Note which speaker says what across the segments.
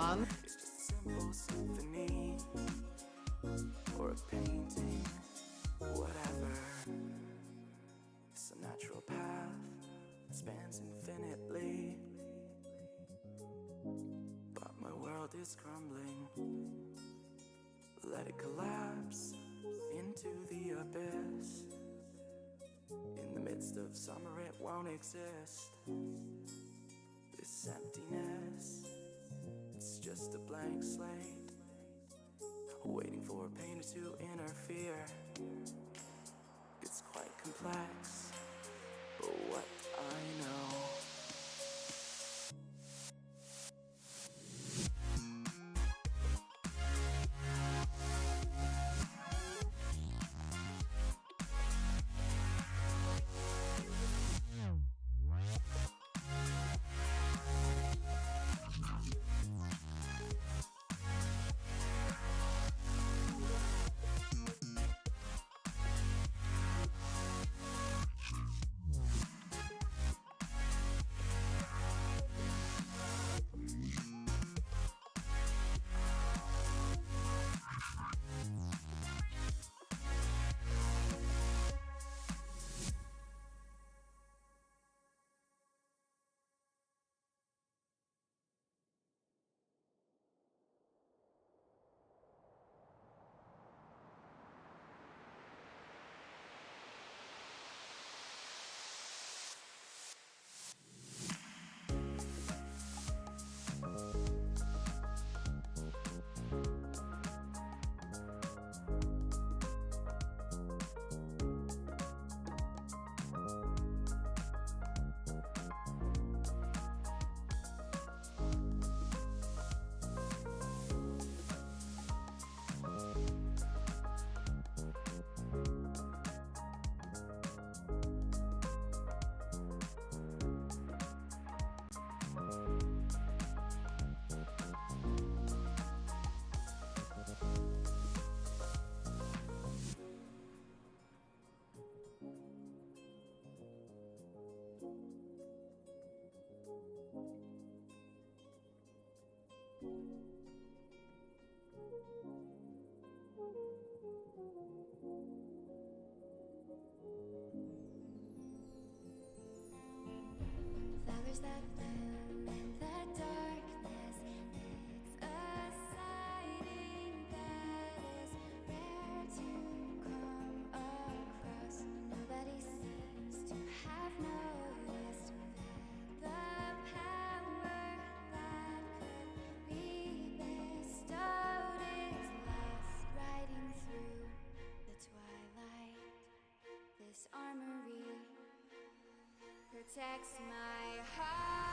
Speaker 1: zaman.
Speaker 2: It's just a simple symphony or a painting, whatever. It's a natural path that spans infinitely, but my world is crumbling. Let it collapse into the abyss. In the midst of summer it won't exist. This emptiness, it's just a blank slate, waiting for a painter to interfere. It's quite complex, but what I know.
Speaker 3: Flowers that bloom in the darkness. It's a sighting that is rare to come across. Nobody seems to have noticed that the power that could be bestowed is lost, riding through the twilight. This armory protects my heart.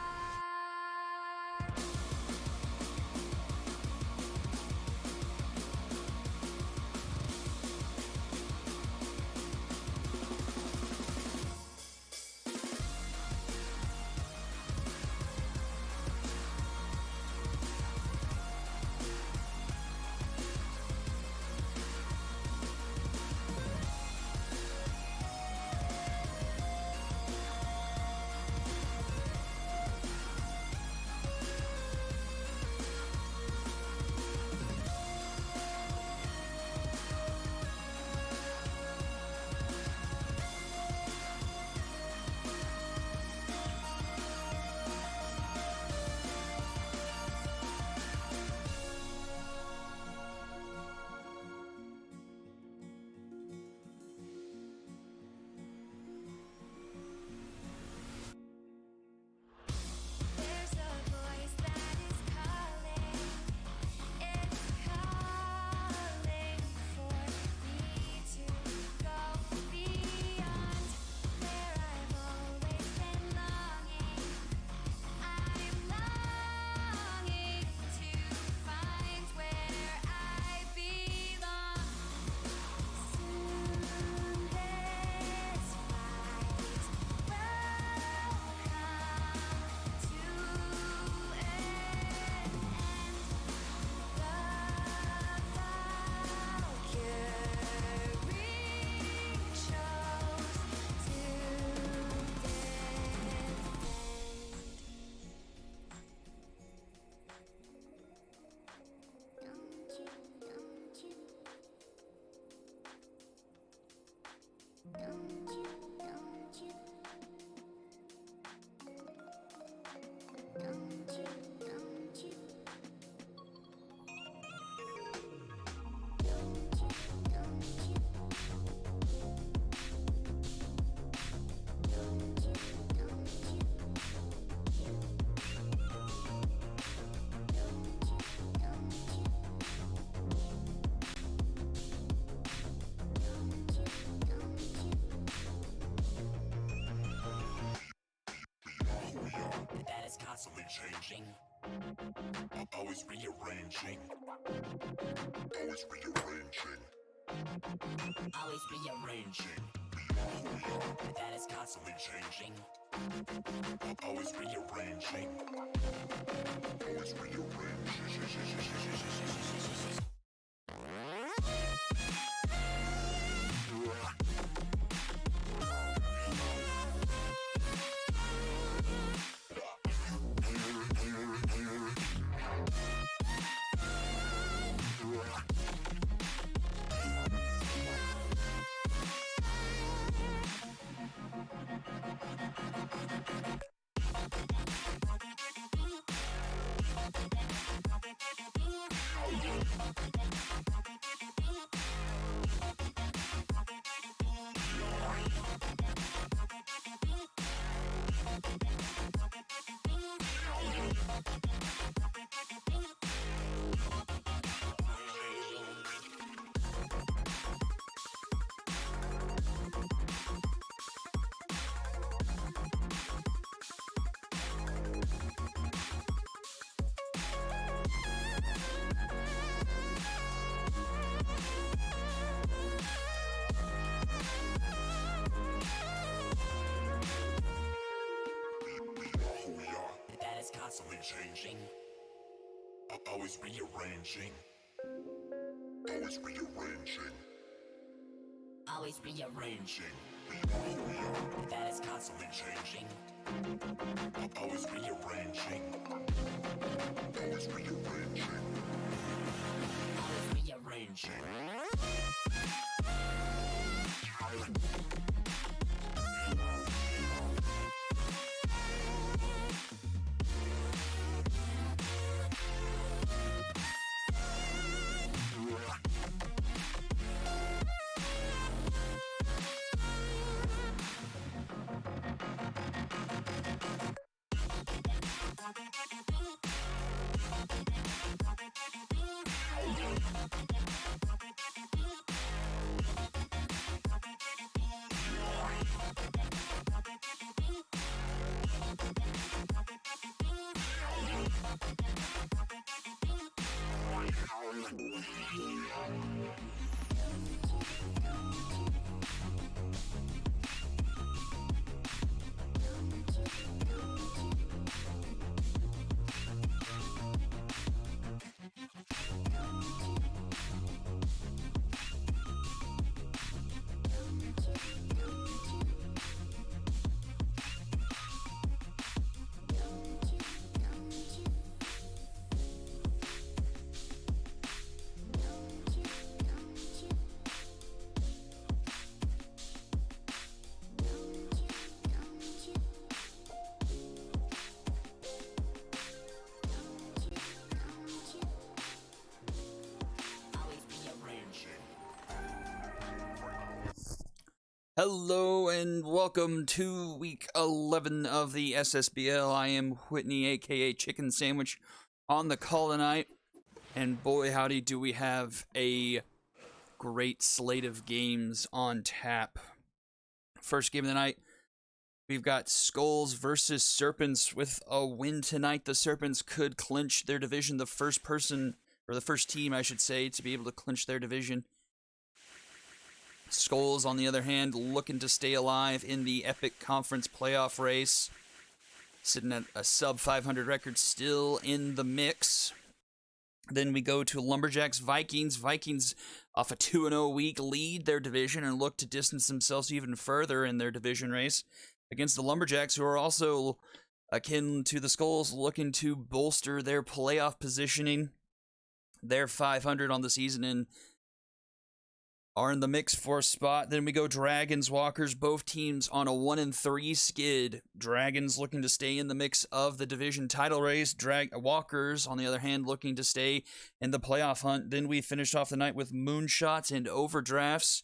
Speaker 1: constantly changing. Always rearranging. Always rearranging. Always rearranging. That is constantly changing. Always rearranging. Always rearranging. Constantly changing, always rearranging, always rearranging, always rearranging. That is constantly changing, always rearranging, always rearranging, always rearranging.
Speaker 4: Hello and welcome to week 11 of the SSBL. I am Whitney, aka Chicken Sandwich, on the call tonight. And boy, howdy, do we have a great slate of games on tap. First game of the night, we've got Skulls versus Serpents. With a win tonight, the Serpents could clinch their division. The first team, I should say, to be able to clinch their division. Skulls, on the other hand, looking to stay alive in the Epic Conference playoff race. Sitting at a sub-500 record, still in the mix. Then we go to Lumberjacks Vikings. Vikings, off a 2-0 week, lead their division and look to distance themselves even further in their division race against the Lumberjacks, who are also akin to the Skulls, looking to bolster their playoff positioning. They're 500 on the season and are in the mix for a spot. Then we go Dragons, Walkers, both teams on a 1-3 skid. Dragons looking to stay in the mix of the division title race. Walkers, on the other hand, looking to stay in the playoff hunt. Then we finished off the night with Moonshots and Overdrafts.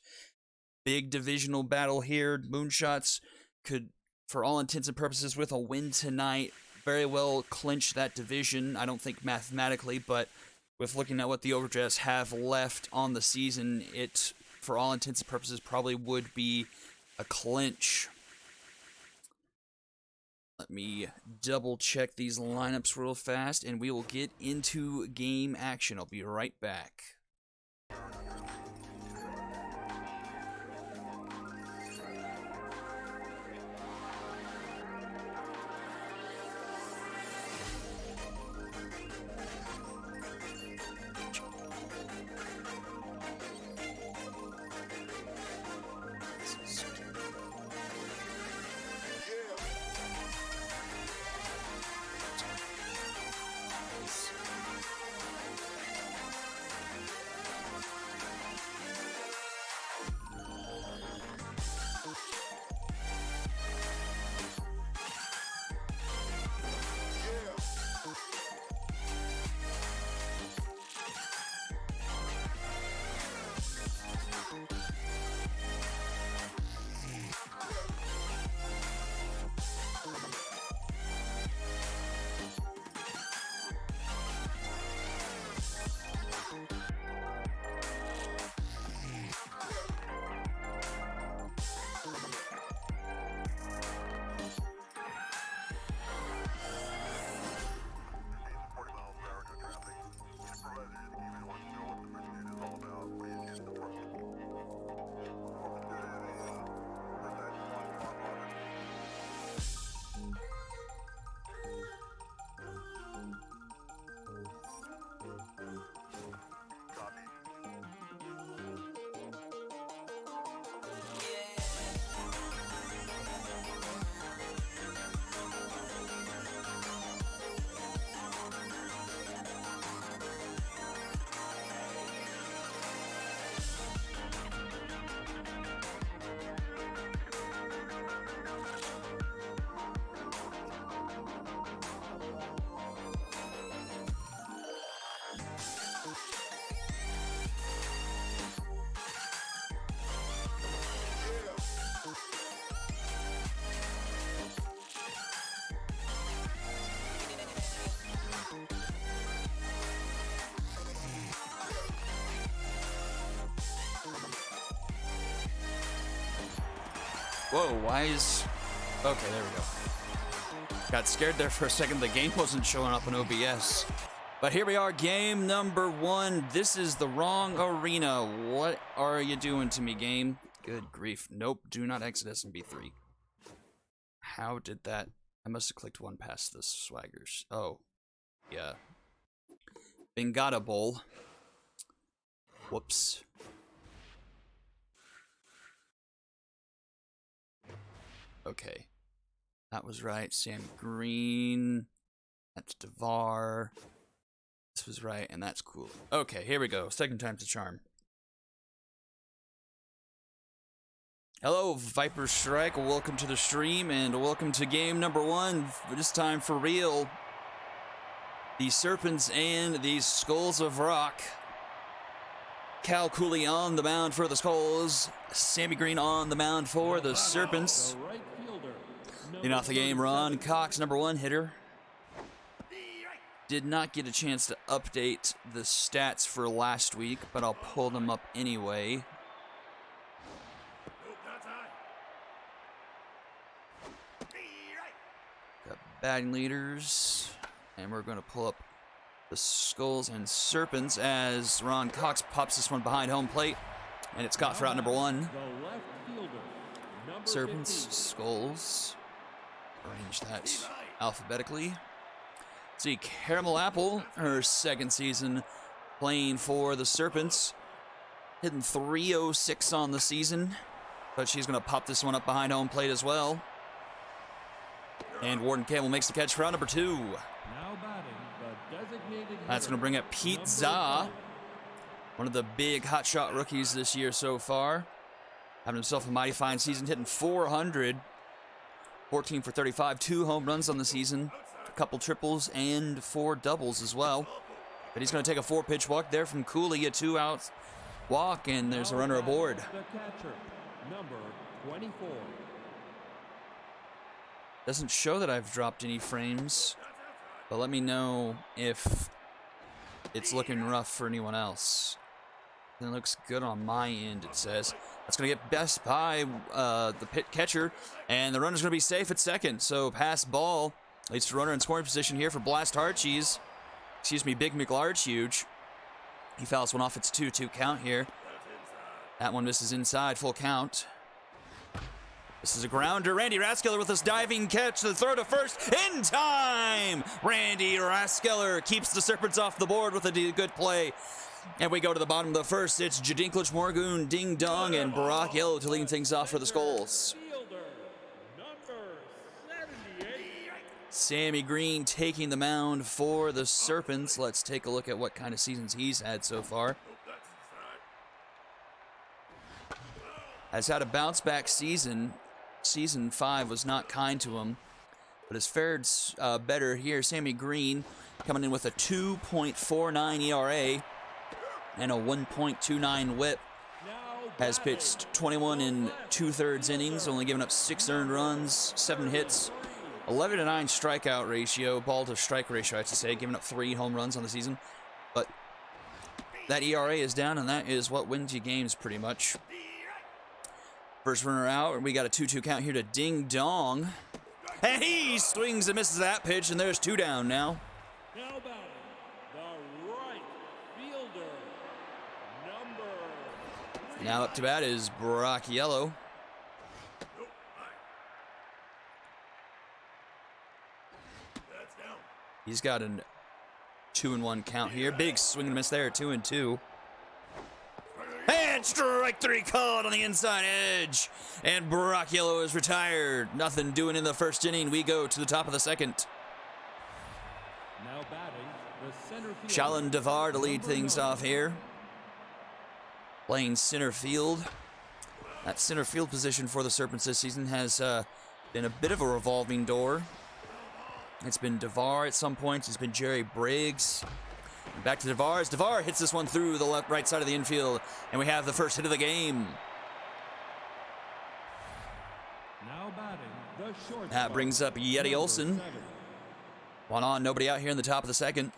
Speaker 4: Big divisional battle here. Moonshots could, for all intents and purposes, with a win tonight, very well clinch that division. I don't think mathematically, but with looking at what the Overdrafts have left on the season, it, for all intents and purposes, probably would be a clinch. Let me double check these lineups real fast, and we will get into game action. I'll be right back. Whoa, why is... Okay, there we go. Got scared there for a second. The game wasn't showing up in OBS. But here we are, game number 1. This is the wrong arena. What are you doing to me, game? Good grief. Nope, do not exit SMB3. How did that... I must have clicked one past the swaggers. Oh, yeah. Bengata Bowl. Whoops. Okay. That was right. Sam Green. That's Devar. This was right, and that's cool. Okay, here we go. Second time's a charm. Hello, Viper Strike. Welcome to the stream, and welcome to game number 1. This time for real. The Serpents and the Skulls of Rock. Cal Cooley on the mound for the Skulls. Sammy Green on the mound for the Serpents. In off the game, Ron Cox, number 1 hitter. Did not get a chance to update the stats for last week, but I'll pull them up anyway. Got batting leaders, and we're going to pull up the Skulls and Serpents as Ron Cox pops this one behind home plate, and it's got for out number 1. Serpents, Skulls. Arrange that alphabetically. See, Caramel Apple, her second season playing for the Serpents. Hitting .306 on the season, but she's going to pop this one up behind home plate as well. And Warden Campbell makes the catch for out number 2. That's going to bring up Pete Za, one of the big hotshot rookies this year so far. Having himself a mighty fine season, hitting .400. 14 for 35, 2 home runs on the season, a couple triples, and 4 doubles as well. But he's going to take a 4-pitch walk there from Cooley, a 2-out walk, and there's a runner aboard.
Speaker 5: The catcher, number 24.
Speaker 4: Doesn't show that I've dropped any frames, but let me know if it's looking rough for anyone else. It looks good on my end, it says. That's going to get best by the pit catcher, and the runner's going to be safe at second. So pass ball leads to runner in scoring position here for Blast Harchees. Excuse me, Big McLarge-Huge. He fouls one off. It's 2-2 count here. That one misses inside, full count. This is a grounder. Randy Raskeller with this diving catch. The throw to first in time. Randy Raskeller keeps the Serpents off the board with a good play. And we go to the bottom of the first. It's Jadinklich Morgoon, Ding Dong, and Brock Yellow to lead things off for the Skulls.
Speaker 5: Fielder, number 78.
Speaker 4: Sammy Green taking the mound for the Serpents. Let's take a look at what kind of seasons he's had so far. Has had a bounce back season. Season 5 was not kind to him, but has fared better here. Sammy Green coming in with a 2.49 ERA and a 1.29 WHIP. Has pitched 21 and 2/3 innings, only given up 6 earned runs, 7 hits, 11-9 strikeout ratio, ball to strike ratio, I should say, giving up 3 home runs on the season. But that ERA is down, and that is what wins you games pretty much. First runner out, we got a 2-2 count here to Ding Dong. And he swings and misses that pitch, and there's 2 down now.
Speaker 5: Now batting, the right fielder, number.
Speaker 4: Now up to bat is Brock Yellow. He's got a 2-1 count here. Big swing and miss there, 2-2. And strike 3 called on the inside edge. And Brock Yellow is retired. Nothing doing in the first inning. We go to the top of the second.
Speaker 5: Now batting, the center fielder.
Speaker 4: Shalin Devar to lead things off here. Playing center field. That center field position for the Serpents this season has been a bit of a revolving door. It's been Devar at some points. It's been Jerry Briggs. Back to Devar. As Devar hits this one through the right side of the infield, and we have the first hit of the game.
Speaker 5: Now batting, the shortstop.
Speaker 4: That brings up Yeti
Speaker 5: number
Speaker 4: Olson.
Speaker 5: 7.
Speaker 4: One on, nobody out here in the top of the second.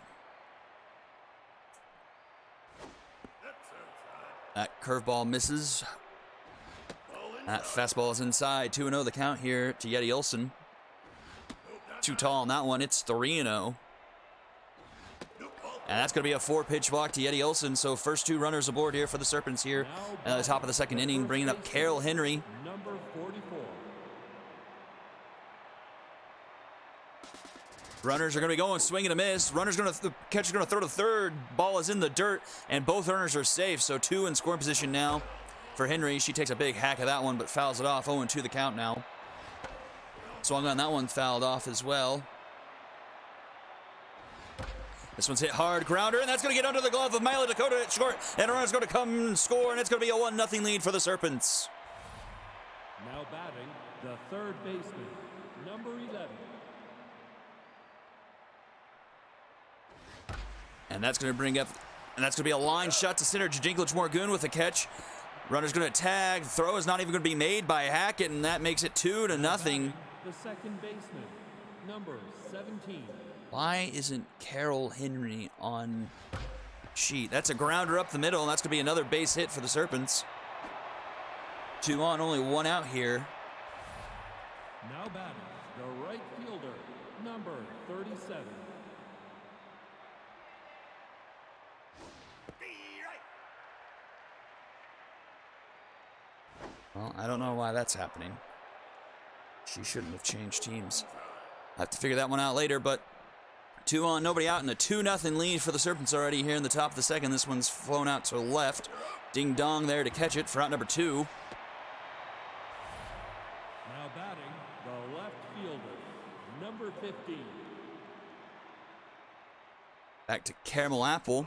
Speaker 4: That curveball misses. That fastball is inside. 2-0 the count here to Yeti Olson. Too tall on that one. It's 3-0. And that's going to be a 4-pitch walk to Yeti Olson. So first 2 runners aboard here for the Serpents here at the top of the second inning, bringing up Carroll Henry.
Speaker 5: Number 44.
Speaker 4: Runners are going to be going swing and a miss. The catcher's going to throw to third. Ball is in the dirt, and both runners are safe. So 2 in scoring position now for Henry. She takes a big hack of that one, but fouls it off. 0-2 the count now. Swung on that one, fouled off as well. This one's hit hard, grounder, and that's going to get under the glove of Milo Dakota at short. And a runner's going to come and score, and it's going to be a 1-0 lead for the Serpents.
Speaker 5: Now batting, the third baseman, number 11.
Speaker 4: And that's going to bring up, and that's going to be a line shot to center. Jadinklich Morgoon with a catch. Runner's going to tag. Throw is not even going to be made by Hackett, and that makes it 2-0.
Speaker 5: The second baseman, number 17.
Speaker 4: Why isn't Carroll Henry on sheet? That's a grounder up the middle, and that's going to be another base hit for the Serpents. 2 on, only 1 out here.
Speaker 5: Now batting, the right fielder, number 37.
Speaker 4: Well, I don't know why that's happening. She shouldn't have changed teams. I'll have to figure that one out later, but 2 on, nobody out, and a 2-0 lead for the Serpents already here in the top of the second. This one's flown out to the left. Ding Dong there to catch it for out number 2.
Speaker 5: Now batting, the left fielder, number 15.
Speaker 4: Back to Caramel Apple.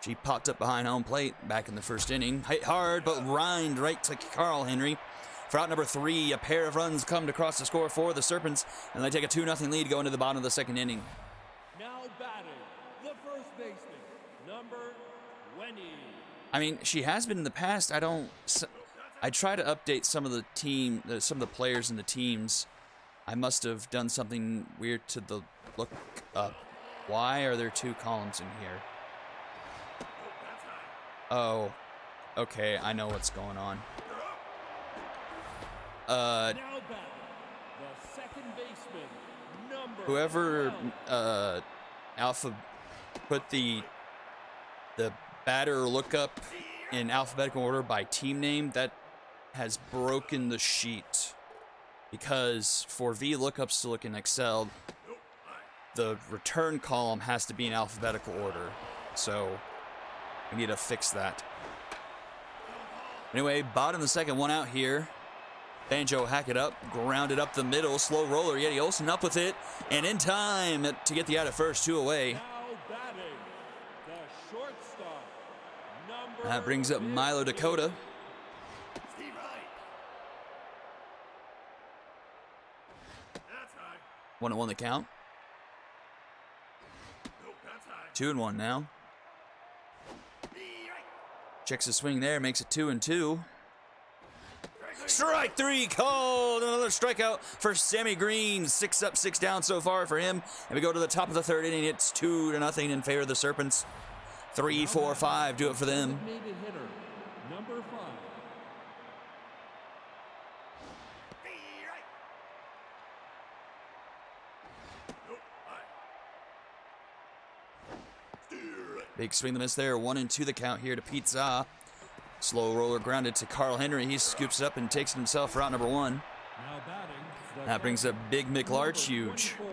Speaker 4: She popped up behind home plate back in the first inning. Hit hard, but rhined right to Carl Henry. For out number 3, a pair of runs come to cross the score for the Serpents, and they take a 2-0 lead going to the bottom of the second inning.
Speaker 5: Now batting, the first baseman, number 20.
Speaker 4: I mean, she has been in the past. I try to update some of the players in the teams. I must have done something weird to the look up. Why are there 2 columns in here? Oh, Okay, I know what's going on.
Speaker 5: Now back, the second baseman, number
Speaker 4: Whoever
Speaker 5: 12.
Speaker 4: Alpha put the batter lookup in alphabetical order by team name, that has broken the sheet. Because for V lookups to look in Excel, the return column has to be in alphabetical order. So we need to fix that. Anyway, bottom of the second, one out here. Banjo hack it up, grounded up the middle, slow roller. Yeti Olsen up with it, and in time to get the out at first, 2 away.
Speaker 5: Now batting, the shortstop, number
Speaker 4: That brings up Milo
Speaker 5: 15.
Speaker 4: Dakota. 1-1 the count. 2-1 now. Checks the swing there, makes it 2-2. Strike 3 called. Another strikeout for Sammy Green. 6 up, 6 down so far for him. And we go to the top of the third inning. It's 2-0 in favor of the Serpents. 3, 4, 5 do it for them.
Speaker 5: Designated hitter, number 5.
Speaker 4: Big swing the miss there. 1-2 the count here to Pizza. Slow roller grounded to Carl Henry. He scoops it up and takes it himself route number 1.
Speaker 5: Now batting, the
Speaker 4: That brings up Big
Speaker 5: number
Speaker 4: McLarchuge.
Speaker 5: 24.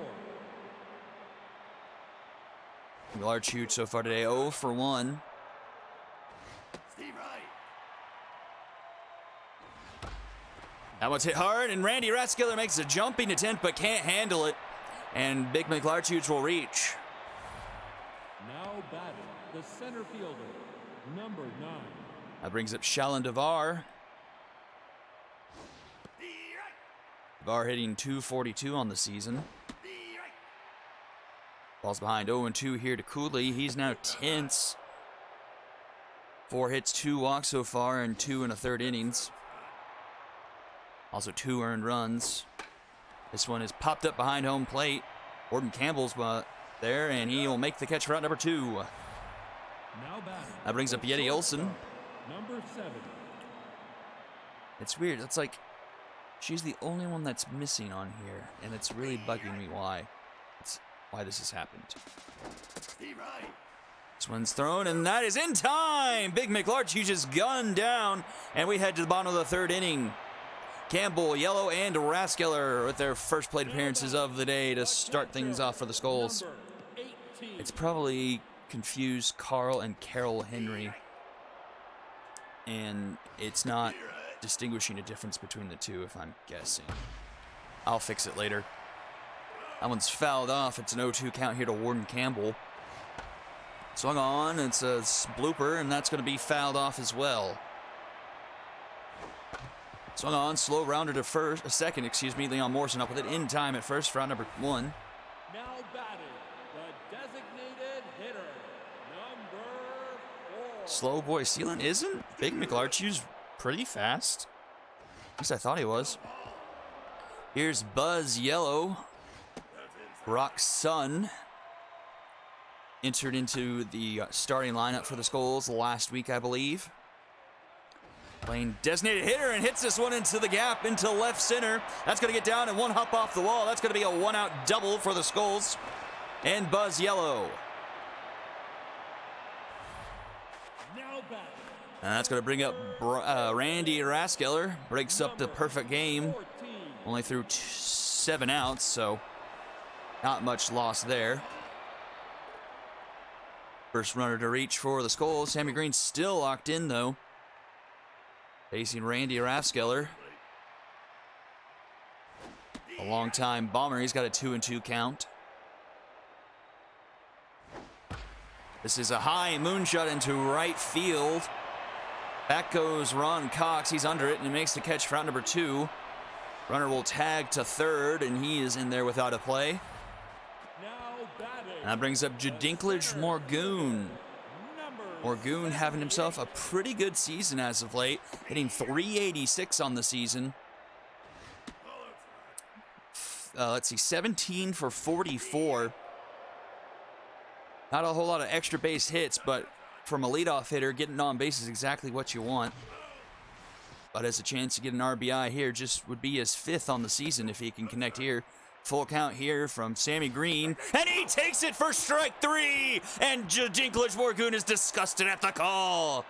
Speaker 4: McLarchuge so far today 0 for 1. That one's hit hard, and Randy Rathskeller makes a jumping attempt but can't handle it. And Big McLarchuge will reach.
Speaker 5: Now batting, the center fielder, number 9.
Speaker 4: That brings up Shalon Devar. Devar hitting .242 on the season. Ball's behind 0-2 here to Cooley. He's now tense. 4 hits, 2 walks so far, and 2 in the third innings. Also 2 earned runs. This one is popped up behind home plate. Gordon Campbell's there, and he will make the catch for out number 2.
Speaker 5: Now batting,
Speaker 4: That brings up
Speaker 5: the
Speaker 4: Yeti Olsen.
Speaker 5: shortstop, number 7.
Speaker 4: It's weird. It's like she's the only one that's missing on here, and it's really bugging me why this has happened. This one's thrown, and that is in time. Big McLarchuge is gunned down, and we head to the bottom of the third inning. Campbell, Yellow, and Rathskeller with their first plate appearances of the day to start things off for the Skulls.
Speaker 5: Number 18.
Speaker 4: It's probably confused Carl and Carol Henry, and it's not distinguishing a difference between the two, if I'm guessing. I'll fix it later. That one's fouled off. It's an 0-2 count here to Warden Campbell. Swung on. It's a blooper, and that's going to be fouled off as well. Swung on. Slow rounder to second. Leon Morrison up with it in time at first for out number 1.
Speaker 5: Now batting, the designated hitter, number 4.
Speaker 4: Slow boy Sealand isn't. Big McLarchuge pretty fast. At least I thought he was. Here's Buzz Yellow. Rock Sun entered into the starting lineup for the Skulls last week, I believe. Playing designated hitter and hits this one into the gap, into left center. That's going to get down and one hop off the wall. That's going to be a 1-out double for the Skulls. And Buzz Yellow.
Speaker 5: Now batting,
Speaker 4: And that's going to bring up Randy Rathskeller. Breaks up the perfect game.
Speaker 5: 14.
Speaker 4: Only threw 7 outs, so not much loss there. First runner to reach for the Skulls. Sammy Green still locked in, though. Facing Randy Rathskeller. A long-time bomber. He's got a 2-2 count. This is a high moonshot into right field. Back goes Ron Cox. He's under it, and he makes the catch for out number 2. Runner will tag to third, and he is in there without a play.
Speaker 5: Now batting,
Speaker 4: And that brings up Jadinklage Morgoon.
Speaker 5: number
Speaker 4: Morgoon having himself a pretty good season as of late, hitting .386 on the season. Let's see, 17 for 44. Not a whole lot of extra base hits, but from a leadoff hitter. Getting on base is exactly what you want. But has a chance to get an RBI here. Just would be his 5th on the season if he can connect here. Full count here from Sammy Green. And he takes it for strike 3. And Dinklage Morgoon is disgusted at the call.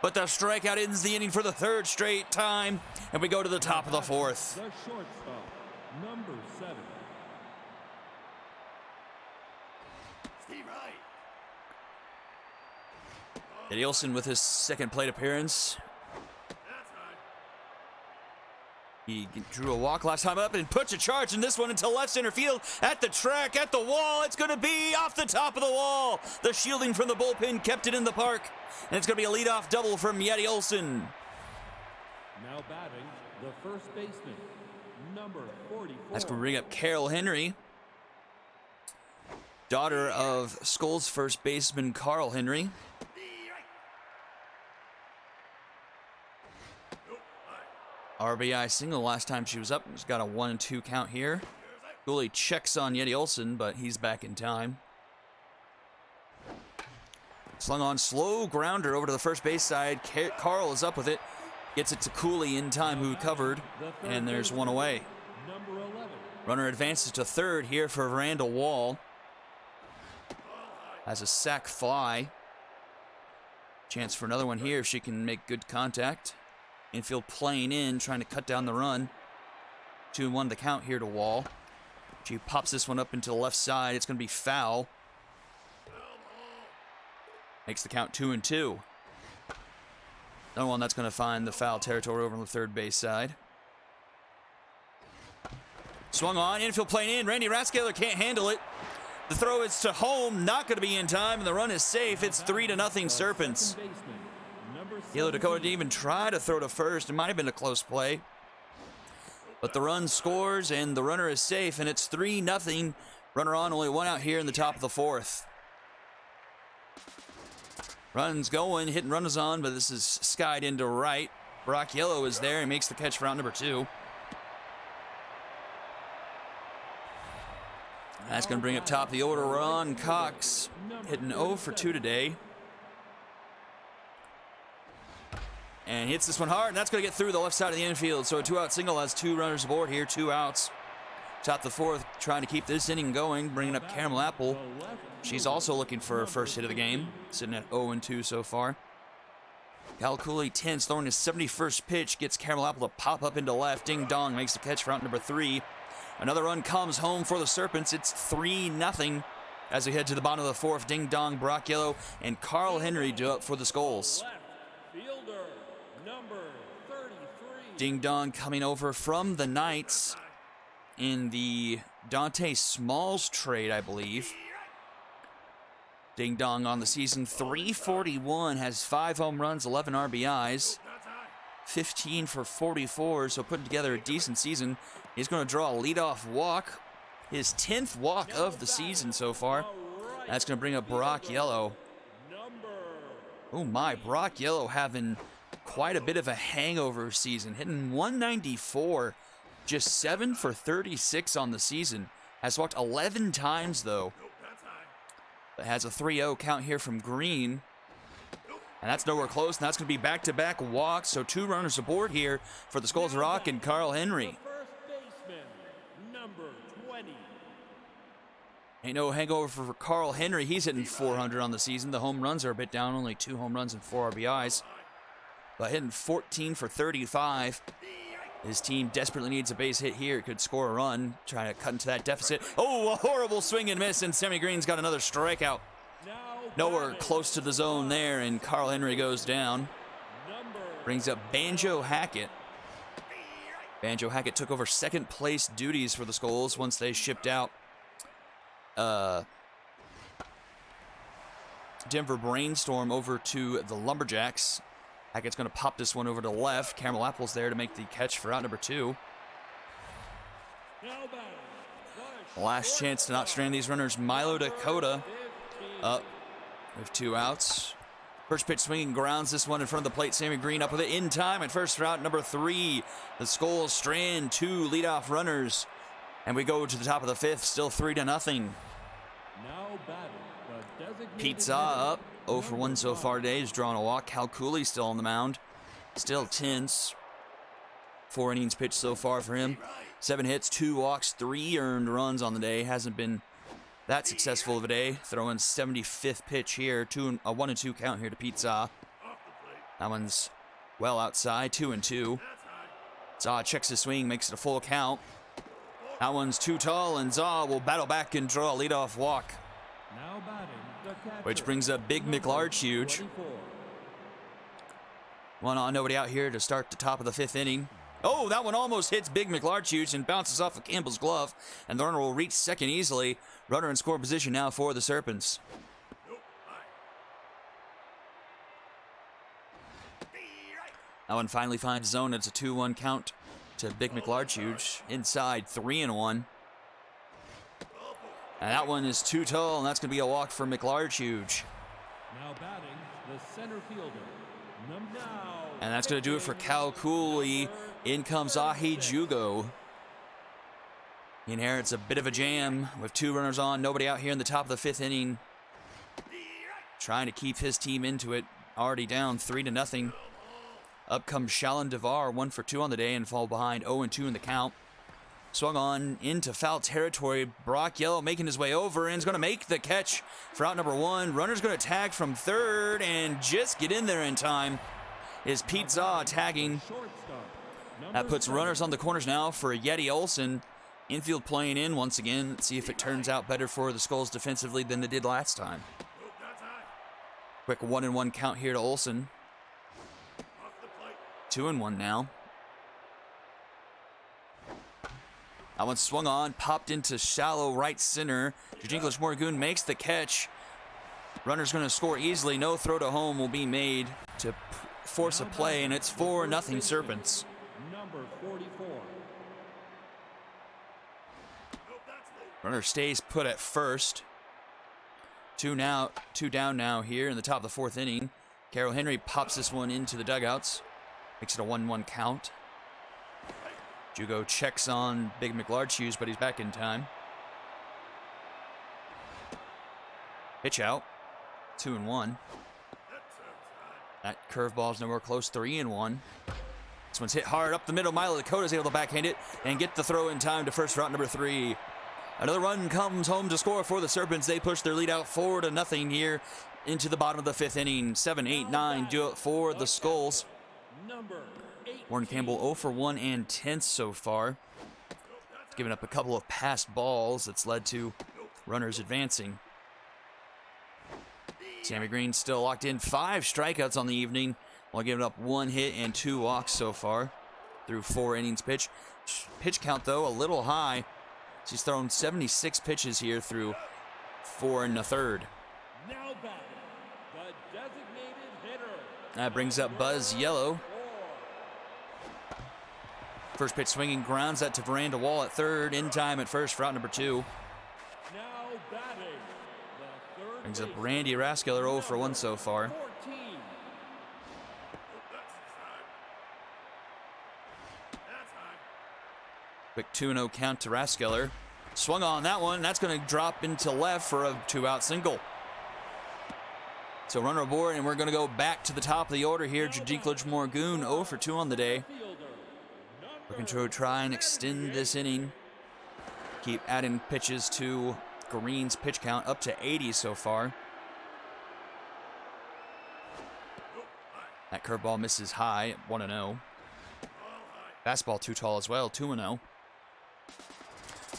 Speaker 4: But the strikeout ends the inning for the 3rd straight time. And we go to the top of the 4th.
Speaker 5: The shortstop, number 7.
Speaker 4: Eddie Olson with his 2nd plate appearance. He drew a walk last time up and puts a charge in this one into left center field at the track, at the wall. It's going to be off the top of the wall. The shielding from the bullpen kept it in the park. And it's going to be a leadoff double from Yeti Olson.
Speaker 5: Now batting, the first baseman, number 44.
Speaker 4: That's going to bring up Carol Henry, daughter of Skulls first baseman Carl Henry. RBI single last time she was up. She's got a 1-2 count here. Goalie checks on Yeti Olson, but he's back in time. Slung on, slow grounder over to the first base side. Carl is up with it. Gets it to Cooley in time, who covered, and there's one away.
Speaker 5: Number 11.
Speaker 4: Runner advances to 3rd here for Randall Wall. Has a sac fly. Chance for another one here if she can make good contact. Infield playing in, trying to cut down the run. 2-1 the count here to Wall. She pops this one up into the left side. It's going to be foul. Makes the count 2-2. Another one that's going to find the foul territory over on the 3rd base side. Swung on, infield playing in. Randy Rathskeller can't handle it. The throw is to home, not going to be in time, and the run is safe. It's 3-0 Serpents. Yellow Dakota didn't even try to throw to first. It might have been a close play. But the run scores, and the runner is safe, and it's 3-0. Runner on, only 1 out here in the top of the 4th. Runs going, hitting runners on, but this is skied into right. Brock Yellow is there and makes the catch for out number 2. That's going to bring up top of the order. Ron Cox hitting 0 for 2 today. And hits this one hard, and that's going to get through the left side of the infield. So a 2-out single has 2 runners aboard here, 2 outs. Top of the 4th, trying to keep this inning going, bringing up Caramel Apple. She's also looking for her first hit of the game, sitting at 0-2 so far. Cal Cooley, 10th, throwing his 71st pitch, gets Caramel Apple to pop up into left. Ding Dong makes the catch for out number 3. Another run comes home for the Serpents. It's 3-0 as we head to the bottom of the 4th. Ding Dong, Brock Yellow, and Carl Henry do up for the Skulls.
Speaker 5: Fielder, number 33.
Speaker 4: Ding Dong coming over from the Knights in the Dante Smalls trade, I believe. Ding Dong on the season, 341, has 5 home runs, 11 RBIs, 15 for 44, so putting together a decent season. He's going to draw a leadoff walk, his 10th walk of the season so far. That's going to bring up Brock Yellow. Oh my, Brock Yellow having quite a bit of a hangover season, hitting 194, just 7 for 36 on the season. Has walked 11 times though. But has a 3-0 count here from Green. And that's nowhere close, and that's going to be back-to-back walks, so 2 runners aboard here for the Skulls Rock and Carl Henry.
Speaker 5: First baseman, number 20.
Speaker 4: Ain't no hangover for Carl Henry. He's hitting 400 on the season. The home runs are a bit down, only 2 home runs and 4 RBIs. But hitting 14 for 35. His team desperately needs a base hit here. Could score a run, trying to cut into that deficit. Oh, a horrible swing and miss, and Sammy Green's got another strikeout. Nowhere close to the zone there, and Carl Henry goes down. Brings up Banjo Hackett. Banjo Hackett took over second place duties for the Skulls once they shipped out Denver Brainstorm over to the Lumberjacks. Hackett's going to pop this one over to left. Caramel Apple's there to make the catch for out number 2. Last chance to not strand these runners. Milo Dakota up with 2 outs. First pitch swinging, grounds this one in front of the plate. Sammy Green up with it in time at first for out number 3. The Skulls strand 2 leadoff runners. And we go to the top of the 5th, still 3-0.
Speaker 5: Now batting, the designated
Speaker 4: Pizza up, 0 for 1 so far today. He's drawn a walk. Cal Cooley still on the mound. Still tense. 4 innings pitched so far for him. 7 hits, 2 walks, 3 earned runs on the day. Hasn't been that successful of a day. Throwing 75th pitch here. A 1-2 count here to Pete Zaw. That one's well outside. 2-2. Zaw checks his swing, makes it a full count. That one's too tall, and Zaw will battle back and draw a leadoff walk.
Speaker 5: Now batting, the catcher,
Speaker 4: Which brings up Big
Speaker 5: number
Speaker 4: McLarge.
Speaker 5: 24.
Speaker 4: 1 on, nobody out here to start the top of the 5th inning. Oh, that one almost hits Big McLarge and bounces off of Campbell's glove, and the runner will reach second easily. Runner in score position now for the Serpents. That one finally finds zone. It's a 2-1 count to Big McLarge. Inside, 3-1. And that one is too tall, and that's going to be a walk for McLarge.
Speaker 5: Now batting, the center fielder. Now.
Speaker 4: And that's going to do it for Cal Cooley. In comes Ahi Jugo. He inherits a bit of a jam with 2 runners on. Nobody out here in the top of the 5th inning. Trying to keep his team into it. Already down 3-0. Up comes Shalon Devar, 1 for 2 on the day and fall behind 0-2 in the count. Swung on into foul territory. Brock Yellow making his way over and is going to make the catch for out number 1. Runner's going to tag from third and just get in there in time. Is Pete Zaw tagging. That puts runners on the corners now for Yeti Olson. Infield playing in once again. Let's see if it turns out better for the Skulls defensively than it did last time. Quick 1-1 count here to Olson. 2-1 now. That one swung on, popped into shallow right center. Jadinklage Morgoon makes the catch. Runner's going to score easily. No throw to home will be made to force a play, and it's 4-0 Serpents.
Speaker 5: Number 44.
Speaker 4: Runner stays put at first. 2 down now here in the top of the 4th inning. Carroll Henry pops this one into the dugouts. Makes it a 1-1 count. Jugo checks on Big McLarge, but he's back in time. Pitch out. 2-1. That curveball's nowhere close. 3-1. This one's hit hard up the middle. Milo Dakota's able to backhand it and get the throw in time to first for out number 3. Another run comes home to score for the Serpents. They push their lead out 4-0 here into the bottom of the 5th inning. 7, 8, 9 do it for the Skulls. Warren Campbell 0 for 1 and 10th so far. Giving up a couple of passed balls that's led to runners advancing. Sammy Green still locked in. 5 strikeouts on the evening while giving up 1 hit and 2 walks so far through 4 innings pitch. Pitch count, though, a little high. He's thrown 76 pitches here through 4 1/3.
Speaker 5: Now batting, the designated hitter.
Speaker 4: That brings up Buzz Yellow. First pitch swinging, grounds that to Veranda Wall at third. In time at first for out number 2.
Speaker 5: Now batting, the third
Speaker 4: Brings up
Speaker 5: baseman,
Speaker 4: Randy Raskeller, 0 for 1 so far.
Speaker 5: 14.
Speaker 4: Quick 2-0 count to Raskeller. Swung on that one. That's going to drop into left for a 2-out single. So runner aboard, and we're going to go back to the top of the order here. Jadinklage Morgoon, 0 for 2 on the day. Looking to try and extend this inning. Keep adding pitches to Green's pitch count up to 80 so far. That curveball misses high at 1-0. Fastball too tall as well, 2-0.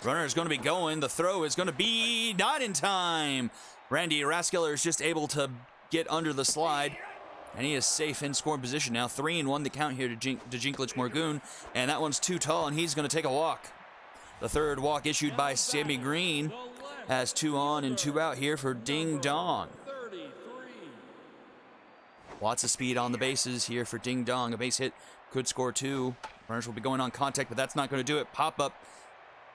Speaker 4: Runner is going to be going. The throw is going to be not in time. Randy Raskeller is just able to get under the slide, and he is safe in scoring position now. 3-1 the count here to Jadinklage Morgoon, and that one's too tall, and he's going to take a walk. The third walk issued by Sammy Green has 2 on and 2 out here for Ding Dong.
Speaker 5: 33.
Speaker 4: Lots of speed on the bases here for Ding Dong. A base hit could score 2. Runners will be going on contact, but that's not going to do it. Pop up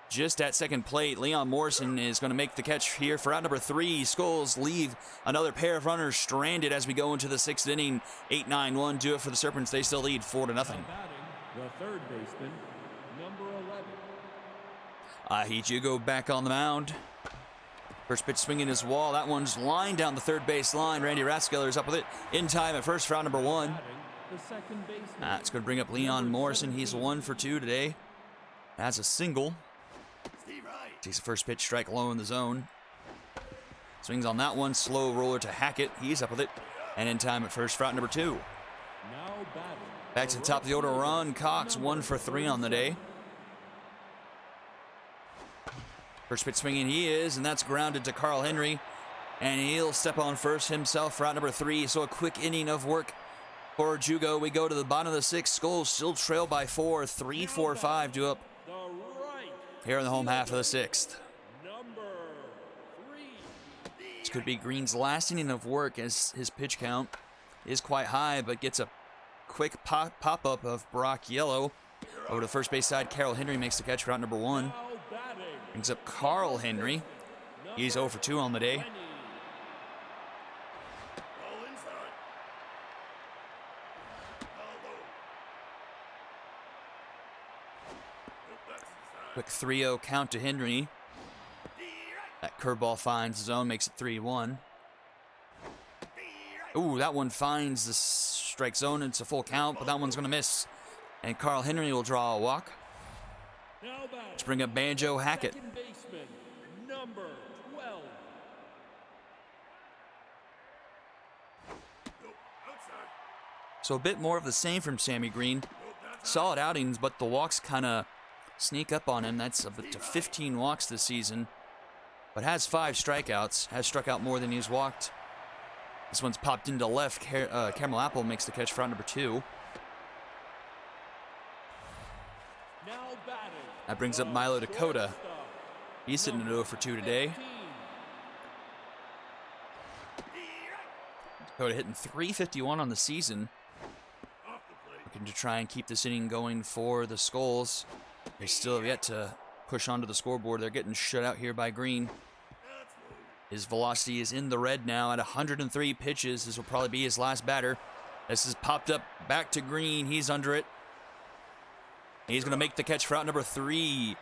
Speaker 4: just at second plate. Leon Morrison is going to make the catch here for out number 3. Skulls leave another pair of runners stranded as we go into the 6th inning. 8-9-1 do it for the Serpents. They still lead 4-0.
Speaker 5: Now batting, the third baseman, number 11.
Speaker 4: Ahi Jugo back on the mound. First pitch swinging his wall. That one's lined down the third base line. Randy Rathskeller is up with it in time at first for out number 1.
Speaker 5: The second baseman.
Speaker 4: That's going to bring up Leon Morrison. He's 1 for 2 today. That's a single. Takes the first pitch, strike low in the zone. Swings on that one. Slow roller to Hackett. He's up with it. And in time at first for out number 2.
Speaker 5: Now batting.
Speaker 4: Back to the top of the order, Ron Cox, 1 for 3 on the day. First pitch swinging he is, and that's grounded to Carl Henry. And he'll step on first himself for out number 3. So a quick inning of work for Jugo. We go to the bottom of the 6th. Skulls still trail by 4. 3-4-5 due up
Speaker 5: The right.
Speaker 4: here in the home half of the 6th.
Speaker 5: Number 3.
Speaker 4: This could be Green's last inning of work as his pitch count is quite high, but gets a quick pop-up of Brock Yellow. Over to the first base side, Carl Henry makes the catch for out number 1.
Speaker 5: Now batting.
Speaker 4: Brings up Carl Henry. He's 0 for 2 on the day. Quick 3-0 count to Henry. That curveball finds the zone, makes it 3-1. Ooh, that one finds the strike zone. It's a full count, but that one's going to miss. And Carl Henry will draw a walk.
Speaker 5: Now batting.
Speaker 4: Let's bring up Banjo Hackett.
Speaker 5: Second baseman. Number 12.
Speaker 4: So a bit more of the same from Sammy Green. Solid outings, but the walks kind of sneak up on him. That's up to 15 walks this season, but has 5 strikeouts. Has struck out more than he's walked. This one's popped into left. Caramel Apple makes the catch for out number 2.
Speaker 5: Now batting.
Speaker 4: That brings up Milo Dakota. He's sitting at 0 for 2 today. Dakota hitting .351 on the season. Looking to try and keep this inning going for the Skulls. They still have yet to push onto the scoreboard. They're getting shut out here by Green. His velocity is in the red now at 103 pitches. This will probably be his last batter. This is popped up back to Green. He's under it. He's going to make the catch for out number 3.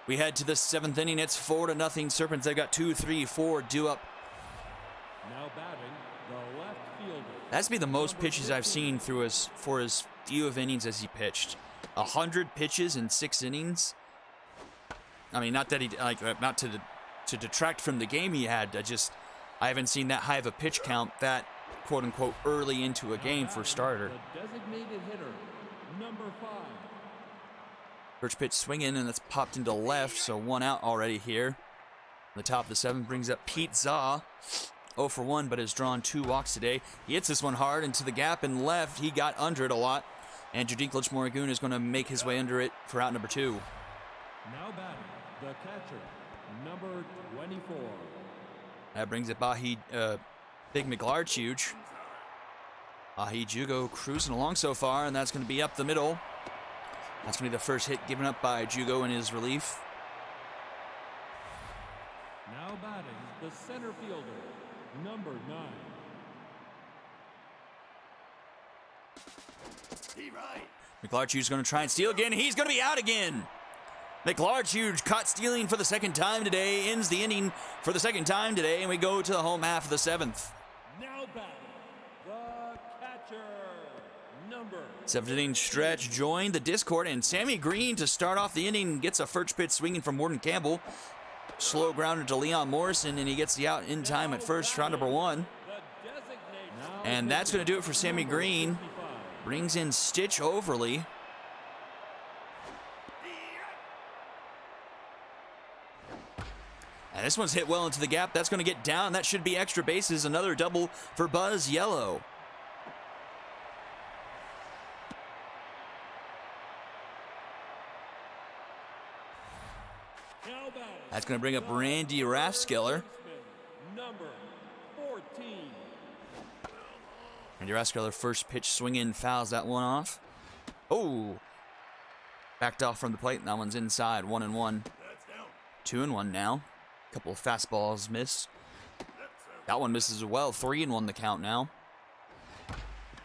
Speaker 4: We head to the 7th inning. It's 4-0 Serpents. They've got 2, 3, 4 due up.
Speaker 5: Now batting. The left fielder.
Speaker 4: That's be the most pitches I've seen for his few of innings as he pitched. 100 pitches in 6 innings. I mean, not that he not to detract from the game he had. I haven't seen that high of a pitch count that quote unquote early into a game for a starter.
Speaker 5: The designated hitter. Number 5.
Speaker 4: First pitch swinging, and it's popped into left, so 1 out already here. The top of the 7th brings up Pete Zaw. 0 for 1, but has drawn 2 walks today. He hits this one hard into the gap and left. He got under it a lot. And Jadinklage Morgan is going to make his way under it for out number 2.
Speaker 5: Now batting. The catcher. Number 24.
Speaker 4: That brings up Big McLarge. Ahi Jugo cruising along so far, and that's going to be up the middle. That's going to be the first hit given up by Jugo in his relief.
Speaker 5: Now batting. The center fielder. Number 9.
Speaker 4: McLarge is going to try and steal again. He's going to be out again. McLarge caught stealing for the second time today. Ends the inning for the second time today, and we go to the home half of the 7th.
Speaker 5: Now batting. The catcher. Number
Speaker 4: 7th inning stretch joined the Discord, and Sammy Green to start off the inning gets a first pitch swinging from Morton Campbell. Slow grounded to Leon Morrison, and he gets the out in time at first, round number 1. And that's going to do it for Sammy Green. Brings in Stitch Overly. And this one's hit well into the gap. That's going to get down. That should be extra bases. Another double for Buzz Yellow. That's going to bring up Randy Rathskeller.
Speaker 5: Number 14.
Speaker 4: Randy Rathskeller, first pitch swing in, fouls that one off. Oh! Backed off from the plate, and that one's inside. 1-1. 2-1 now. Couple of fastballs missed. That one misses as well. 3-1 the count now.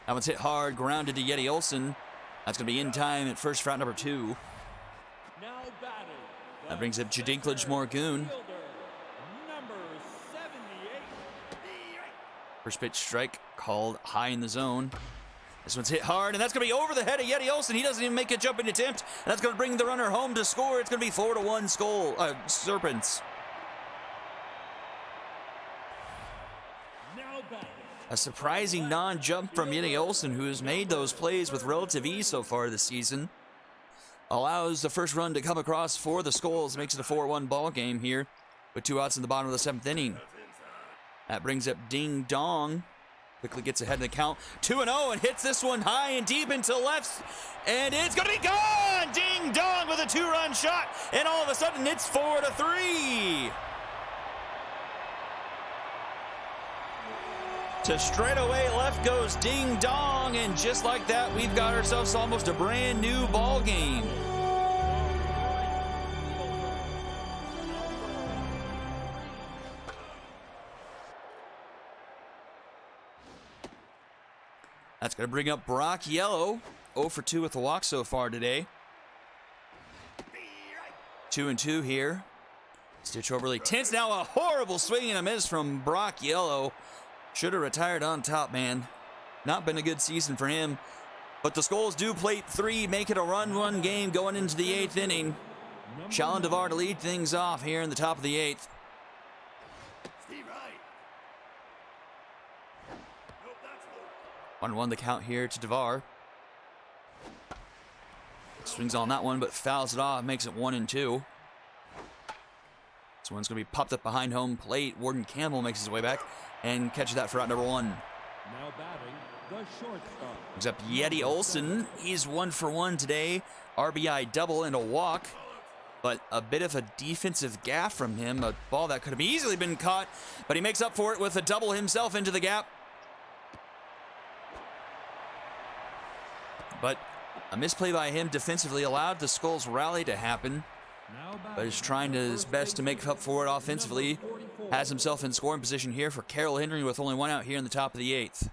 Speaker 4: That one's hit hard, grounded to Yeti Olson. That's going to be in time at first for out number 2.
Speaker 5: Now batting.
Speaker 4: That brings up Jadinklage Morgan. First pitch strike called high in the zone. This one's hit hard, and that's going to be over the head of Yeti Olson. He doesn't even make a jumping attempt. And that's going to bring the runner home to score. It's going to be 4-1 Serpents.
Speaker 5: Now batting.
Speaker 4: A surprising non-jump from Yeti Olson, who has made those plays with relative ease so far this season. Allows the first run to come across for the Skulls. Makes it a 4-1 ball game here with 2 outs in the bottom of the 7th inning. That brings up Ding Dong. Quickly gets ahead in the count. 2-0 and hits this one high and deep into left. And it's going to be gone! Ding Dong with a 2-run shot. And all of a sudden it's 4-3. To straightaway left goes Ding Dong. And just like that, we've got ourselves almost a brand new ball game. That's going to bring up Brock Yellow. 0 for 2 with the walk so far today. 2-2 here. Stitch Overly tense. Now a horrible swing and a miss from Brock Yellow. Should have retired on top, man. Not been a good season for him. But the Skulls do plate 3, make it a run-1 game going into the 8th inning. Shalin Devar to lead things off here in the top of the 8th. 1-1 the count here to Devar. Swings on that one, but fouls it off, makes it 1-2. This one's going to be popped up behind home plate. Warden Campbell makes his way back and catches that for out number 1.
Speaker 5: Now batting, the shortstop.
Speaker 4: Brings up Yeti Olson. He's 1 for 1 today. RBI double and a walk. But a bit of a defensive gaffe from him. A ball that could have easily been caught, but he makes up for it with a double himself into the gap. But a misplay by him defensively allowed the Skulls rally to happen. But is trying his best to make up for it offensively. Has himself in scoring position here for Carroll Henry with only 1 out here in the top of the 8th.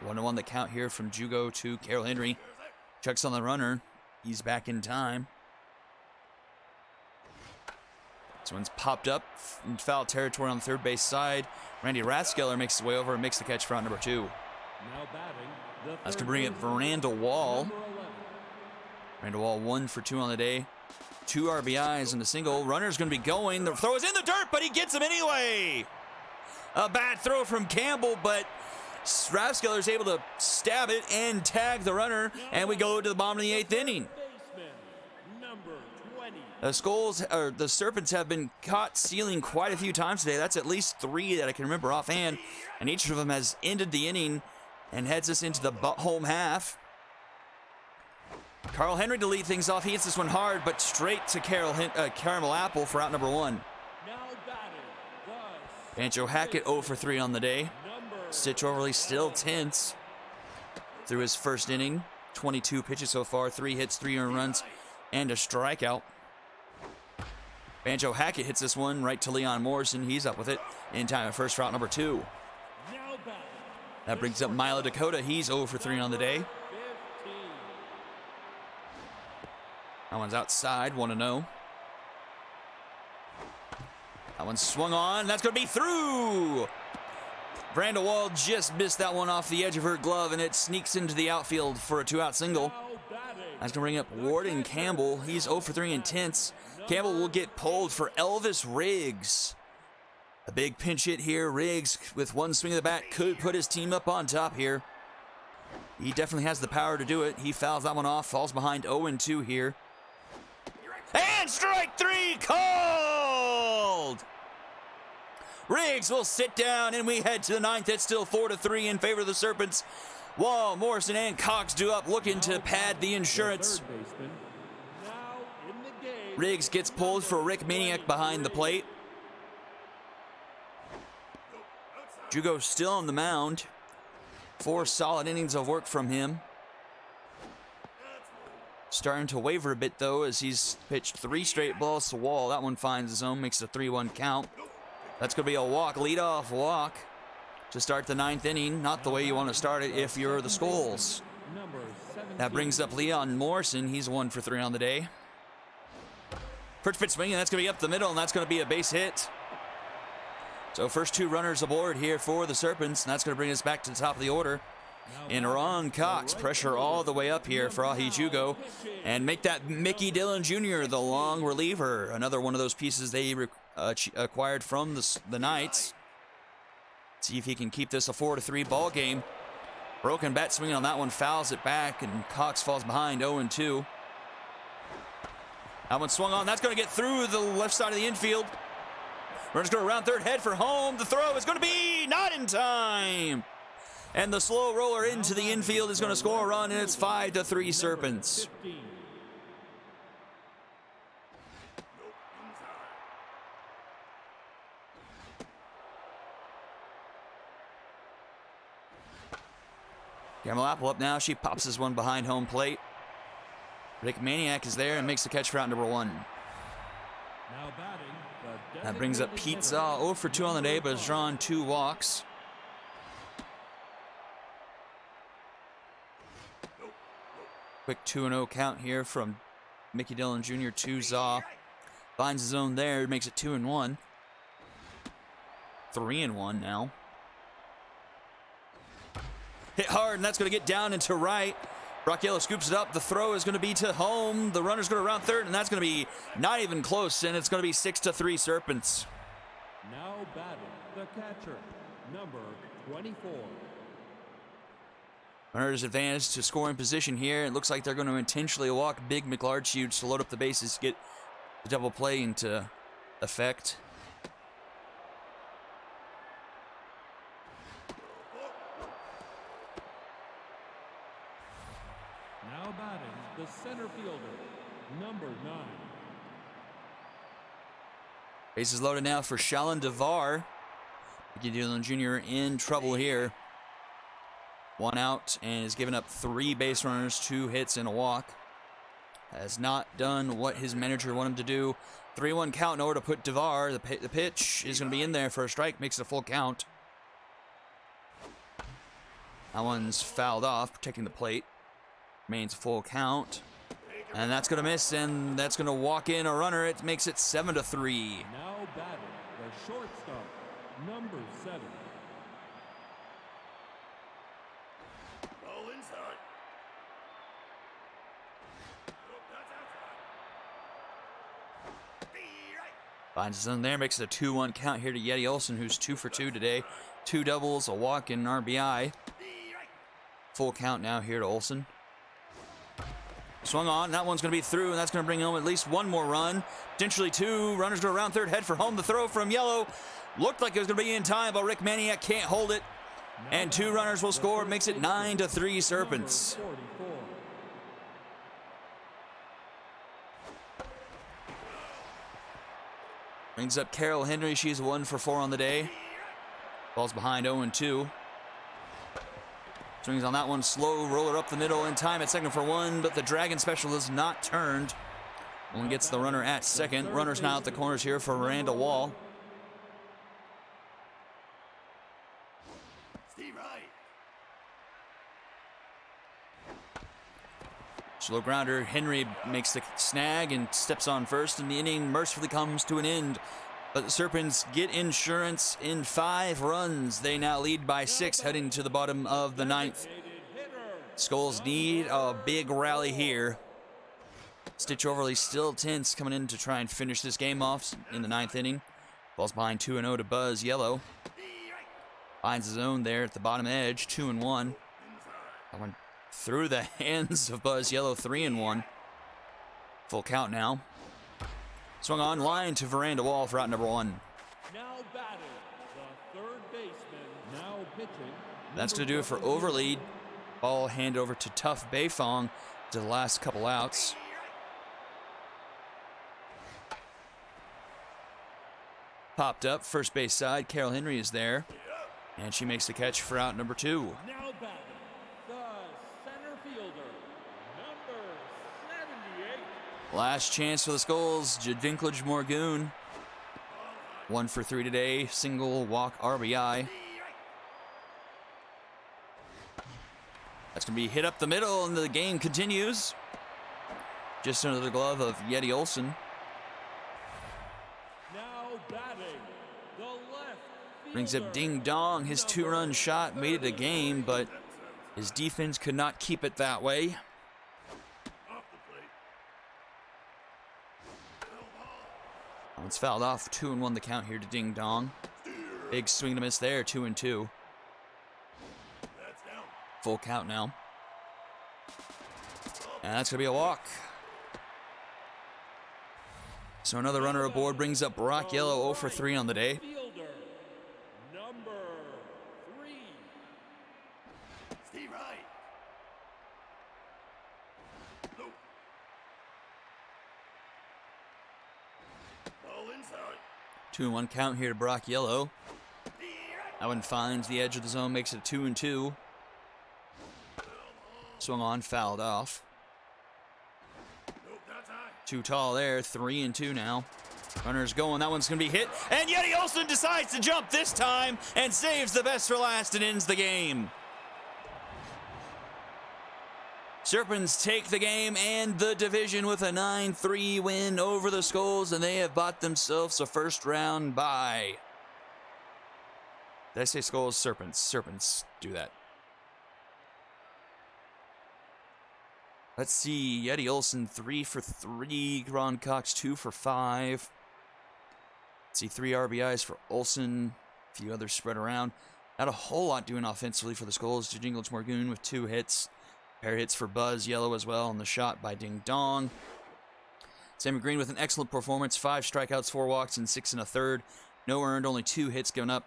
Speaker 4: One to 1 the count here from Jugo to Carroll Henry. Checks on the runner. He's back in time. This one's popped up in foul territory on the third base side. Randy Rathskeller makes his way over and makes the catch for out number 2.
Speaker 5: Now batting, the
Speaker 4: That's
Speaker 5: third
Speaker 4: going to bring it Veranda Wall.
Speaker 5: number 11.
Speaker 4: Veranda Wall 1 for 2 on the day. 2 RBIs and a single. Runner's going to be going. The throw is in the dirt, but he gets him anyway. A bad throw from Campbell, but Rathskeller is able to stab it and tag the runner, and we go to the bottom of the 8th inning.
Speaker 5: Baseman, number 20.
Speaker 4: The Serpents have been caught stealing quite a few times today. That's at least 3 that I can remember offhand, and each of them has ended the inning and heads us into the home half. Carl Henry to lead things off. He hits this one hard, but straight to Caramel Apple for out number 1.
Speaker 5: Now batting, the
Speaker 4: Banjo Hackett 0 for 3 on the day.
Speaker 5: number
Speaker 4: Stitch Overly still tense through his first inning. 22 pitches so far, 3 hits, 3 earned runs, and a strikeout. Banjo Hackett hits this one right to Leon Morrison. He's up with it in time at first for out number 2.
Speaker 5: now batting,
Speaker 4: That brings up Milo Dakota. He's 0 for 3 on the day.
Speaker 5: 15.
Speaker 4: That one's outside, 1-0. That one's swung on. That's going to be through. Veranda Wall just missed that one off the edge of her glove, and it sneaks into the outfield for a 2-out single.
Speaker 5: Now batting,
Speaker 4: That's going to bring up Warden Campbell. He's 0 for 3 intense. Campbell will get pulled for Elvis Riggs. A big pinch hit here. Riggs, with one swing of the bat, could put his team up on top here. He definitely has the power to do it. He fouls that one off, falls behind 0-2 here. And strike 3 called! Riggs will sit down, and we head to the 9th. It's still 4-3 in favor of the Serpents. Wall, Morrison, and Cox do up, looking to pad the insurance.
Speaker 5: third baseman, now in the game.
Speaker 4: Riggs gets pulled for Rick Maniac behind the plate. Jugo still on the mound. 4 solid innings of work from him. Starting to waver a bit, though, as he's pitched 3 straight balls to Wall. That one finds the zone, makes it a 3-1 count. That's going to be a walk, leadoff walk to start the 9th inning. Not the way you want to start it if you're the Skulls.
Speaker 5: Number 17.
Speaker 4: That brings up Leon Morrison. He's 1 for 3 on the day. First pitch swinging, that's going to be up the middle, and that's going to be a base hit. So first 2 runners aboard here for the Serpents, and that's going to bring us back to the top of the order. And Ron Cox, pressure all the way up here for Ahi Jugo, and make that Mickey Dillon Jr. the long reliever. Another one of those pieces they acquired from the Knights. See if he can keep this a 4-3 ball game. Broken bat swinging on that one, fouls it back, and Cox falls behind 0-2. That one swung on. That's going to get through the left side of the infield. Runner's going around third, head for home. The throw is going to be not in time. And the slow roller into the infield is going to score a run, and it's 5-3 Serpents. Caramel Apple up now. She pops this one behind home plate. Rick Maniac is there and makes the catch for out number 1.
Speaker 5: Now batting, the
Speaker 4: That brings up Pete Zaw, 0 for 2 on the day, but has drawn 2 walks. Quick 2-0 count here from Mickey Dillon Jr. to Zaw. Finds his own there, makes it 2-1. 3-1 now. Hit hard, and that's going to get down into right. Brock Yellow scoops it up. The throw is going to be to home. The runner's going to round third, and that's going to be not even close, and it's going to be 6-3 Serpents.
Speaker 5: Now batting, the catcher, number 24.
Speaker 4: Runners advance to scoring position here. It looks like they're going to intentionally walk Big McLarge to load up the bases, get the double play into effect.
Speaker 5: Now batting, the center fielder, number 9.
Speaker 4: Bases loaded now for Shalon DeVar. Mickey Dillon Jr. in trouble here. 1 out, and has given up 3 base runners, 2 hits, and a walk. Has not done what his manager wanted him to do. 3-1 count in order to put DeVar. The pitch is going to be in there for a strike, makes it a full count. That one's fouled off, protecting the plate. Remains full count. And that's going to miss, and that's going to walk in a runner. It makes it 7-3.
Speaker 5: Now batting, the shortstop, number 7.
Speaker 1: Roll inside.
Speaker 4: Finds his own there, makes it a 2-1 count here to Yeti Olson, who's 2 for 2 today. 2 doubles, a walk, and an RBI. Full count now here to Olson. Swung on, that one's going to be through, and that's going to bring home at least 1 more run. Potentially 2. Runners go around third, head for home. The throw from Yellow looked like it was going to be in time, but Rick Maniac can't hold it. And 2 runners will score, makes it 9-3 Serpents.
Speaker 5: 44.
Speaker 4: Brings up Carol Henry, she's 1 for 4 on the day. Falls behind 0-2. Swings on that one, slow roller up the middle in time at second for 1, but the Dragon special is not turned. Only gets the runner at second. Runners now at the corners here for Miranda Wall.
Speaker 1: Steve Wright.
Speaker 4: Slow grounder, Henry makes the snag and steps on first, and the inning mercifully comes to an end. But the Serpents get insurance in 5 runs. They now lead by 6 heading to the bottom of the 9th. Skulls need a big rally here. Stitch Overly still tense coming in to try and finish this game off in the 9th inning. Falls behind 2-0 to Buzz Yellow. Finds his own there at the bottom edge, 2-1. That one through the hands of Buzz Yellow, 3-1. Full count now. Swung on line to Veranda Wall for out number 1.
Speaker 5: Now batting, the third baseman, now pitching.
Speaker 4: That's going to do it for Overly. Ball handed over to Tough Beifong to the last couple outs. Popped up, first base side. Carol Henry is there. And she makes the catch for out number 2.
Speaker 5: Now batting, the center fielder, number 78.
Speaker 4: Last chance for the Skulls. Jadvinklage Morgoon. 1 for 3 today. Single walk RBI. That's going to be hit up the middle, and the game continues. Just under the glove of Yeti Olson. Brings up Ding Dong. His 2-run shot made it a game, but his defense could not keep it that way. It's fouled off. 2-1 the count here to Ding Dong. Big swing to miss there. 2-2. Full count now. And that's going to be a walk. So another runner aboard brings up Brock Yellow 0 for 3 on the day.
Speaker 5: Fielder, number 3.
Speaker 1: Stay right. No. Ball inside.
Speaker 4: 2-1 count here to Brock Yellow. That one finds the edge of the zone, makes it 2-2. Swung on, fouled off.
Speaker 1: Nope, that's high.
Speaker 4: Too tall there, 3-2 now. Runner's going, that one's gonna be hit, and Yeti Olson decides to jump this time and saves the best for last and ends the game. Serpents take the game and the division with a 9-3 win over the Skulls, and they have bought themselves a first round bye. Did I say Skulls? Serpents. Serpents do that. Let's see, Yeti Olson 3 for 3, Ron Cox 2 for 5. Let's see, 3 RBIs for Olson, a few others spread around. Not a whole lot doing offensively for the Skulls. Jingles Morgoon with 2 hits. Pair hits for Buzz Yellow as well on the shot by Ding Dong. Sammy Green with an excellent performance. 5 strikeouts, 4 walks, and 6 1/3. No earned, only 2 hits given up.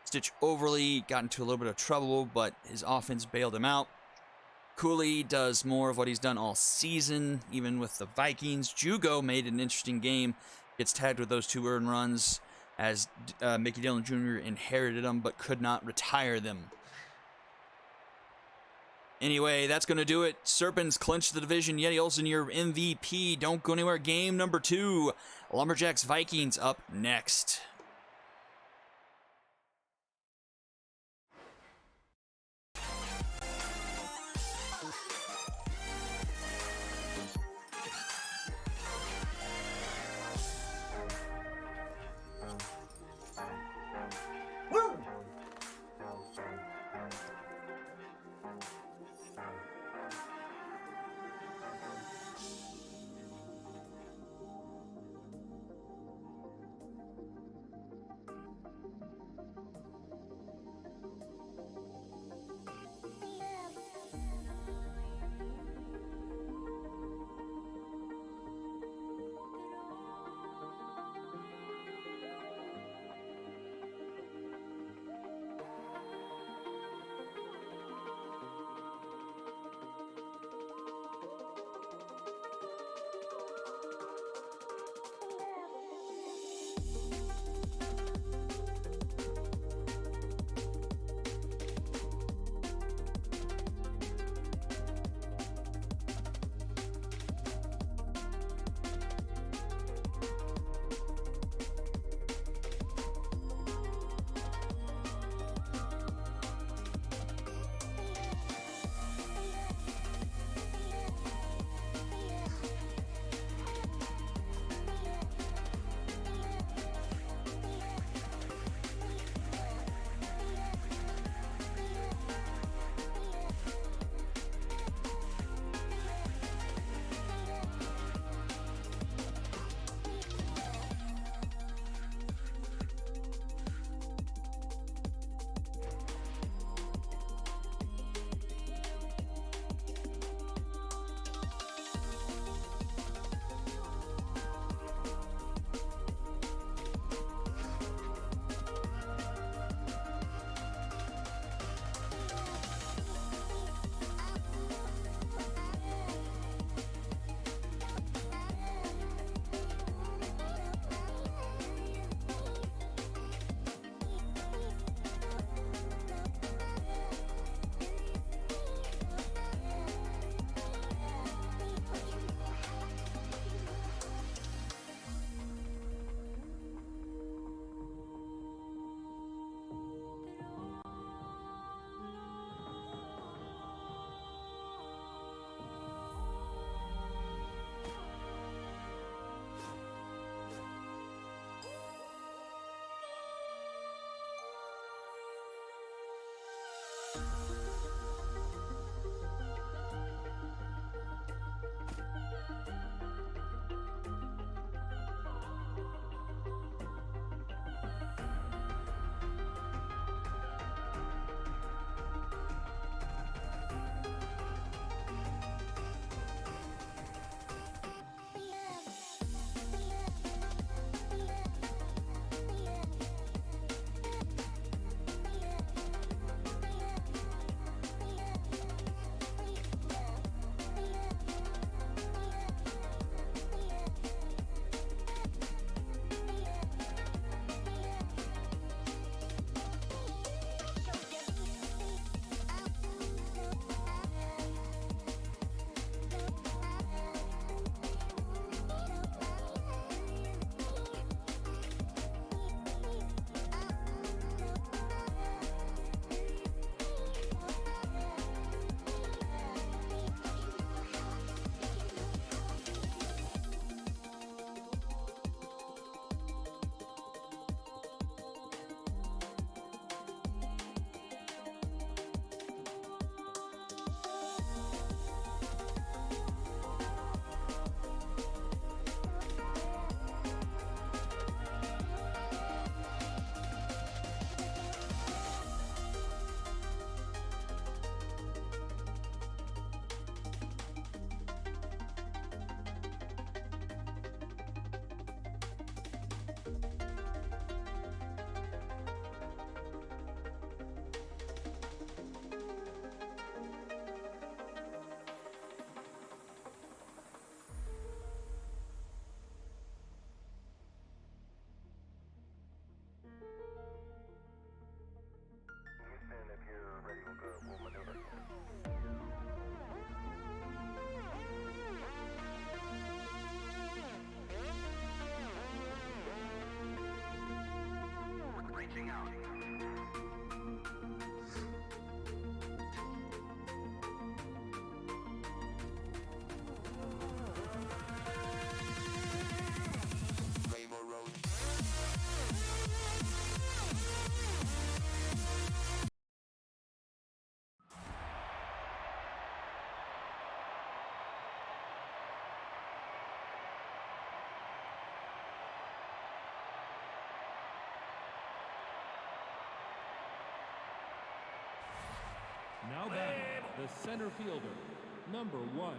Speaker 4: Stitch Overly got into a little bit of trouble, but his offense bailed him out. Cooley does more of what he's done all season, even with the Vikings. Jugo made an interesting game. Gets tagged with those 2 earned runs as Mickey Dillon Jr. inherited them, but could not retire them. Anyway, that's going to do it. Serpents clinch the division. Yeti Olson, your MVP. Don't go anywhere. Game number 2. Lumberjacks Vikings up next.
Speaker 5: Now batting, the center fielder, number 1.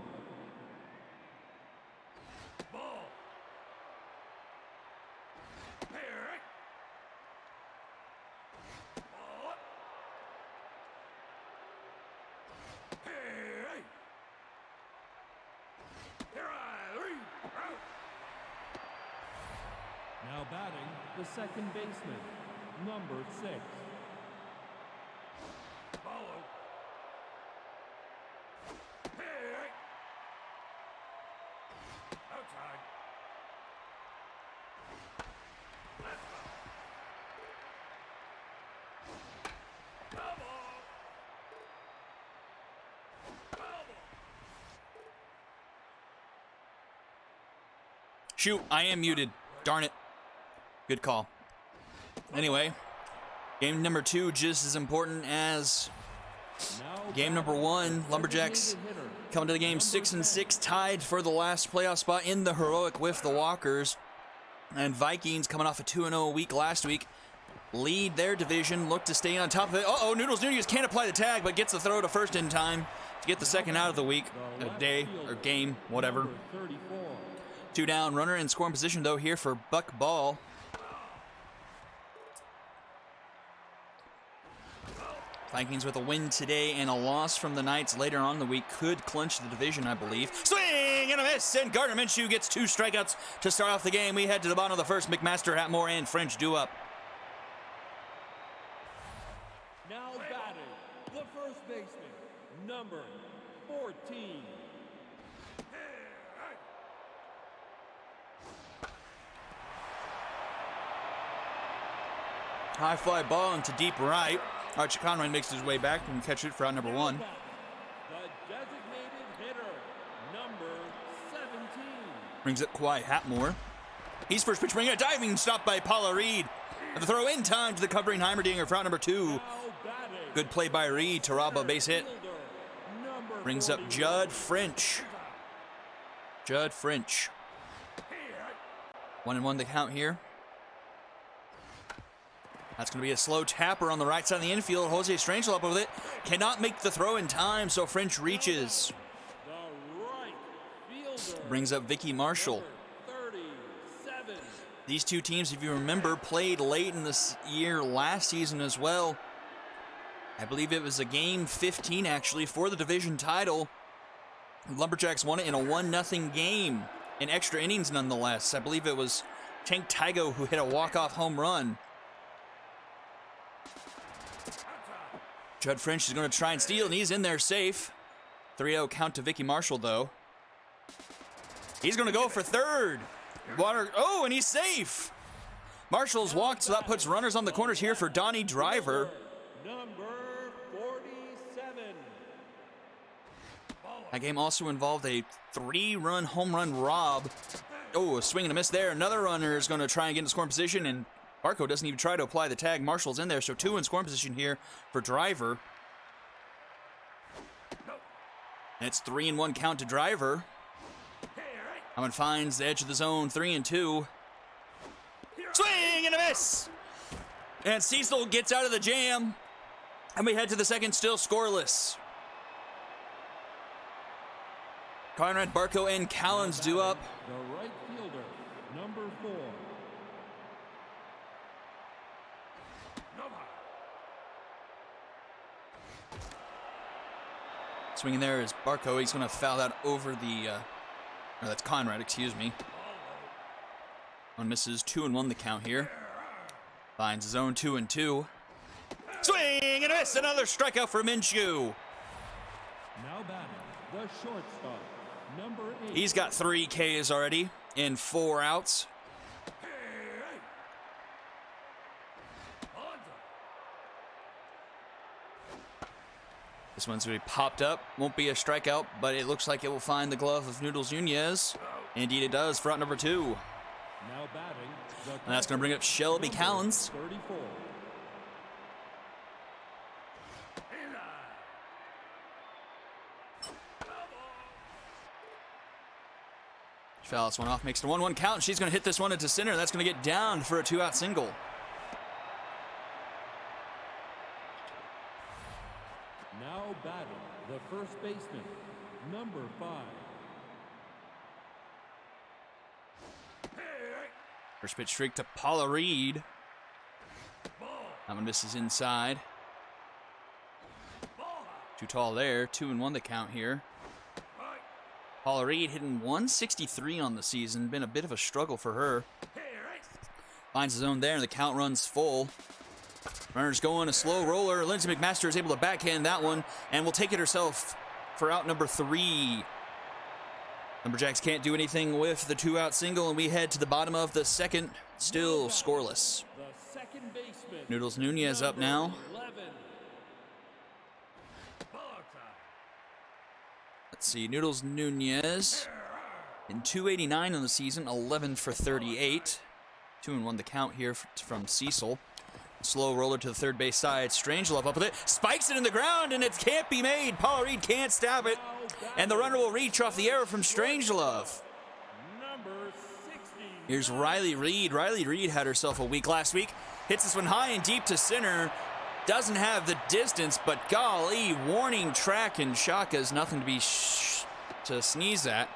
Speaker 1: Ball. Here. Ball. Here. Here I out.
Speaker 5: Now batting, the second baseman, number 6.
Speaker 1: Follow. Here. Outside. Let's go. Double. Double.
Speaker 4: Shoot, I am muted. Darn it. Good call. Anyway, game number 2 just as important as
Speaker 5: Now
Speaker 4: game number 1. Lumberjacks
Speaker 5: designated hitter,
Speaker 4: coming to the game 6-6, tied for the last playoff spot in the heroic with the Walkers. And Vikings, coming off a 2-0 week last week, lead their division, look to stay on top of it. Uh-oh, Noodles Nunez can't apply the tag, but gets the throw to first in time to get the second out of the week,
Speaker 5: the
Speaker 4: a
Speaker 5: left
Speaker 4: day,
Speaker 5: fielder,
Speaker 4: or game, whatever.
Speaker 5: number 34.
Speaker 4: 2 down, runner in scoring position, though, here for Buck Ball. Vikings with a win today and a loss from the Knights later on in the week could clinch the division, I believe. Swing and a miss, and Gardner Minshew gets 2 strikeouts to start off the game. We head to the bottom of the first. McMaster, Hatmore, and French due up.
Speaker 5: Now batting, the first baseman, number 14.
Speaker 4: High fly ball into deep right. Archie Conroy makes his way back and catch it for out number 1.
Speaker 5: The designated hitter, number 17.
Speaker 4: Brings up Kawhi Hatmore. He's first pitch, bringing a diving stop by Paula Reed. And the throw in time to the covering Heimerdinger for out number 2.
Speaker 5: Now batting,
Speaker 4: Good play by Reed to rob a base hit.
Speaker 5: fielder, number
Speaker 4: Brings up
Speaker 5: 40.
Speaker 4: Judd French. Judd French. 1-1 the count here. That's going to be a slow tapper on the right side of the infield. Jose Strangel up with it. Cannot make the throw in time, so French reaches.
Speaker 5: The right fielder,
Speaker 4: Brings up Vicky Marshall.
Speaker 5: number 37.
Speaker 4: These two teams, if you remember, played late in this year last season as well. I believe it was a game 15, actually, for the division title. Lumberjacks won it in a 1-0 game, in extra innings nonetheless. I believe it was Tank Tygo who hit a walk-off home run. Judd French is going to try and steal, and he's in there safe. 3-0 count to Vicky Marshall, though. He's going to go for third. Oh, and he's safe. Marshall's walked, so that puts runners on the corners here for Donnie Driver.
Speaker 5: Number 47.
Speaker 4: That game also involved a 3-run home run rob. Oh, a swing and a miss there. Another runner is going to try and get in scoring position, and Barco doesn't even try to apply the tag. Marshall's in there, so 2 in scoring position here for Driver. And it's 3-1 count to Driver. Hammond finds the edge of the zone, 3-2. Swing and a miss! And Cecil gets out of the jam. And we head to the second, still scoreless. Conrad, Barco, and Callens due up.
Speaker 5: The right fielder, number 4.
Speaker 4: Swinging there is Barco. He's going to foul that over the... no, that's Conrad, excuse me. One misses, 2-1 the count here. Finds his own 2-2. Swing and a miss! Another strikeout for Minshew.
Speaker 5: Now batting, the shortstop, number 8.
Speaker 4: He's got 3 Ks already in 4 outs. This one's going to be popped up. Won't be a strikeout, but it looks like it will find the glove of Noodles Nunez. Indeed it does for out number 2.
Speaker 5: Now batting, the
Speaker 4: And that's going to bring up Shelby
Speaker 5: number
Speaker 4: Callens.
Speaker 5: 34.
Speaker 4: Foul this one off, makes it a 1-1 count. She's going to hit this one into center. That's going to get down for a 2-out single.
Speaker 5: Now batting, first baseman, number 5.
Speaker 4: First pitch straight to Paula Reed. That one misses inside. Too tall there. 2-1 the count here. Paula Reed hitting 163 on the season. Been a bit of a struggle for her. Finds his own there, and the count runs full. Runner's going, a slow roller. Lindsay McMaster is able to backhand that one and will take it herself for out number 3. Lumberjacks can't do anything with the 2-out single, and we head to the bottom of the second, still scoreless.
Speaker 5: The second baseman,
Speaker 4: Noodles Nunez up now.
Speaker 5: 11.
Speaker 4: Let's see, Noodles Nunez in 289 on the season, 11 for 38. 2-1 the count here from Cecil. Slow roller to the third base side. Strangelove up with it. Spikes it in the ground, and it can't be made. Paula Reed can't stop it. And the runner will reach off the error from Strangelove.
Speaker 5: Number 60.
Speaker 4: Here's Riley Reed. Riley Reed had herself a week last week. Hits this one high and deep to center. Doesn't have the distance, but golly, warning track and Shaka's nothing to be to sneeze at.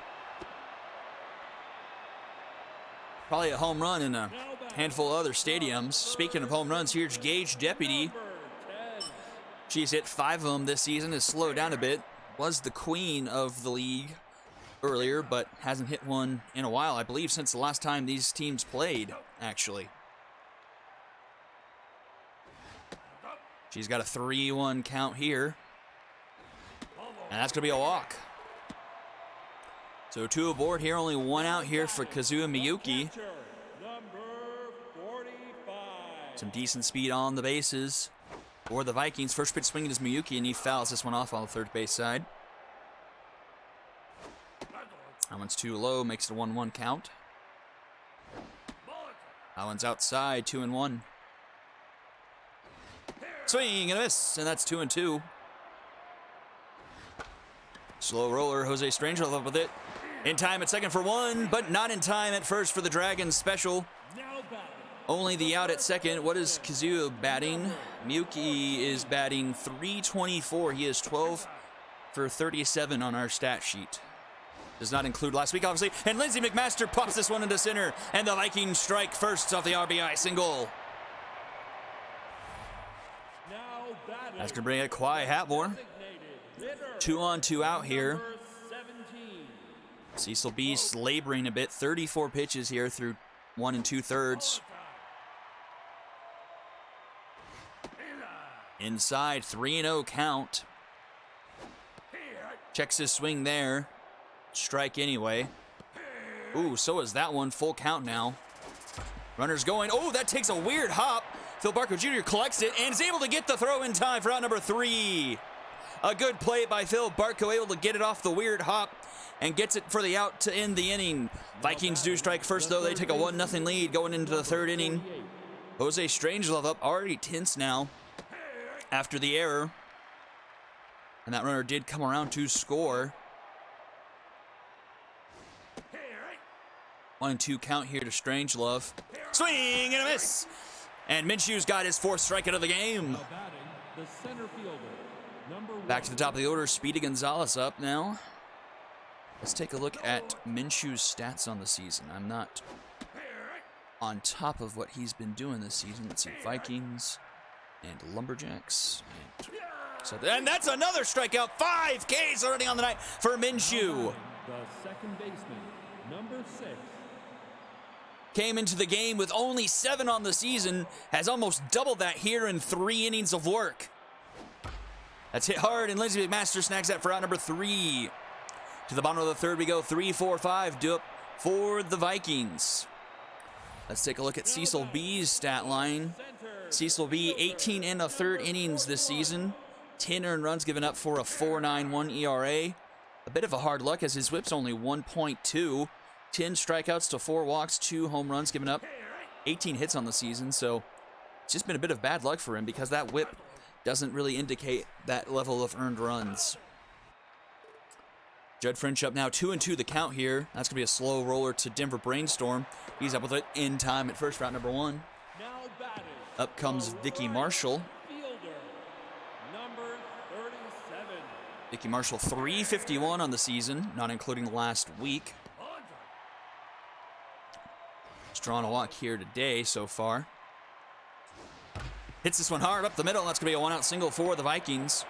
Speaker 4: Probably a home run in a handful of other stadiums. Speaking of home runs, here's Gage Deputy. She's hit 5 of them this season, has slowed down a bit. Was the queen of the league earlier, but hasn't hit one in a while, I believe, since the last time these teams played, actually. She's got a 3-1 count here. And that's going to be a walk. So 2 aboard here, only 1 out here for Kazuya Miyuki.
Speaker 5: Number 45.
Speaker 4: Some decent speed on the bases for the Vikings. First pitch swinging is Miyuki, and he fouls this one off on the third base side. That one's too low, makes it a 1-1 count. That one's outside, 2-1. Swing and a miss, and that's 2-2. Slow roller, Jose Strangelove up with it. In time at second for 1, but not in time at first for the Dragons special.
Speaker 5: Now batting.
Speaker 4: Only the out at second. What is Kazuya batting? Miyuki is batting .324. He is 12 for 37 on our stat sheet. Does not include last week, obviously. And Lindsay McMaster pops this one into center, and the Vikings strike first off the RBI single.
Speaker 5: Now batting.
Speaker 4: That's going to bring it Kawhi Hatmore.
Speaker 5: Hitter,
Speaker 4: 2 on, 2 out here.
Speaker 5: number 17.
Speaker 4: Cecil Beast laboring a bit. 34 pitches here through 1 2/3. Inside, 3-0 count. Checks his swing there. Strike anyway. Ooh, so is that one. Full count now. Runner's going. Oh, that takes a weird hop. Phil Barco Jr. collects it and is able to get the throw in time for out number 3. A good play by Phil Barco, able to get it off the weird hop and gets it for the out to end the inning. Vikings do strike first, though. They take a 1-0 lead going into the third inning. Jose Strangelove up, already tense now after the error. And that runner did come around to score. 1-2 count here to Strangelove. Swing and a miss. And Minshew's got his 4th strikeout of the game.
Speaker 5: Now batting, the center fielder, number 1.
Speaker 4: Back to the top of the order, Speedy Gonzalez up now. Let's take a look at Minshew's stats on the season. I'm not on top of what he's been doing this season. Let's see, Vikings and Lumberjacks. And that's another strikeout. 5 Ks already on the night for Minshew.
Speaker 5: The second baseman, number 6.
Speaker 4: Came into the game with only 7 on the season, has almost doubled that here in 3 innings of work. That's hit hard, and Lindsay McMaster snags that for out number 3. To the bottom of the third we go, 3, 4, 5 due up for the Vikings. Let's take a look at Cecil B's stat line. Cecil B, 18 and a third innings this season. 10 earned runs given up for a 4.91 ERA. A bit of a hard luck as his whip's only 1.2. 10 strikeouts to 4 walks, 2 home runs given up, 18 hits on the season. So it's just been a bit of bad luck for him because that whip doesn't really indicate that level of earned runs. Judd French up now, 2-2 the count here. That's going to be a slow roller to Denver Brainstorm. He's up with it in time at first for out number 1.
Speaker 5: Now batting,
Speaker 4: Up comes
Speaker 5: the
Speaker 4: Vicky
Speaker 5: right
Speaker 4: Marshall.
Speaker 5: fielder, number 37.
Speaker 4: Mickey Marshall 351 on the season, not including last week.
Speaker 1: Andre.
Speaker 4: He's drawn a walk here today so far. Hits this one hard up the middle. That's going to be a one-out single for the Vikings.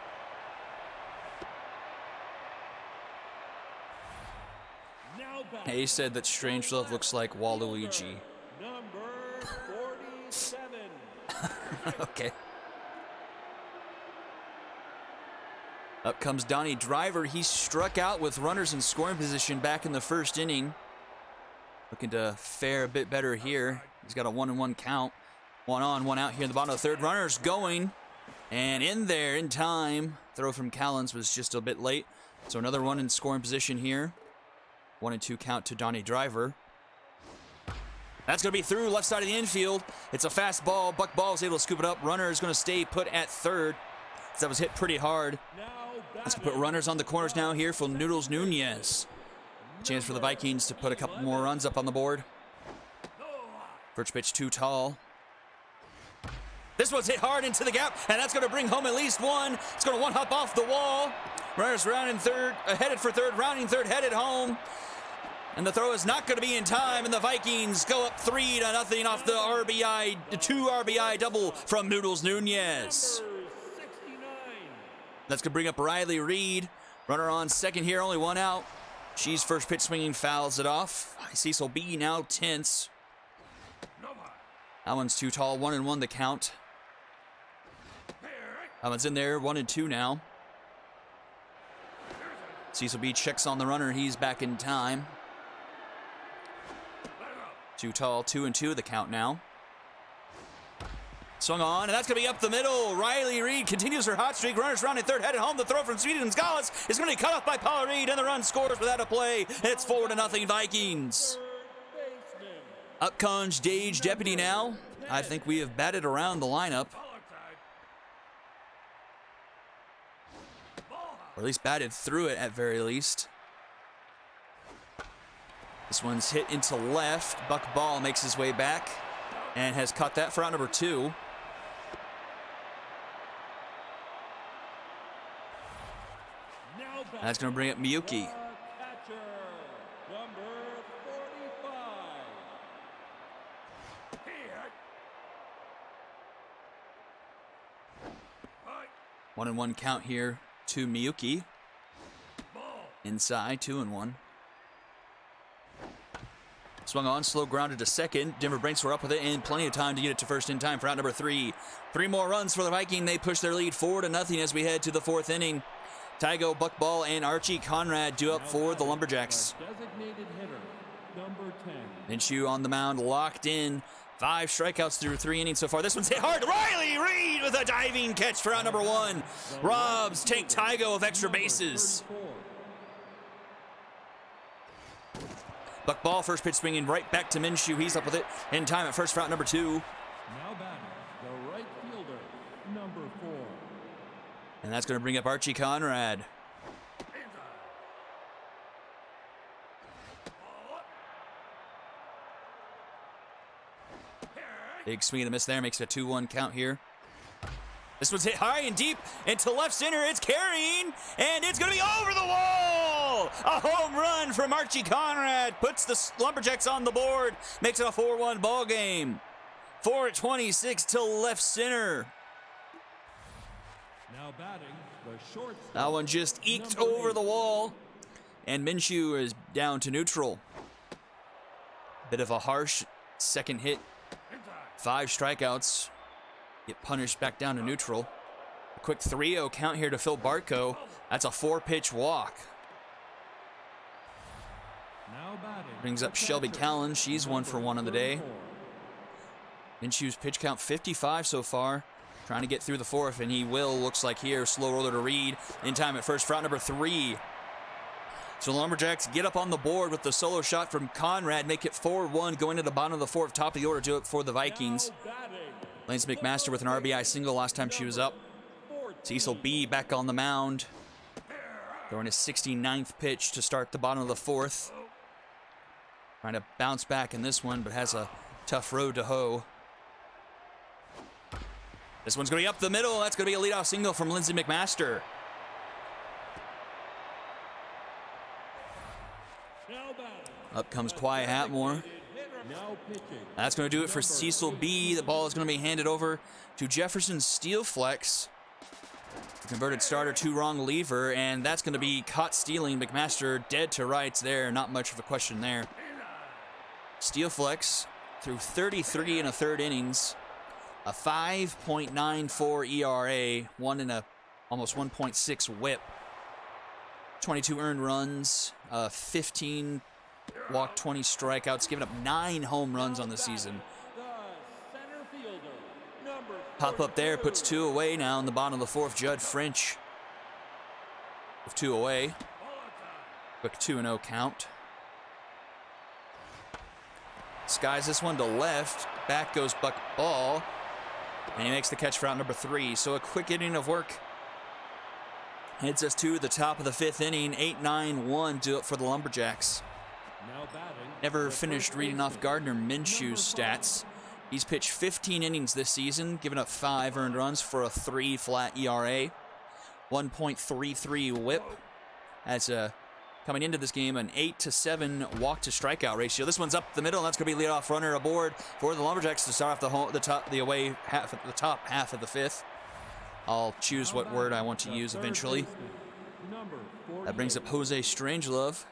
Speaker 5: Now batting,
Speaker 4: Hayes said that Strangelove looks like Waluigi.
Speaker 5: number 47.
Speaker 4: Okay. Up comes Donnie Driver. He struck out with runners in scoring position back in the first inning. Looking to fare a bit better here. He's got a 1-1 count. 1 on, 1 out here in the bottom of the third. Runners going. And in there in time. Throw from Callens was just a bit late. So another one in scoring position here. 1-2 count to Donnie Driver. That's going to be through left side of the infield. It's a fast ball. Buck Ball is able to scoop it up. Runner is going to stay put at third. That was hit pretty hard.
Speaker 5: Now
Speaker 4: Let's
Speaker 5: batting,
Speaker 4: put runners on the corners now here for Noodles Nunez. Chance for the Vikings to put a couple more runs up on the board. First pitch too tall. This one's hit hard into the gap, and that's going to bring home at least one. It's going to one hop off the wall. Runners rounding third, headed for third, rounding third, headed home. And the throw is not going to be in time, and the Vikings go up 3-0 off the RBI, 2 RBI double from Noodles Nunez.
Speaker 5: number 69.
Speaker 4: That's going to bring up Riley Reed. Runner on second here, only 1 out. She's first pitch swinging, fouls it off. Cecil B now tense.
Speaker 1: Nobody.
Speaker 4: That one's too tall, 1-1 the count. That one's in there, 1-2 now. Cecil B checks on the runner, he's back in time. Too tall, 2-2 the count now. Swung on, and that's going to be up the middle. Riley Reed continues her hot streak. Runners rounding third, headed home. The throw from Sweden Gonzalez is going to be cut off by Paula Reed, and the run scores without a play. It's 4-0 Vikings.
Speaker 5: Third baseman,
Speaker 4: Up comes Dage Deputy now. I think we have batted around the lineup,
Speaker 1: Ball outside. Ball high.
Speaker 4: or at least batted through it at very least. This one's hit into left. Buck Ball makes his way back and has caught that for out number 2.
Speaker 5: now batting,
Speaker 4: That's going to bring up Miyuki.
Speaker 5: catcher, number 45.
Speaker 1: He hit. Right.
Speaker 4: 1-1 count here to Miyuki.
Speaker 1: Ball.
Speaker 4: Inside, 2-1. Swung on, slow grounded to second. Denver Brinks were up with it and plenty of time to get it to first in time for out number 3. 3 more runs for the Viking. They push their lead 4-0 as we head to the 4th inning. Tygo, Buck Ball, and Archie Conrad due up
Speaker 5: Now
Speaker 4: for the
Speaker 5: batting,
Speaker 4: Lumberjacks.
Speaker 5: the designated hitter, number 10.
Speaker 4: Minshew on the mound, locked in. 5 strikeouts through 3 innings so far. This one's hit hard. Riley Reed with a diving catch for out number 1. Robs take Tygo of extra bases.
Speaker 5: 34.
Speaker 4: Buck Ball, first pitch swinging right back to Minshew. He's up with it in time at first for out number 2.
Speaker 5: Now batting, the right fielder, number 4.
Speaker 4: And that's going to bring up Archie Conrad.
Speaker 1: Inside. Ball up. Hit.
Speaker 4: Big swing and a miss there. Makes it a 2-1 count here. This one's hit high and deep into left center. It's carrying, and it's going to be over the wall. A home run from Archie Conrad puts the Lumberjacks on the board. Makes it a 4-1 ball game. 4-26 to left center.
Speaker 5: Now batting, the shortstop.
Speaker 4: That one just eked
Speaker 5: number
Speaker 4: over
Speaker 5: 8.
Speaker 4: the wall, and Minshew is down to neutral. Bit of a harsh second hit.
Speaker 1: Inside.
Speaker 4: 5 strikeouts. Get punished back down to neutral. A quick 3-0 count here to Phil Bartko. That's a 4-pitch walk.
Speaker 5: Now batting,
Speaker 4: Brings
Speaker 5: the
Speaker 4: up Shelby
Speaker 5: catcher,
Speaker 4: Callan. She's 1 for 1 on the day.
Speaker 5: 34.
Speaker 4: Minshew's pitch count 55 so far. Trying to get through the 4th, and he will, looks like here. Slow roller to Reed. In time at first for out number 3. So the Lumberjacks get up on the board with the solo shot from Conrad. Make it 4-1 going to the bottom of the 4th. Top of the order do it for the Vikings.
Speaker 5: Now batting,
Speaker 4: Lance McMaster with an RBI single last time she was up.
Speaker 5: 14.
Speaker 4: Cecil B back on the mound. Throwing his 69th pitch to start the bottom of the 4th. Trying to bounce back in this one, but has a tough road to hoe. This one's going to be up the middle. That's going to be a leadoff single from Lindsey McMaster. Up comes Quiet Hatmore.
Speaker 5: Now pitching.
Speaker 4: That's going to do it for Cecil B. The ball is going to be handed over to Jefferson Steelflex. Converted starter, 2 wrong lever, and that's going to be caught stealing. McMaster dead to rights there. Not much of a question there. Steelflex through 33 and a third innings, a 5.94 ERA, almost 1.6 WHIP, 22 earned runs, 15 walk, 20 strikeouts, giving up 9 home runs on the season.
Speaker 5: The center fielder, number
Speaker 4: Pop up there, puts 2 away now in the bottom of the 4th. Judd French with 2 away. Quick 2-0 count. Skies this one to left. Back goes Buck Ball. And he makes the catch for out number 3. So a quick inning of work. Heads us to the top of the 5th inning. 8-9-1 do it for the Lumberjacks.
Speaker 5: now batting.
Speaker 4: Never finished reading off Gardner Minshew's stats. He's pitched 15 innings this season, giving up 5 earned runs for a 3 flat ERA, 1.33 WHIP. As coming into this game, an 8-7 walk to strikeout ratio. This one's up the middle, and that's going to be leadoff runner aboard for the Lumberjacks to start off the top half of the 5th. I'll choose what word I want to use eventually. That brings up Jose Strangelove.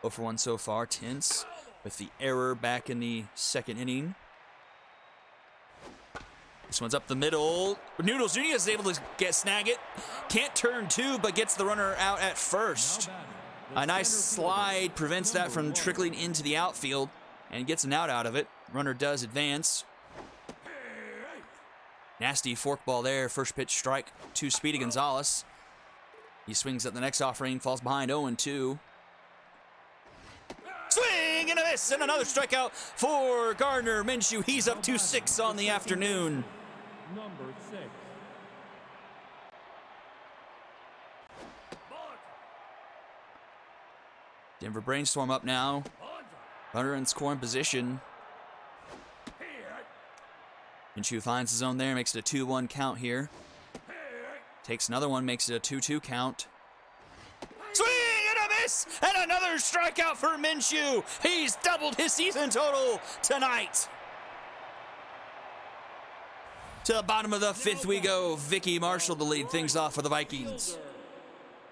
Speaker 4: 0 for 1 so far. Tense with the error back in the 2nd inning. This one's up the middle. Noodles Jr. is able to snag it. Can't turn 2, but gets the runner out at first. A nice slide prevents that from trickling into the outfield and gets an out of it. Runner does advance. Nasty forkball there. First pitch strike to Speedy Gonzalez. He swings at the next offering, falls behind 0-2. Swing and a miss, and another strikeout for Gardner Minshew. He's up 2-6 on the afternoon.
Speaker 5: Number 6.
Speaker 4: Denver Brainstorm up now. Runner in scoring position. Minshew finds his own there, makes it a 2-1 count here. Takes another one, makes it a 2-2 count. Swing and a miss, and another strikeout for Minshew. He's doubled his season total tonight. To the bottom of the 5th we go. Vicky Marshall to lead things off for the Vikings.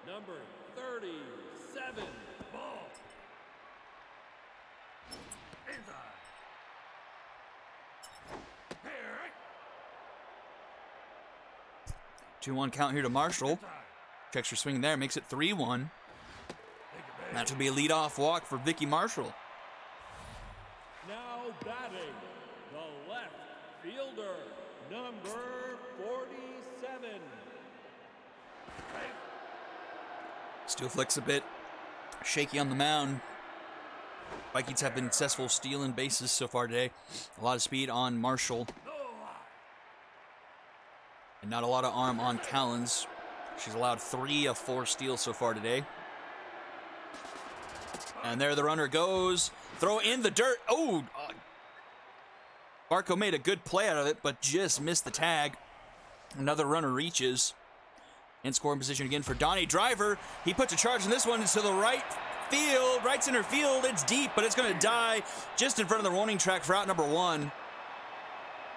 Speaker 5: Number 37.
Speaker 4: 2-1 count here to Marshall. Checks her swing there, makes it 3-1. That should be a leadoff walk for Vicky Marshall.
Speaker 5: Now batting, the left fielder, number 47.
Speaker 4: Still flicks a bit shaky on the mound. Vikings have been successful stealing bases so far today. A lot of speed on Marshall. And not a lot of arm on Callens. She's allowed 3 of 4 steals so far today. And there the runner goes. Throw in the dirt. Oh! Barco made a good play out of it, but just missed the tag. Another runner reaches. In scoring position again for Donnie Driver. He puts a charge in this one to the right field. Right center field. It's deep, but it's going to die just in front of the warning track for out number 1.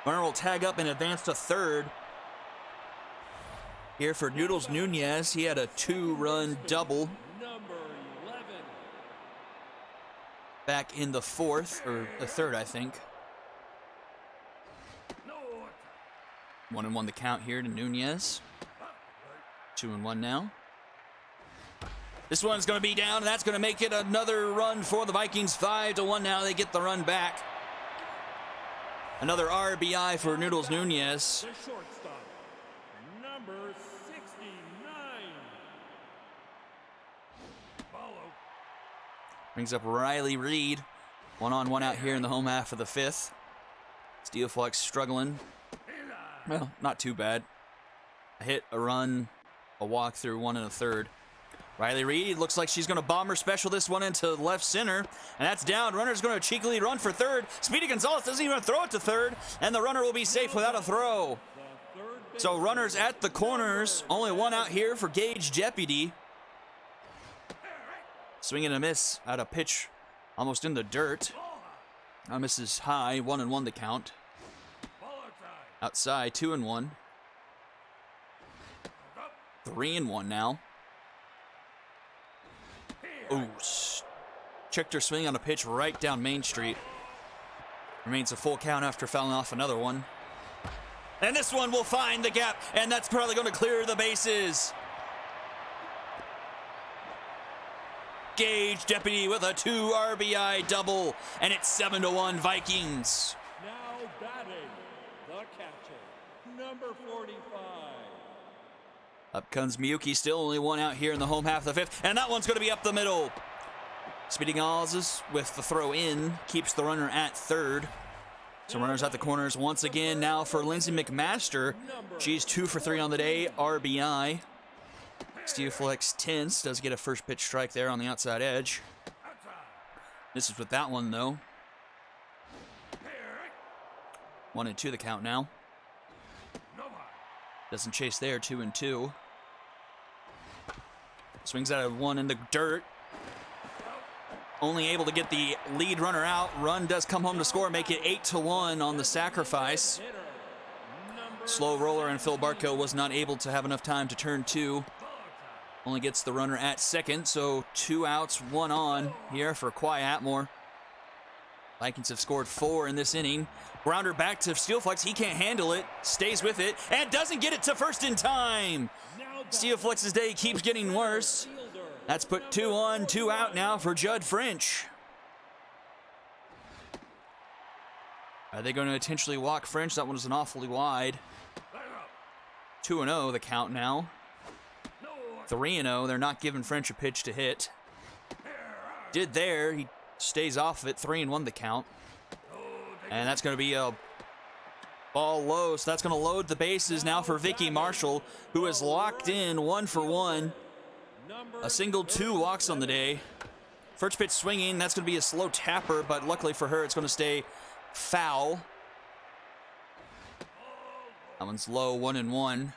Speaker 4: Runner will tag up and advance to 3rd. Here for Noodles Nunez, he had a 2-run double
Speaker 5: Number 11.
Speaker 4: back in the 4th, or the 3rd, I think. 1-1 the count here to Nunez. 2-1 now. This one's going to be down, and that's going to make it another run for the Vikings. 5-1 now. They get the run back. Another RBI for Noodles Nunez.
Speaker 5: The shortstop, number 69.
Speaker 4: Brings up Riley Reed. 1-on-1 out here in the home half of the 5th. Steelflex struggling. Well, not too bad. A hit, a run, a walk through 1 1/3. Riley Reed looks like she's going to bomber special this one into left center. And that's down. Runner's going to cheekily run for 3rd. Speedy Gonzalez doesn't even throw it to 3rd. And the runner will be safe without a throw. So runners at the corners. Only 1 out here for Gage Deputy. Swing and a miss out of pitch Almost in the dirt. Misses high, 1-1 the count.
Speaker 1: Ball outside.
Speaker 4: Outside, 2-1. 3-1 now. Ooh, checked her swing on a pitch right down Main Street. Remains a full count after fouling off another one. And this one will find the gap, and that's probably going to clear the bases. Gage Deputy with a 2 RBI double, and it's 7-1 Vikings.
Speaker 5: Now batting, the catcher, number 45.
Speaker 4: Up comes Miyuki, still only one out here in the home half of the fifth, and that one's going to be up the middle. Speedy Gonzalez with the throw in, keeps the runner at third. So runners at the corners once again now for Lindsay McMaster. She's 2 for 3 on the day, RBI. Steve Flex Tense does get a first pitch strike there on the outside edge. Misses with that one though. 1-2 the count now. Doesn't chase there, 2-2. Swings out of one in the dirt. Only able to get the lead runner out. Run does come home to score, make it 8-1 on the sacrifice. Slow roller and Phil Bartko was not able to have enough time to turn 2. Only gets the runner at second, so 2 outs, 1 on here for Kawhi Atmore. Vikings have scored 4 in this inning. Grounder back to Steelflex. He can't handle it. Stays with it and doesn't get it to first in time. Steelflex's day keeps getting worse. That's put 2 on, 2 out now for Judd French. Are they going to intentionally walk French? That one was an awfully wide. 2-0 the count now. 3-0. They're not giving French a pitch to hit. Did there. He stays off of it. 3-1 the count. And that's going to be a ball low. So that's going to load the bases now for Vicky Marshall, who is locked in 1 for 1. A single, 2 walks on the day. First pitch swinging. That's going to be a slow tapper, but luckily for her, it's going to stay foul. That one's low, 1-1.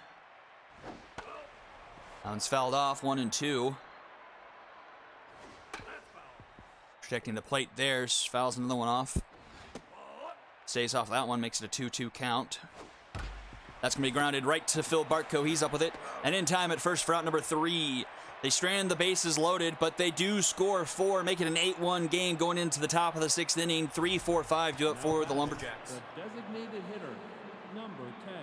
Speaker 4: That one's fouled off, 1-2. Protecting the plate there, fouls another one off. Stays off that one, makes it a 2-2 count. That's going to be grounded right to Phil Bartko. He's up with it. And in time at first for out number 3. They strand the bases loaded, but they do score 4, make it an 8-1 game going into the top of the 6th inning. 3-4-5 do it for the Lumberjacks.
Speaker 5: The designated hitter, number 10.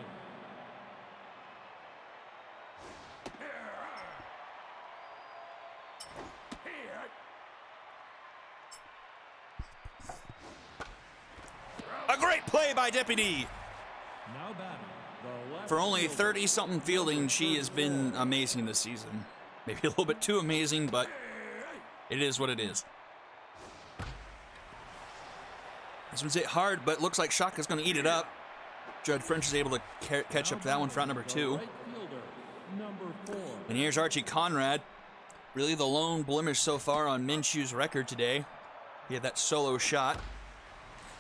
Speaker 4: A great play by Deputy.
Speaker 5: Now batting, the left
Speaker 4: For only
Speaker 5: fielder.
Speaker 4: 30-something fielding, she has been amazing this season. Maybe a little bit too amazing, but it is what it is. This one's hit hard, but looks like Shaka's going to eat it up. Judd French is able to catch up to that one for out number 2.
Speaker 5: Right fielder, number 4.
Speaker 4: And here's Archie Conrad. Really the lone blemish so far on Minshew's record today. He had that solo shot.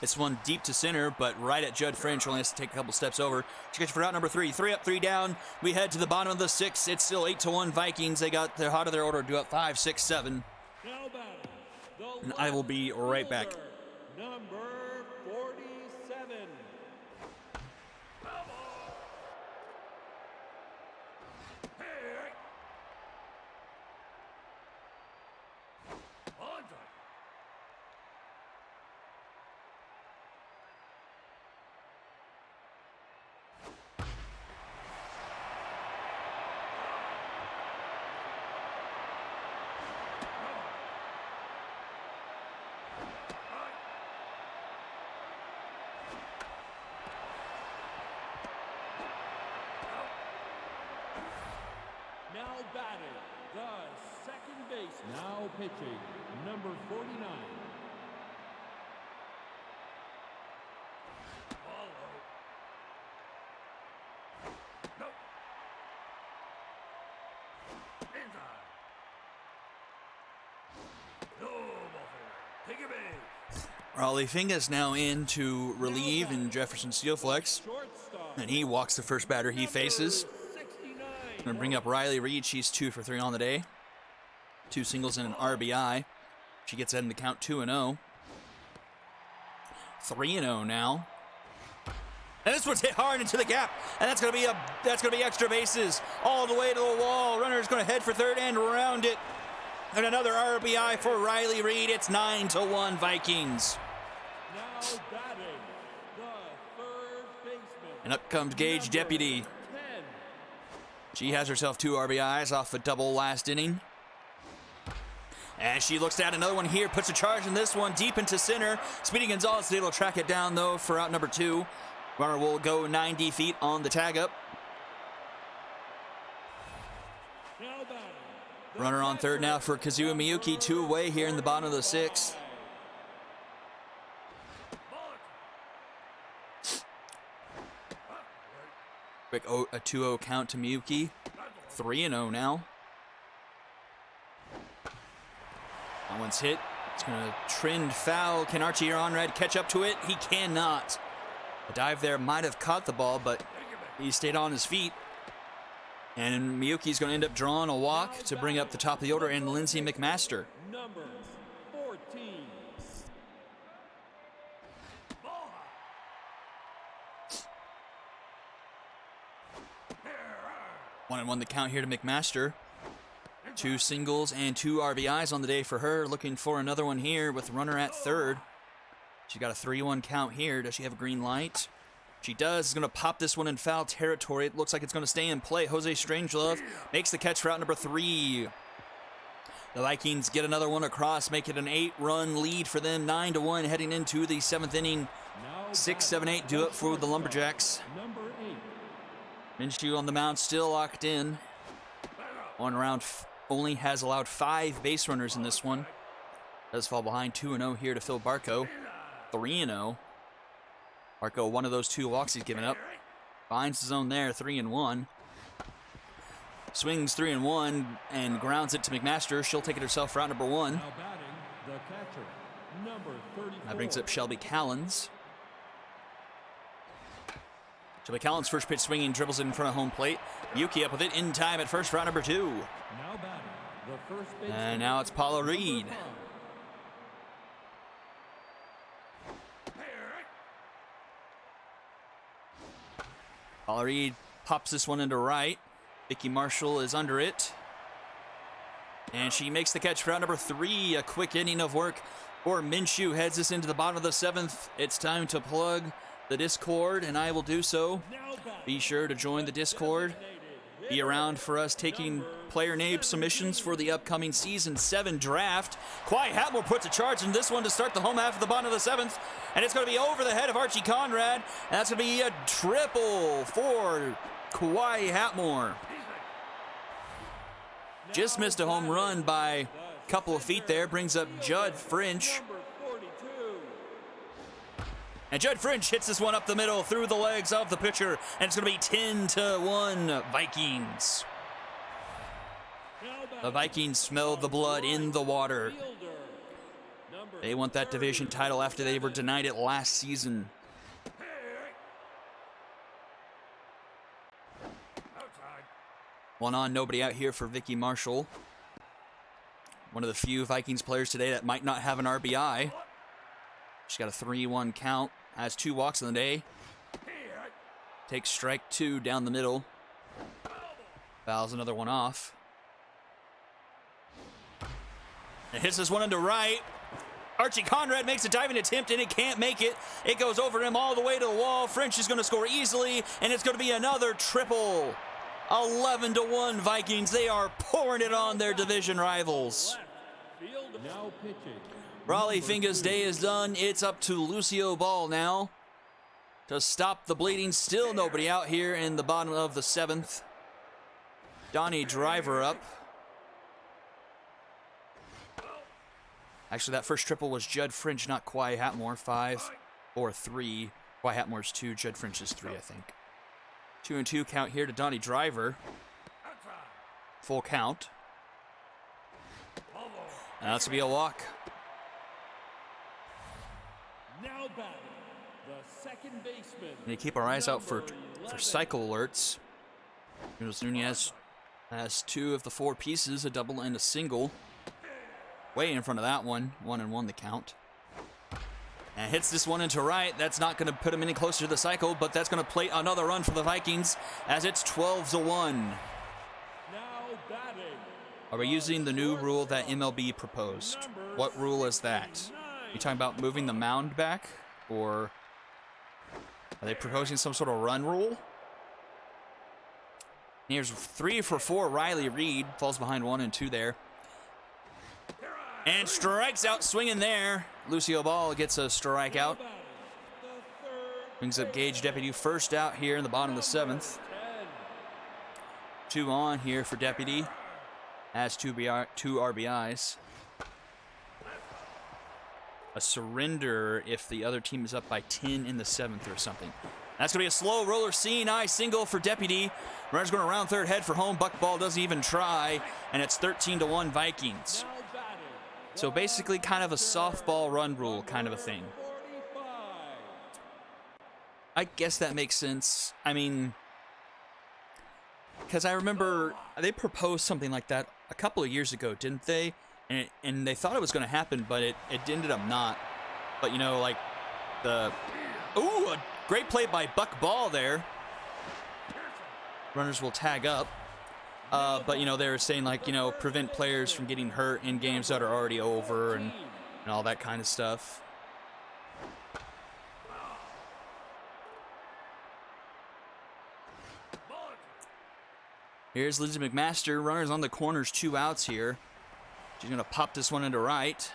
Speaker 4: It's one deep to center, but right at Judd French. Only has to take a couple steps over. She gets for out number 3. 3 up, 3 down. We head to the bottom of the 6th. It's still 8-1 Vikings. They got their hot of their order to do up 5, 6, 7.
Speaker 5: Now batting, the
Speaker 4: And I will be right back.
Speaker 5: fielder, number 47. Now batting, the second base. Now pitching, number 49.
Speaker 4: Raleigh Finga's now in to relieve in Jefferson Steelflex.
Speaker 5: Shortstop,
Speaker 4: And he walks the first batter he faces.
Speaker 5: 69.
Speaker 4: Gonna bring up Riley Reed. She's 2 for 3 on the day. 2 singles and an RBI. She gets ahead in the count 2-0. 3-0 now. And this one's hit hard into the gap, and that's gonna be extra bases all the way to the wall. Runner's gonna head for third and round it. And another RBI for Riley Reed. It's 9-1 Vikings.
Speaker 5: Now batting, the third baseman.
Speaker 4: And up comes Gage Deputy.
Speaker 5: 10.
Speaker 4: She has herself 2 RBIs off a double last inning. And she looks to add another one here, puts a charge in this one deep into center. Speedy Gonzalez is able to track it down, though, for out number 2. Runner will go 90 feet on the tag up.
Speaker 5: Now batting, the
Speaker 4: Runner on third now for
Speaker 5: catcher,
Speaker 4: Kazuo Miyuki, 2 away here in the bottom of the 6th. Quick a 2-0 count to Miyuki. 3-0 now. That one's hit. It's going to trend foul. Can Archie Onrad catch up to it? He cannot. A dive there might have caught the ball, but he stayed on his feet. And Miyuki's going to end up drawing a walk to bring up the top of the order, and Lindsay McMaster.
Speaker 5: number 14.
Speaker 4: 1-1 the count here to McMaster. 2 singles and 2 RBIs on the day for her. Looking for another one here with runner at third. She got a 3-1 count here. Does she have a green light? She does. Is going to pop this one in foul territory. It looks like it's going to stay in play. Jose Strangelove makes the catch for out number 3. The Vikings get another one across, make it an 8-run lead for them, 9-1 heading into the 7th inning.
Speaker 5: Now
Speaker 4: 6, 7, 8 do it for the Lumberjacks.
Speaker 5: Number 8.
Speaker 4: Minshew on the mound, still locked in. One round only has allowed 5 base runners in this one. Does fall behind 2-0 here to Phil Barco. 3-0. Barco, one of those 2 walks he's given up. Finds his own there, 3-1. Swings 3-1 and grounds it to McMaster. She'll take it herself for out number 1.
Speaker 5: Now batting, the catcher, number 34.
Speaker 4: That brings up Shelby Callens. Shelby Callens, first pitch swinging, dribbles it in front of home plate. Yuki up with it in time at first for out number 2.
Speaker 5: Now batting, the first baseman.
Speaker 4: And now it's Paula
Speaker 5: number
Speaker 4: Reed.
Speaker 5: 5.
Speaker 4: Paula Reed pops this one into right. Vicky Marshall is under it. And she makes the catch for out number 3. A quick inning of work for Minshew. Heads us into the bottom of the 7th. It's time to plug the Discord, and I will do so.
Speaker 5: Now batting,
Speaker 4: Be sure to join the Discord. Be around for us taking player name submissions for the upcoming Season 7 draft. Kawhi Hatmore puts a charge in this one to start the home half of the bottom of the 7th. And it's going to be over the head of Archie Conrad. And that's going to be a triple for Kawhi Hatmore. Just missed a home run by a couple of feet there. Brings up Judd French.
Speaker 5: number 42.
Speaker 4: And Judd French hits this one up the middle through the legs of the pitcher. And it's going to be 10-1 Vikings.
Speaker 5: Now batting,
Speaker 4: The Vikings smell the blood in the water.
Speaker 5: fielder, number
Speaker 4: They want that division title after they were denied it last season.
Speaker 1: Outside.
Speaker 4: One on, nobody out here for Vicky Marshall. One of the few Vikings players today that might not have an RBI. She's got a 3-1 count. Has 2 walks in the day. Takes strike 2 down the middle. Fouls another one off. And hits this one into right. Archie Conrad makes a diving attempt and it can't make it. It goes over him all the way to the wall. French is going to score easily, and it's going to be another triple. 11-1 Vikings. They are pouring it on their division rivals.
Speaker 5: fielder. Now pitching.
Speaker 4: Raleigh Finga's day is done. It's up to Lucio Ball now to stop the bleeding. Still nobody out here in the bottom of the 7th. Donnie Driver up. Actually, that first triple was Judd French, not Kawhi Hatmore. 5 or 3. Kawhi Hatmore's 2, Judd French's 3, I think. 2-2 count here to Donnie Driver. Full count. And that's to be a walk.
Speaker 5: Now batting, the second baseman.
Speaker 4: We need to keep our eyes out for cycle alerts. Nunez has 2 of the 4 pieces, a double and a single. way in front of that one. 1-1 the count. And hits this one into right. That's not going to put him any closer to the cycle, but that's going to play another run for the Vikings as it's 12-1.
Speaker 5: Now batting.
Speaker 4: Are we using the new rule that MLB proposed? What rule is that? You talking about moving the mound back? Or are they proposing some sort of run rule? Here's 3 for 4. Riley Reed falls behind 1 and 2 there. And strikes out swinging there. Lucio Ball gets a strikeout. Brings up Gage Deputy first out here in the bottom of the 7th. 2 on here for Deputy. Has 2 RBIs. A surrender if the other team is up by 10 in the 7th or something. That's going to be a slow roller C&I single for Deputy. Runner's going to round third, head for home. Buckball doesn't even try, and it's 13-1 Vikings. So basically kind of a softball run rule kind of a thing. I guess that makes sense. I mean, because I remember they proposed something like that a couple of years ago, didn't they? And they thought it was going to happen, but it ended up not. But, you know, like the... Ooh, a great play by Buck Ball there. Runners will tag up. But, you know, they were saying, like, you know, prevent players from getting hurt in games that are already over and all that kind of stuff. Here's Lindsey McMaster. Runners on the corners, 2 outs here. She's going to pop this one into right.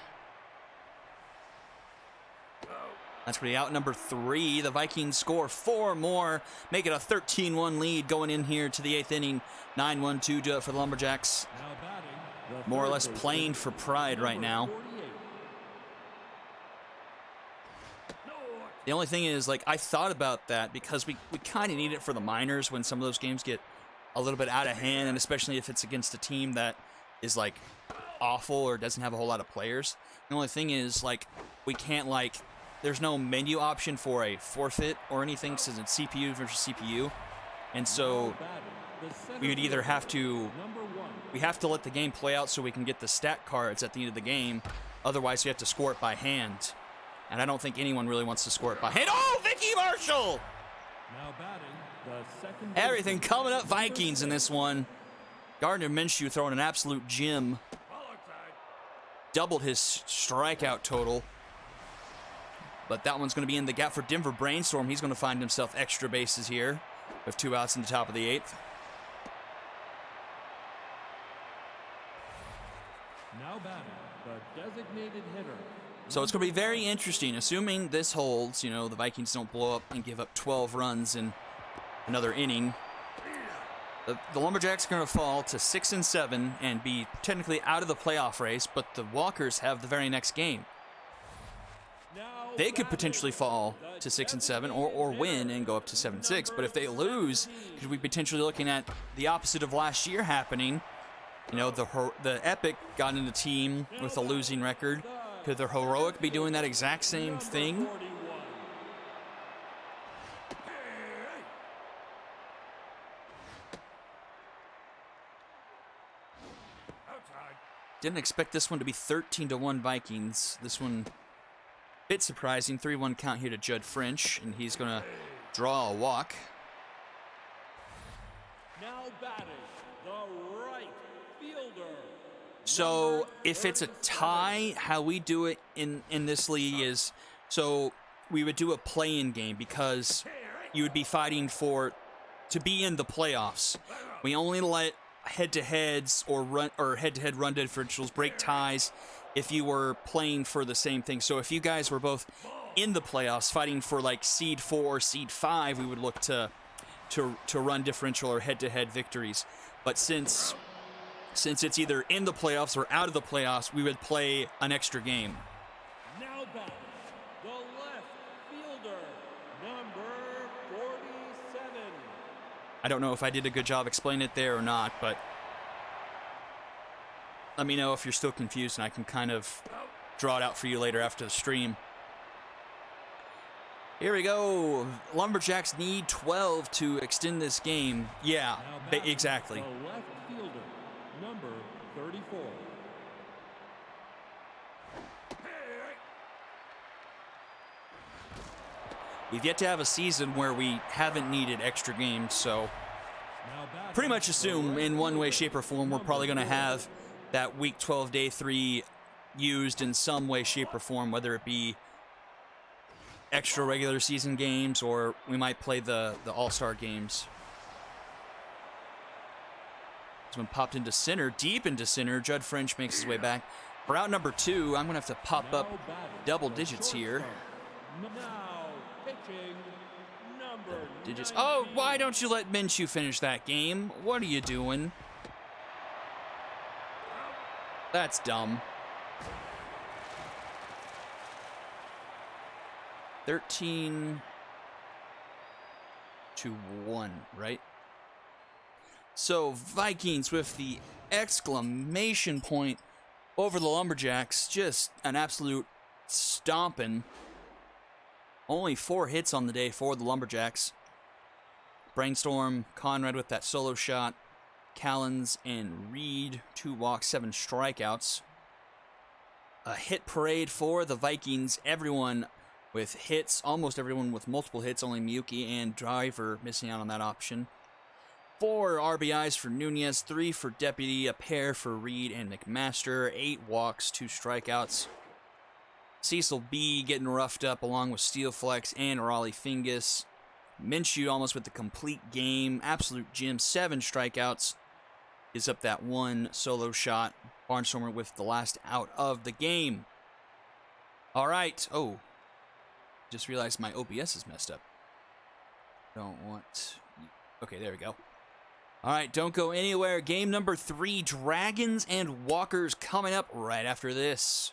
Speaker 4: That's going to be out number 3. The Vikings score 4 more, make it a 13-1 lead going in here to the 8th inning. 9-1-2 do it for the Lumberjacks. More or less playing for pride right now. The only thing is, like, I thought about that because we kind of need it for the minors when some of those games get a little bit out of hand, and especially if it's against a team that is, like, awful or doesn't have a whole lot of players. The only thing is, like, we can't, like, there's no menu option for a forfeit or anything since it's CPU versus CPU. And so we would either have to, we have to let the game play out so we can get the stat cards at the end of the game. Otherwise, we have to score it by hand. And I don't think anyone really wants to score it by hand. Oh, Vicky Marshall!
Speaker 5: Now batting, the second
Speaker 4: Everything coming up Vikings in this one. Gardner Minshew throwing an absolute gem. Doubled his strikeout total. But that one's going to be in the gap for Denver Brainstorm. He's going to find himself extra bases here with 2 outs in the top of the 8th.
Speaker 5: Now batting, the designated hitter.
Speaker 4: So it's going to be very interesting. Assuming this holds, you know, the Vikings don't blow up and give up 12 runs in another inning. The Lumberjacks are going to fall to 6-7 and be technically out of the playoff race, but the Walkers have the very next game. They could potentially fall to 6-7 or win and go up to 7-6. But if they lose, could we potentially looking at the opposite of last year happening? You know, the Epic got in the team with a losing record. Could the Heroic be doing that exact same thing? Didn't expect this one to be 13-1 Vikings. This one, bit surprising. 3-1 count here to Judd French, and he's going to draw a walk.
Speaker 5: Now batting, the right fielder.
Speaker 4: So if it's a tie, how we do it in this league is, so we would do a play-in game because you would be fighting to be in the playoffs. We only let head-to-heads or head-to-head run differentials break ties if you were playing for the same thing. So if you guys were both in the playoffs fighting for like seed 4 or seed 5, we would look to run differential or head-to-head victories. But since it's either in the playoffs or out of the playoffs, we would play an extra game.
Speaker 5: Now batting, the left fielder, number 47.
Speaker 4: I don't know if I did a good job explaining it there or not, but let me know if you're still confused and I can kind of draw it out for you later after the stream. Here we go. Lumberjacks need 12 to extend this game. Yeah, exactly.
Speaker 5: The left fielder, number 34.
Speaker 4: We've yet to have a season where we haven't needed extra games, so
Speaker 5: Now batting
Speaker 4: pretty much
Speaker 5: the
Speaker 4: assume
Speaker 5: right
Speaker 4: in one way,
Speaker 5: fielder,
Speaker 4: shape, or form we're probably going to
Speaker 5: number 4.
Speaker 4: have that Week 12, Day 3 used in some way, shape, or form, whether it be extra regular season games or we might play the All-Star games. This one popped into center, deep into center. Judd French makes his way back. For out number 2, I'm going to have to pop
Speaker 5: Now
Speaker 4: up
Speaker 5: batting
Speaker 4: double
Speaker 5: the
Speaker 4: digits here.
Speaker 5: shortstop. Now pitching number
Speaker 4: Digits.
Speaker 5: 19.
Speaker 4: Oh, why don't you let Minshew finish that game? What are you doing? That's dumb. 13-1, right? So Vikings with the exclamation point over the Lumberjacks. Just an absolute stomping. Only 4 hits on the day for the Lumberjacks. Brainstorm, Conrad with that solo shot. Callens and Reed, 2 walks, 7 strikeouts. A hit parade for the Vikings. Everyone with hits, almost everyone with multiple hits, only Miyuki and Driver missing out on that option. 4 RBIs for Nunez, 3 for Deputy, a pair for Reed and McMaster, 8 walks, 2 strikeouts. Cecil B getting roughed up along with Steel Flex and Raleigh Fingus. Minshew almost with the complete game. Absolute Jim, 7 strikeouts. Is up that 1 solo shot. Barnstormer with the last out of the game. All right. Oh, just realized my OBS is messed up. Don't want... Okay, there we go. All right, don't go anywhere. Game number 3, Dragons and Walkers coming up right after this.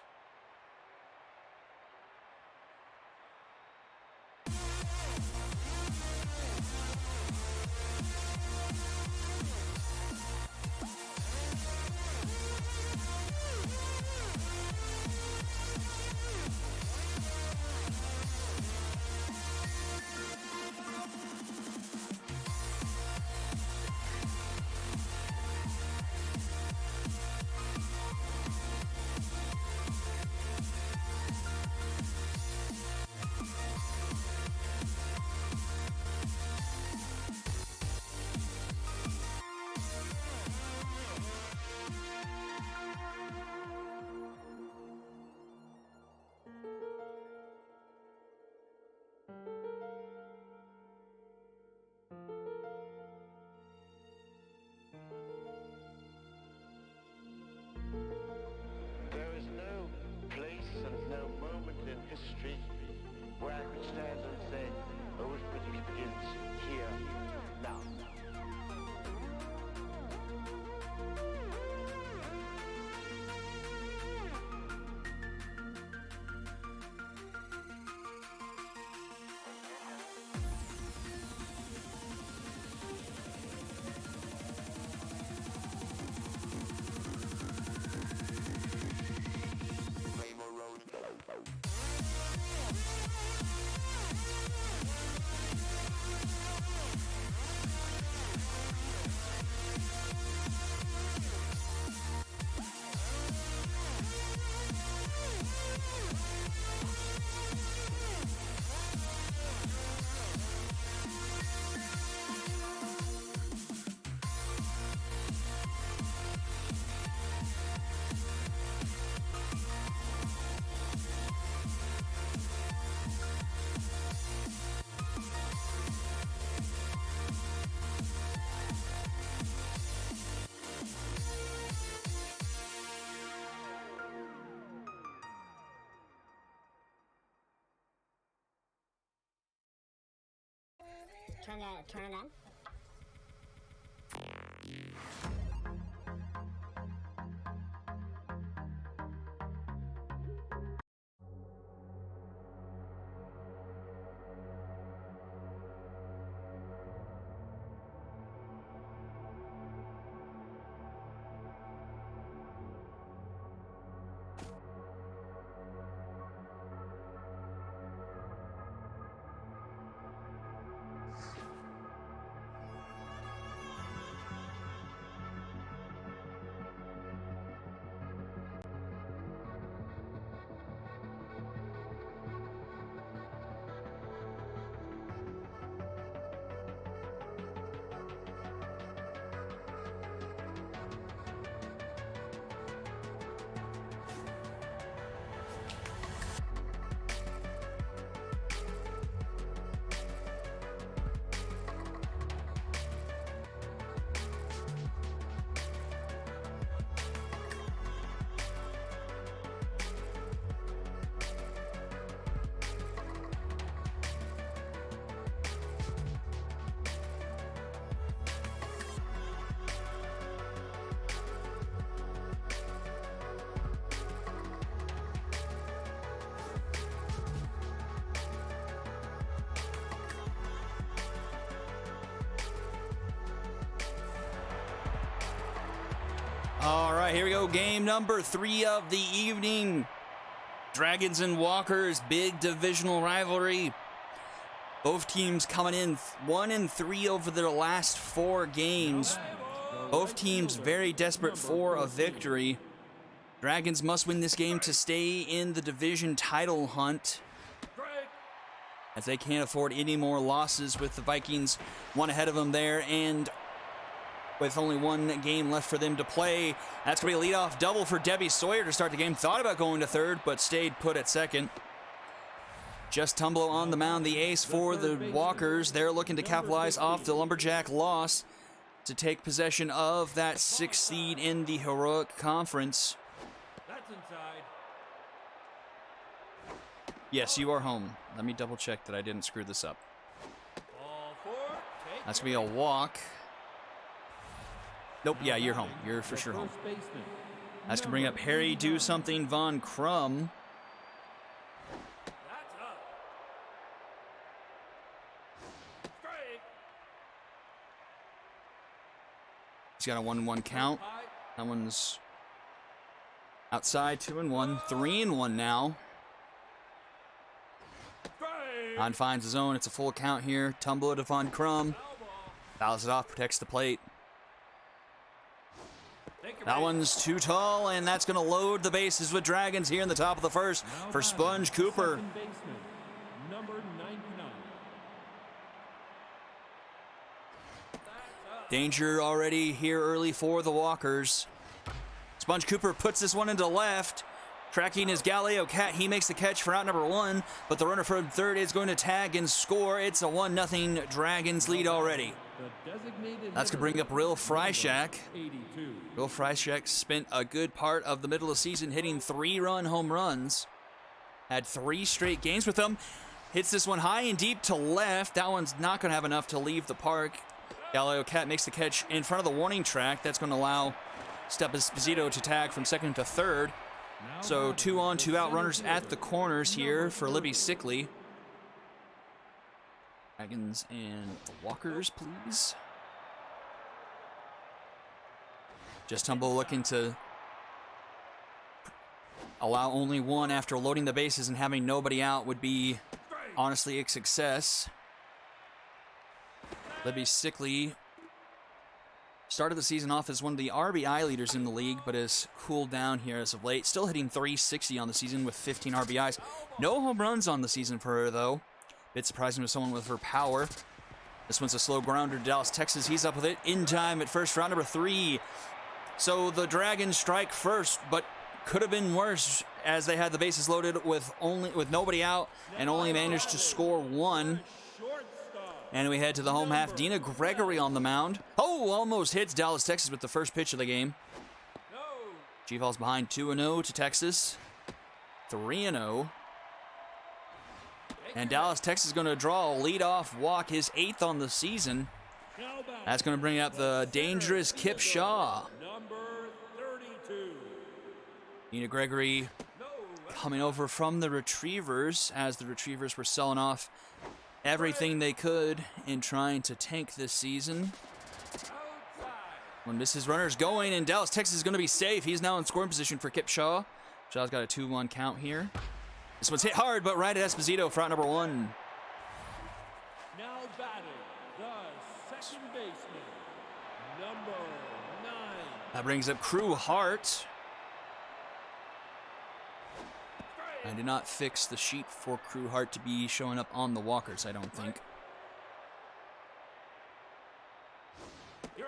Speaker 6: There is no place and no moment in history where I could stand and say, arithmetic begins here, now.
Speaker 7: Turn it on.
Speaker 4: All right, here we go. Game number 3 of the evening. Dragons and Walkers, big divisional rivalry. Both teams coming in 1-3 over their last 4 games. Both teams very desperate for a victory. Dragons must win this game to stay in the division title hunt, as they can't afford any more losses with the Vikings one ahead of them there, and with only 1 game left for them to play. That's going to be a leadoff double for Debbie Sawyer to start the game. Thought about going to third, but stayed put at second. Just Tumblo on the mound, the ace for the Walkers. They're looking to capitalize off the Lumberjack loss to take possession of that 6th seed in the Heroic Conference.
Speaker 5: That's inside.
Speaker 4: Yes, you are home. Let me double check that I didn't screw this up.
Speaker 5: Ball 4. Take
Speaker 4: That's going to be a walk. Nope, yeah, you're home. You're for sure home.
Speaker 5: first baseman,
Speaker 4: That's going to bring up Harry Do Something Von Crum.
Speaker 1: That's up. Strike.
Speaker 4: He's got a 1-1 count. That one's outside, 2-1, 3-1 now.
Speaker 1: Strike.
Speaker 4: On finds his own. It's a full count here. Tumble to Von Crum. Fouls it off, protects the plate. That one's too tall, and that's going to load the bases with Dragons here in the top of the first
Speaker 5: now
Speaker 4: for
Speaker 5: batting,
Speaker 4: Sponge Cooper.
Speaker 5: second baseman, number 99.
Speaker 4: Danger already here early for the Walkers. Sponge Cooper puts this one into left. Tracking his Galileo Cat, he makes the catch for out number 1, but the runner from third is going to tag and score. It's a 1-0 Dragons lead already.
Speaker 5: The designated
Speaker 4: That's going to bring up Real Freishak.
Speaker 5: 82.
Speaker 4: Real Freishak spent a good part of the middle of the season hitting 3-run home runs. Had 3 straight games with them. Hits this one high and deep to left. That one's not going to have enough to leave the park. Galileo Cat makes the catch in front of the warning track. That's going to allow Step Esposito to tag from second to third.
Speaker 5: Now
Speaker 4: So
Speaker 5: batting,
Speaker 4: 2 on,
Speaker 5: the
Speaker 4: 2 out
Speaker 5: center
Speaker 4: runners at
Speaker 5: fielder,
Speaker 4: the corners here
Speaker 5: number
Speaker 4: for Libby
Speaker 5: 30.
Speaker 4: Sickley. Dragons and the Walkers, please. Just Tumble looking to allow only 1 after loading the bases and having nobody out would be honestly a success. Libby Sickley started the season off as one of the RBI leaders in the league, but has cooled down here as of late. Still hitting .360 on the season with 15 RBIs. No home runs on the season for her, though. Bit surprising with someone with her power. This one's a slow grounder to Dallas, Texas. He's up with it in time at first, round number 3. So the Dragons strike first, but could have been worse as they had the bases loaded with nobody out and only managed to score 1. And we head to the home half. Dina Gregory on the mound. Oh, almost hits Dallas, Texas with the first pitch of the game. She falls behind 2-0 to Texas. 3-0. And Dallas, Texas is going to draw a leadoff walk, his 8th on the season. That's going to bring up the dangerous Kip Shaw.
Speaker 5: Number 32.
Speaker 4: Dina Gregory coming over from the Retrievers as the Retrievers were selling off everything they could in trying to tank this season. When misses runners going, and Dallas, Texas is going to be safe. He's now in scoring position for Kip Shaw. Shaw's got a 2-1 count here. This one's hit hard, but right at Esposito for out number 1.
Speaker 5: Now batting, the second baseman, number 9.
Speaker 4: That brings up Crew Hart. I did not fix the sheet for Crew Hart to be showing up on the Walkers, I don't think.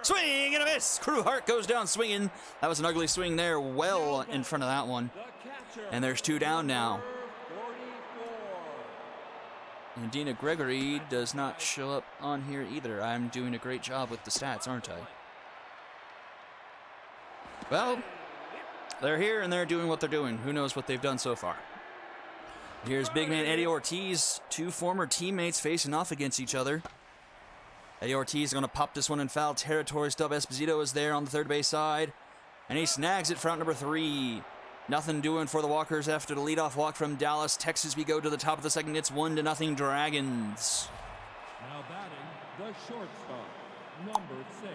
Speaker 4: Swing and a miss! Crew Hart goes down swinging. That was an ugly swing there, well in front of that one.
Speaker 5: The catcher,
Speaker 4: And there's 2 down now.
Speaker 5: number 44.
Speaker 4: And Dina Gregory does not show up on here either. I'm doing a great job with the stats, aren't I? Well, they're here and they're doing what they're doing. Who knows what they've done so far. Here's big man Eddie Ortiz. 2 former teammates facing off against each other. Eddie Ortiz is going to pop this one in foul territory. Stub Esposito is there on the third base side. And he snags it for out number 3. Nothing doing for the Walkers after the leadoff walk from Dallas, Texas. We go to the top of the second. It's 1-0 Dragons.
Speaker 5: Now batting, the shortstop, number 6.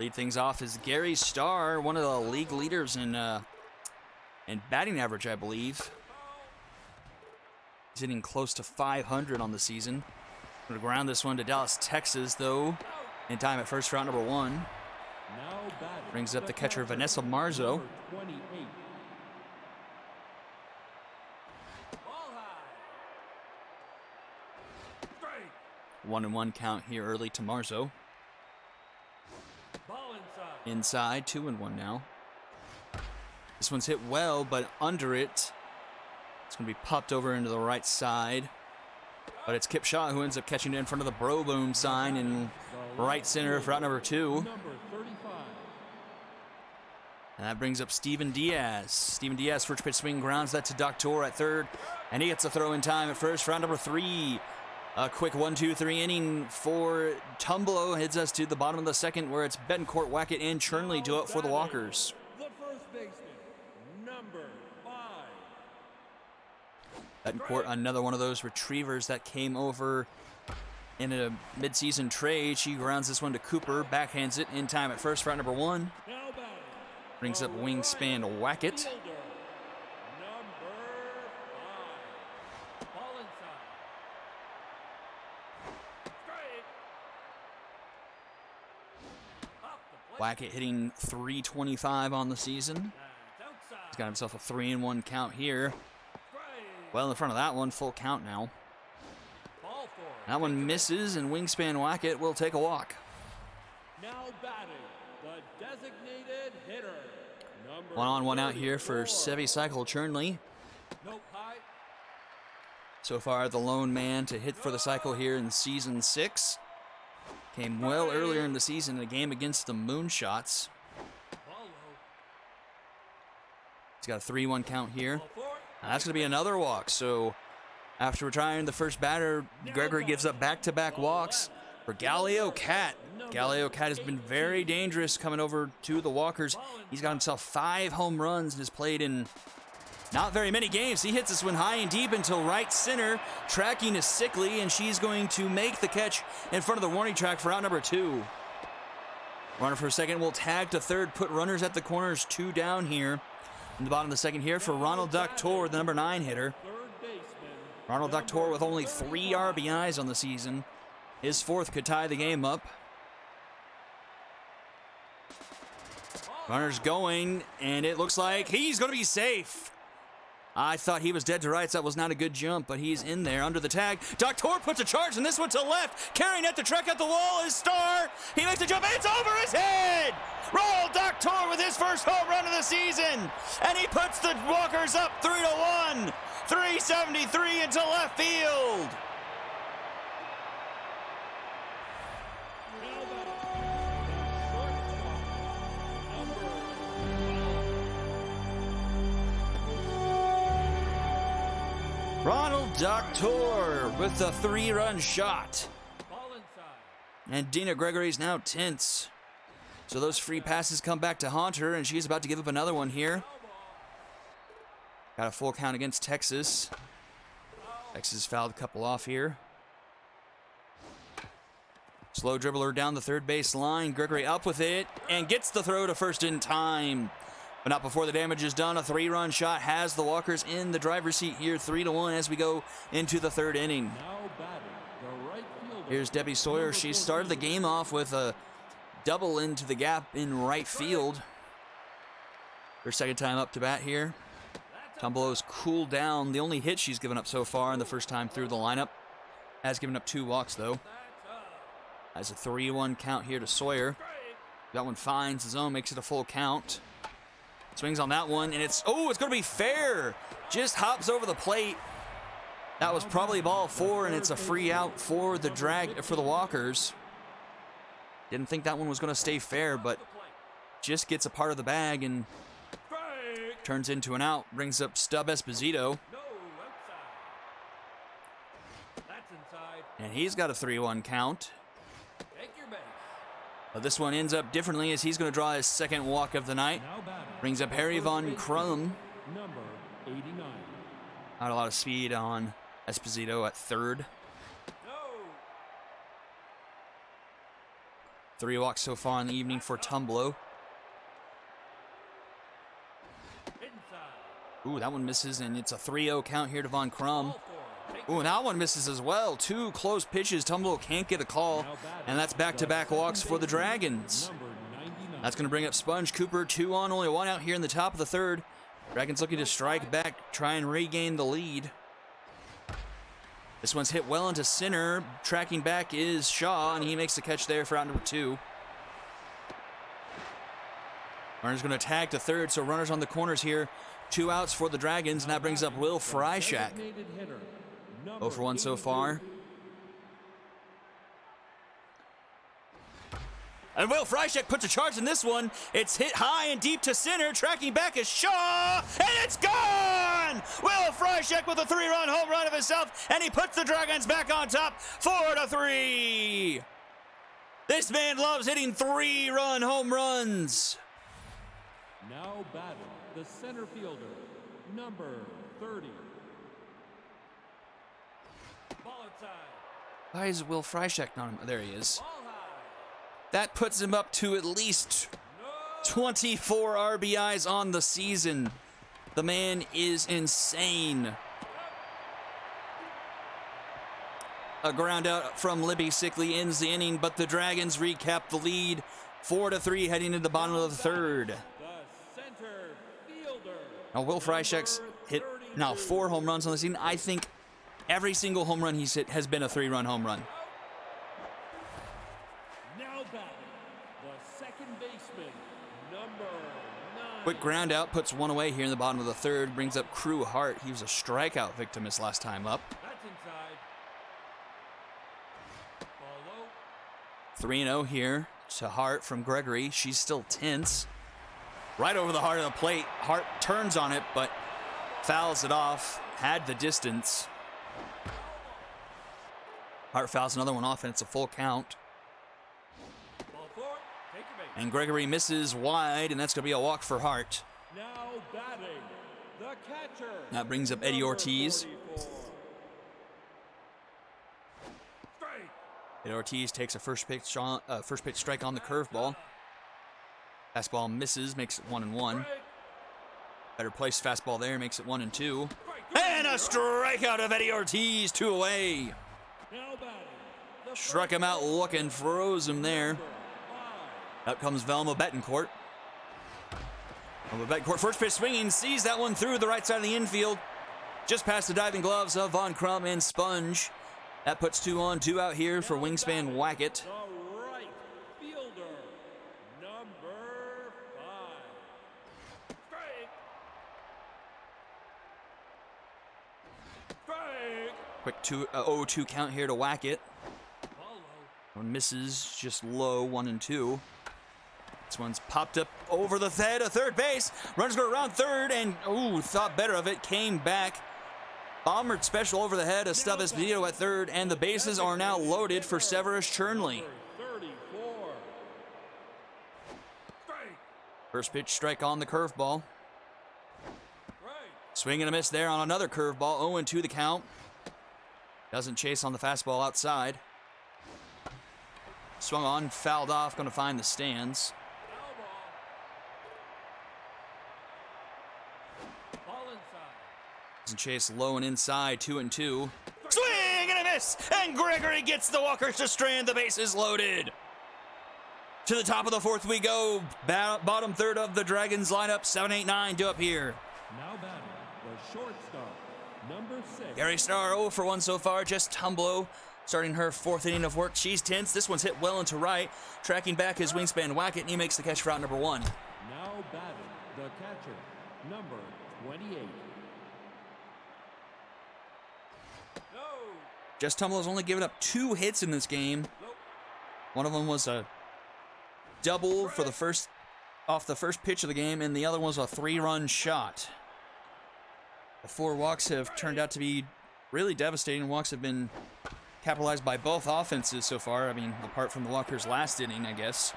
Speaker 4: Lead things off is Gary Starr, one of the league leaders in batting average, I believe. He's hitting close to 500 on the season. Going to ground this one to Dallas, Texas, though, in time at first for out number 1.
Speaker 5: Now batting,
Speaker 4: Brings up the catcher,
Speaker 5: catcher,
Speaker 4: Vanessa Marzo.
Speaker 5: number 28.
Speaker 1: Ball high. Strike.
Speaker 4: 1-1 count here early to Marzo.
Speaker 1: Ball inside.
Speaker 4: Inside, 2-1 now. This one's hit well, but under it. It's going to be popped over into the right side. But it's Kip Shaw who ends up catching it in front of the Bro Boom sign in right center for out number 2.
Speaker 5: Number 35.
Speaker 4: And that brings up Steven Diaz. Steven Diaz, first pitch swing, grounds that to Doctor at third. And he gets a throw in time at first for out number 3. A quick 1-2-3 inning for Tumblo. Heads us to the bottom of the second where it's Betancourt, Wackett, and Chernley do it for the Walkers.
Speaker 5: The first baseman, number 5.
Speaker 4: Betancourt, another one of those retrievers that came over in a midseason trade. She grounds this one to Cooper, backhands it in time at first for out number 1.
Speaker 5: Now batting,
Speaker 4: Brings up
Speaker 5: the
Speaker 4: wingspan
Speaker 5: right
Speaker 4: Wackett.
Speaker 5: fielder, number 5.
Speaker 1: Ball inside. Strike. Off the plate.
Speaker 4: Wackett hitting .325 on the season.
Speaker 1: That's outside.
Speaker 4: He's got himself a 3-1 count here.
Speaker 1: Strike.
Speaker 4: Well in front of that one, full count now.
Speaker 1: Ball four.
Speaker 4: That one misses, and wingspan Wackett will take a walk.
Speaker 5: Now batting, the designated hitter, number
Speaker 4: 1 on, 1 out here
Speaker 5: 34.
Speaker 4: for Sevi Cycle Chernley.
Speaker 1: Nope. High.
Speaker 4: So far, the lone man to hit for the cycle here in season 6. Came well earlier in the season in a game against the Moonshots.
Speaker 1: Ball low.
Speaker 4: He's got a 3-1 count here.
Speaker 1: Ball four.
Speaker 4: And that's going to be another walk. So after retiring the first batter, Gregory gives up back-to-back walks for Galileo Cat. Galileo Cat has been very dangerous coming over to the Walkers. He's got himself 5 home runs and has played in not very many games. He hits this one high and deep into right center. Tracking is Sickly, and she's going to make the catch in front of the warning track for out number 2. Runner for a second will tag to third, put runners at the corners, 2 down here. In the bottom of the second here for Ronald Doctor, the number 9 hitter.
Speaker 5: Third baseman,
Speaker 4: Ronald Doctor with only 3 RBIs on the season. His 4th could tie the game up. Runner's going, and it looks like he's going to be safe. I thought he was dead to rights. That was not a good jump, but he's in there under the tag. Doctor puts a charge, and this one to left. Carrying at the track at the wall is Starr. He makes a jump. It's over his head. Ronald Doctor with his first home run of the season. And he puts the Walkers up 3-1. 373 into left field.
Speaker 5: now batting, the shortstop, number 12.
Speaker 4: Ronald Doctor with the 3-run shot.
Speaker 1: Ball inside.
Speaker 4: And Dina Gregory's now tense. So those free passes come back to haunt her, and she's about to give up another one here. Got a full count against Texas. Texas fouled a couple off here. Slow dribbler down the third base line. Gregory up with it and gets the throw to first in time. But not before the damage is done. A 3-run shot has the Walkers in the driver's seat here, 3-1 as we go into the 3rd inning.
Speaker 5: Now batting, the right fielder.
Speaker 4: Here's Debbie Sawyer. She started the game off with a double into the gap in right field. Her second time up to bat here. Tumblo's cooled down. The only hit she's given up so far in the first time through the lineup. Has given up 2 walks, though. Has a 3-1 count here to Sawyer. That one finds the zone, makes it a full count. Swings on that one, and it's going to be fair. Just hops over the plate. That was probably ball 4, and it's a free out for the Walkers. Didn't think that one was going to stay fair, but just gets a part of the bag and
Speaker 1: Strike.
Speaker 4: turns into an out. Brings up Stub Esposito,
Speaker 1: No, outside. That's inside.
Speaker 4: and he's got a 3-1 count.
Speaker 1: Take your base.
Speaker 4: But this one ends up differently as he's going to draw his 2nd walk of the night.
Speaker 5: Now batting,
Speaker 4: Brings up Harry
Speaker 5: the
Speaker 4: Von
Speaker 5: third
Speaker 4: Crum.
Speaker 5: baseman, number 89.
Speaker 4: Not a lot of speed on Esposito at 3rd.
Speaker 1: No.
Speaker 4: 3 walks so far in the evening for Tumblo.
Speaker 1: Inside.
Speaker 4: Ooh, that one misses, and it's a 3-0 count here to Von Crum.
Speaker 1: Ball 4. Take
Speaker 4: Ooh, and that one misses as well. 2 close pitches. Tumblo can't get a call, and that's back-to-back walks for the Dragons.
Speaker 5: Number 99.
Speaker 4: That's going to bring up Sponge Cooper. 2 on, only 1 out here in the top of the third. Dragons looking to strike back, try and regain the lead. This one's hit well into center. Tracking back is Shaw, and he makes the catch there for out number 2. Runner's going to tag to third, so runners on the corners here. 2 outs for the Dragons, and that brings up Will Freishak.
Speaker 5: Designated hitter,
Speaker 4: 0 for 1 so far. And Will Freishak puts a charge in this one. It's hit high and deep to center. Tracking back is Shaw, and it's gone! Will Freishak with a 3-run home run of himself, and he puts the Dragons back on top, 4-3. This man loves hitting 3-run home runs.
Speaker 5: Now batting, the center fielder, number 30.
Speaker 1: Ball outside.
Speaker 4: Why is Will Freishak not on? There he is.
Speaker 1: Ball high.
Speaker 4: That puts him up to at least
Speaker 1: No.
Speaker 4: 24 RBIs on the season. The man is insane. A ground out from Libby Sickley ends the inning, but the Dragons recap the lead. 4-3 heading into the bottom of the third.
Speaker 5: The center fielder.
Speaker 4: Now, Will Freishak's hit now 4 home runs on the season. I think every single home run he's hit has been a 3-run home run.
Speaker 5: Now batting, the second baseman, number 9.
Speaker 4: Quick ground out puts 1 away here in the bottom of the third. Brings up Crew Hart. He was a strikeout victim his last time up.
Speaker 1: That's inside. Ball low.
Speaker 4: 3-0 here to Hart from Gregory. She's still tense. Right over the heart of the plate. Hart turns on it, but fouls it off. Had the distance. Hart fouls another one off, and it's a full count.
Speaker 1: Ball 4. Take your base.
Speaker 4: And Gregory misses wide, and that's going to be a walk for Hart.
Speaker 5: Now batting, the catcher.
Speaker 4: That brings up Eddie
Speaker 5: number
Speaker 4: Ortiz.
Speaker 5: 44.
Speaker 1: Strike.
Speaker 4: Eddie Ortiz takes a first pitch strike on the curveball. Fastball misses, makes it 1-1.
Speaker 1: Strike.
Speaker 4: Better placed fastball there, makes it 1-2.
Speaker 1: Strike.
Speaker 4: And a strikeout of Eddie Ortiz, 2 away.
Speaker 5: Now batting, the
Speaker 4: Struck him out looking, froze him there.
Speaker 5: 5.
Speaker 4: Out comes Velma Betancourt. Velma Betancourt, first pitch swinging, sees that one through the right side of the infield. Just past the diving gloves of Von Crum and Sponge. That puts 2 on, 2 out here for Wingspan Wackett.
Speaker 5: The right fielder, number 5.
Speaker 1: Strike. Strike.
Speaker 4: Quick 0-2 count here to Wackett.
Speaker 1: Ball low.
Speaker 4: One misses, just low, 1-2. This one's popped up over the head of third base. Runners go around third, and thought better of it. Came back. Bomber special over the head of Stub Esposito at third, and the bases are now loaded for Severus Chernley.
Speaker 5: 34.
Speaker 1: Strike.
Speaker 4: First pitch strike on the curveball.
Speaker 1: Right.
Speaker 4: Swing and a miss there on another curveball. 0-2 the count. Doesn't chase on the fastball outside. Swung on, fouled off, going to find the stands.
Speaker 1: Foul ball. Ball inside.
Speaker 4: Doesn't chase low and inside, 2-2. Swing and a miss! And Gregory gets the walkers to strand. The bases loaded. To the top of the fourth we go. Bottom third of the Dragons lineup. 7-8-9 due up here.
Speaker 5: Now batting, the shortstop, number 6.
Speaker 4: Gary Starr 0 for 1 so far. Just Tumblo starting her 4th inning of work. She's tense. This one's hit well into right. Tracking back is Wingspan Wackett, and he makes the catch for out number 1.
Speaker 5: Now batting, the catcher, number 28.
Speaker 1: No.
Speaker 4: Just Tumblo's only given up 2 hits in this game. One of them was a double for off the first pitch of the game, and the other one was a 3-run shot. The 4 walks have turned out to be really devastating. Walks have been capitalized by both offenses so far. I mean, apart from the Walkers' last inning, I guess.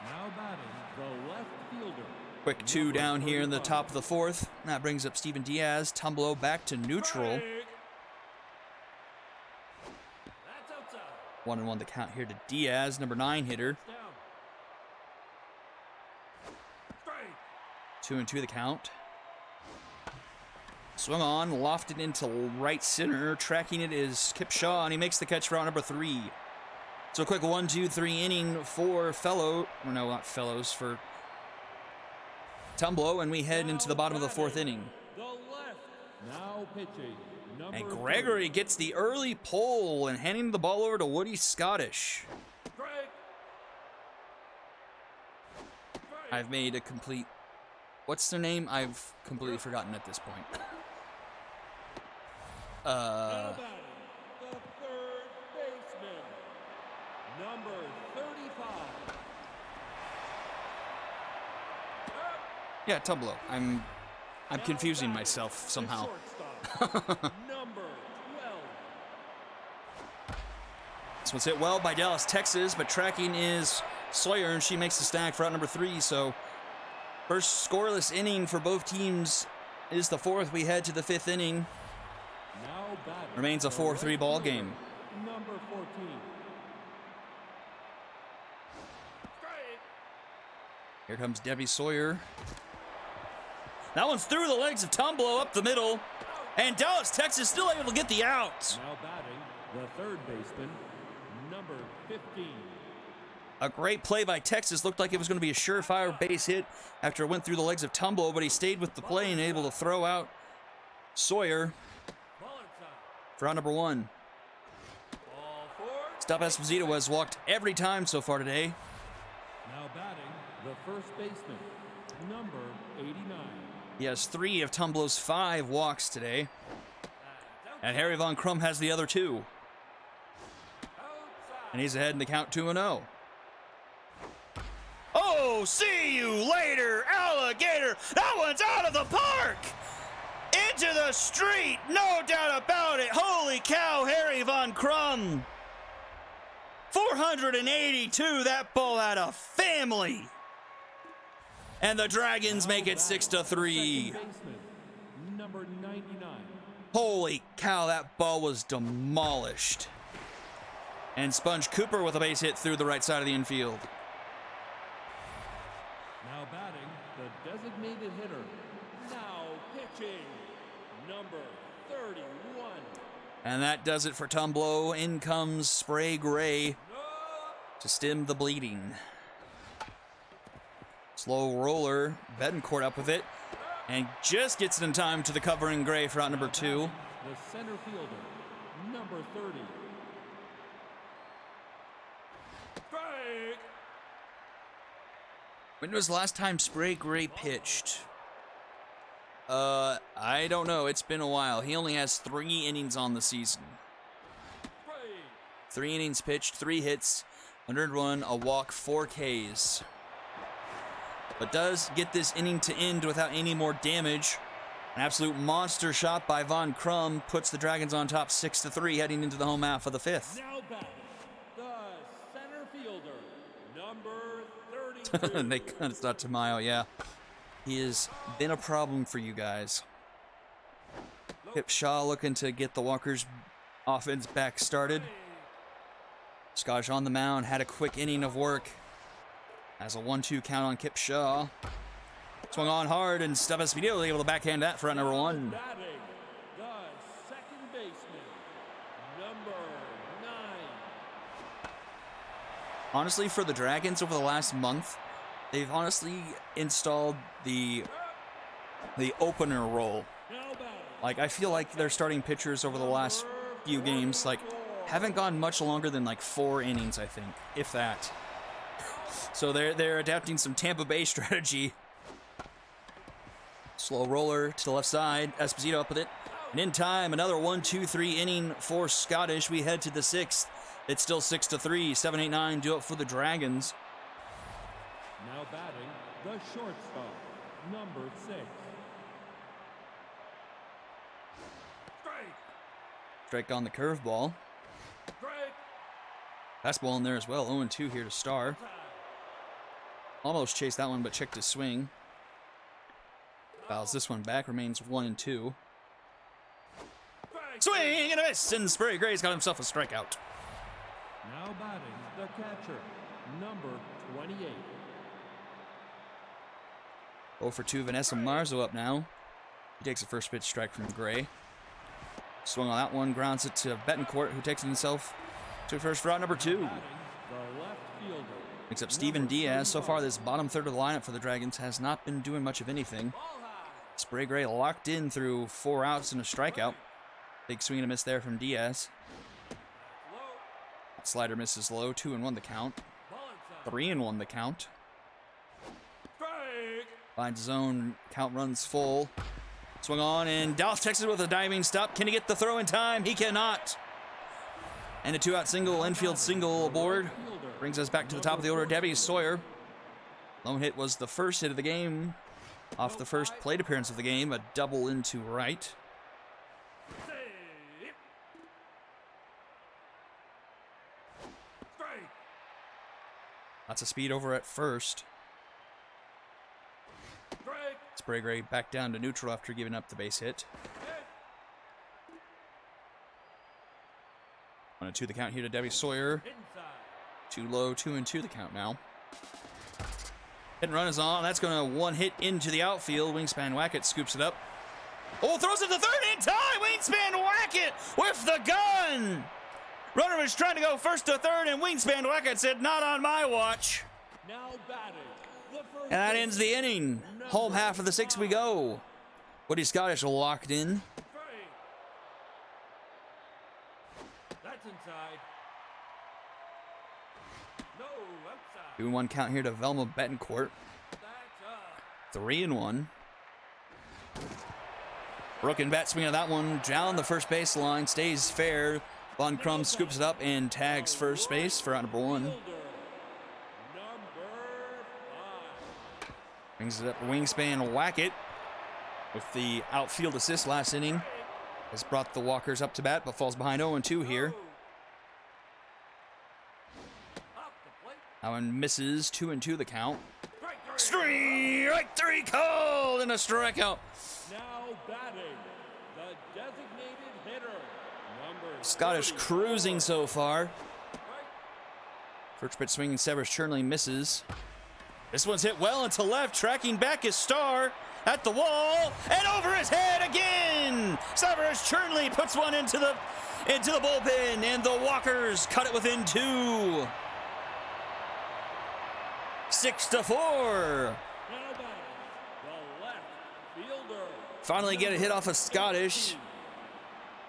Speaker 5: Now batting, the left fielder.
Speaker 4: Quick 2 down here in the top of the 4th. That brings up Steven Diaz. Tumblo back to neutral.
Speaker 1: Strike. That's outside.
Speaker 4: 1-1 the count here to Diaz, number 9 hitter.
Speaker 1: Down. Straight.
Speaker 4: 2-2 the count. Swung on, lofted into right center. Tracking it is Kip Shaw, and he makes the catch for out number 3. So a quick 1-2-3 inning for for Tumblo, and we head into the bottom of the 4th inning.
Speaker 5: The left. Now pitching. Number
Speaker 4: And Gregory gets the early pull and handing the ball over to Woody Scottish.
Speaker 1: Straight.
Speaker 4: I've made a complete... What's their name? I've completely forgotten at this point.
Speaker 5: Now batting, the third baseman, number 35.
Speaker 4: Yeah, Tumblo. I'm confusing myself somehow.
Speaker 5: Shortstop, number 12.
Speaker 4: This was hit well by Dallas, Texas, but tracking is Sawyer, and she makes the snag for out number 3. So first scoreless inning for both teams is the 4th. We head to the 5th inning.
Speaker 5: Now batting,
Speaker 4: Remains a
Speaker 5: the
Speaker 4: 4-3
Speaker 5: right
Speaker 4: ball
Speaker 5: fielder,
Speaker 4: game.
Speaker 5: Number 14.
Speaker 1: Straight.
Speaker 4: Here comes Debbie Sawyer. That one's through the legs of Tumblo up the middle. And Dallas, Texas still able to get the out.
Speaker 5: Now batting, the third baseman, number 15.
Speaker 4: A great play by Texas. Looked like it was going to be a surefire base hit after it went through the legs of Tumblo, but he stayed with the play and able to throw out Sawyer
Speaker 1: Ball inside.
Speaker 4: for out number 1.
Speaker 1: Ball 4.
Speaker 4: Stop Esposito has walked every time so far today.
Speaker 5: Now batting, the first baseman, number 89.
Speaker 4: He has 3 of Tumblo's 5 walks today. And Harry Von Crum has the other 2.
Speaker 1: Outside.
Speaker 4: And he's ahead in the count 2-0. Oh, see you later, alligator. That one's out of the park. Into the street, no doubt about it. Holy cow, Harry Von Crum. 482, that ball had a family. And the Dragons make it 6-3.
Speaker 5: Second baseman, number 99.
Speaker 4: Holy cow, that ball was demolished. And Sponge Cooper with a base hit through the right side of the infield.
Speaker 5: Now batting, the designated hitter. Now pitching, number 31.
Speaker 4: And that does it for Tumblo. In comes Spray Gray to stem the bleeding. Slow roller, Betancourt up with it, and just gets it in time to the covering Gray for out number 2.
Speaker 5: The center fielder, number 30.
Speaker 1: Strike.
Speaker 4: When was the last time Spray Gray pitched? I don't know. It's been a while. He only has 3 innings on the season.
Speaker 1: Straight.
Speaker 4: 3 innings pitched, 3 hits, 101, a walk, 4 Ks. But does get this inning to end without any more damage. An absolute monster shot by Von Crum puts the Dragons on top 6-3 heading into the home half of the 5th.
Speaker 5: Now batting, the center fielder, number 32.
Speaker 4: They it's not Tamayo, yeah. He has been a problem for you guys. Kip Shaw looking to get the Walkers offense back started. Scottish on the mound, had a quick inning of work. Has a 1-2 count on Kip Shaw. Swung on hard, and Stub Esposito able to backhand that for out number 1.
Speaker 5: Batting, the second baseman, number 9.
Speaker 4: Honestly, for the Dragons over the last month, they've honestly installed the opener role.
Speaker 5: Now batting,
Speaker 4: Like, I feel like their starting pitchers over the last few games, like, haven't gone much longer than like 4 innings, I think, if that. So they're adapting some Tampa Bay strategy. Slow roller to the left side. Esposito up with it. And in time, another 1-2-3 inning for Scottish. We head to the 6th. It's still 6-3. 7-8-9 do it for the Dragons.
Speaker 5: now batting, the shortstop, number 6.
Speaker 1: Strike.
Speaker 4: Strike on the curveball.
Speaker 1: Strike.
Speaker 4: Fastball in there as well. 0-2 here to Star. Almost chased that one, but checked his swing. Fouls this one back. Remains 1-2.
Speaker 1: Strike.
Speaker 4: Swing and a miss, and Spray Gray's got himself a strikeout.
Speaker 5: Now batting the catcher, number 28.
Speaker 4: 0 for 2, Vanessa Marzo up now. He takes a first pitch strike from Gray. Swung on that one, grounds it to Betancourt, who takes it himself to first for out number 2.
Speaker 5: Batting the left fielder.
Speaker 4: Picks up Steven Diaz. So far, this bottom third of the lineup for the Dragons has not been doing much of anything. Sprague Gray locked in through 4 outs and a strikeout. Big swing and a miss there from Diaz. Slider misses low. 2-1 the count. 3-1 the count.
Speaker 1: Strike.
Speaker 4: Finds his own. Count runs full. Swung on, and Dallas Texas with a diving stop. Can he get the throw in time? He cannot. And a 2-out single, infield single aboard. Brings us back to the top of the order. Debbie Sawyer. Lone hit was the first hit of the game. Off the first plate appearance of the game, a double into right.
Speaker 1: Save. Strike.
Speaker 4: Lots of speed over at first.
Speaker 1: Strike.
Speaker 4: Sprague Gray back down to neutral after giving up the base hit.
Speaker 1: Hit.
Speaker 4: 1-2 the count here to Debbie Sawyer.
Speaker 1: Inside.
Speaker 4: Too low, 2-2 the count now. Hit and run is on. That's going to one hit into the outfield. Wingspan Wackett scoops it up. Oh, throws it to third in time. Wingspan Wackett with the gun. Runner was trying to go first to third, and Wingspan Wackett said, "Not on my watch."
Speaker 5: Now batting the first
Speaker 4: And that ends the inning. Home half of the 6th we go. Woody Scottish locked in.
Speaker 1: Strike. That's inside. No, outside.
Speaker 4: 2-1 count here to Velma Betancourt.
Speaker 1: That's up.
Speaker 4: 3-1. Rook and bat swing on that one. Down the first baseline. Stays fair. Von Crum scoops it up and tags first base for out number 1.
Speaker 5: fielder, number 5.
Speaker 4: Brings it up. Wingspan Wackett with the outfield assist last inning. Has brought the Walkers up to bat, but falls behind 0-2 here.
Speaker 1: Up the plate.
Speaker 4: That one misses. 2-2 the count.
Speaker 1: Strike 3.
Speaker 4: Strike 3 called and a strikeout.
Speaker 5: Now batting the designated hitter, number
Speaker 4: Scottish
Speaker 5: 30.
Speaker 4: cruising so far.
Speaker 1: Strike.
Speaker 4: First pitch swinging, Severs Chernley misses. This one's hit well into left, tracking back his star at the wall and over his head again. Severs Chernley puts one into the bullpen, and the Walkers cut it within 2. 6-4.
Speaker 5: Now batting the left fielder.
Speaker 4: Finally get a hit off of Scottish.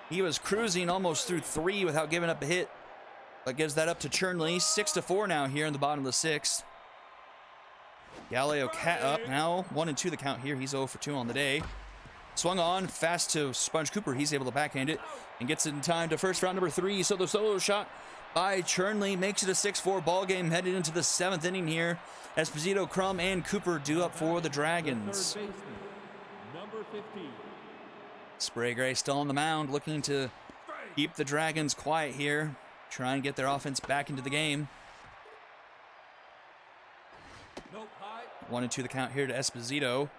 Speaker 4: He was cruising almost through 3 without giving up a hit, but gives that up to Chernley. 6-4 now here in the bottom of the 6th. Galileo Cat up now. 1-2 the count here. He's 0 for 2 on the day. Swung on fast to Sponge Cooper. He's able to backhand it and gets it in time to first round number 3. So the solo shot by Chernley makes it a 6-4 ball game headed into the 7th inning here. Esposito, Crum, and Cooper due up for the Dragons.
Speaker 5: Third baseman, number 15.
Speaker 4: Sprague Gray still on the mound, looking to
Speaker 1: Strike.
Speaker 4: keep the Dragons quiet here. Try and get their offense back into the game.
Speaker 1: Nope. High.
Speaker 4: 1-2 the count here to Esposito,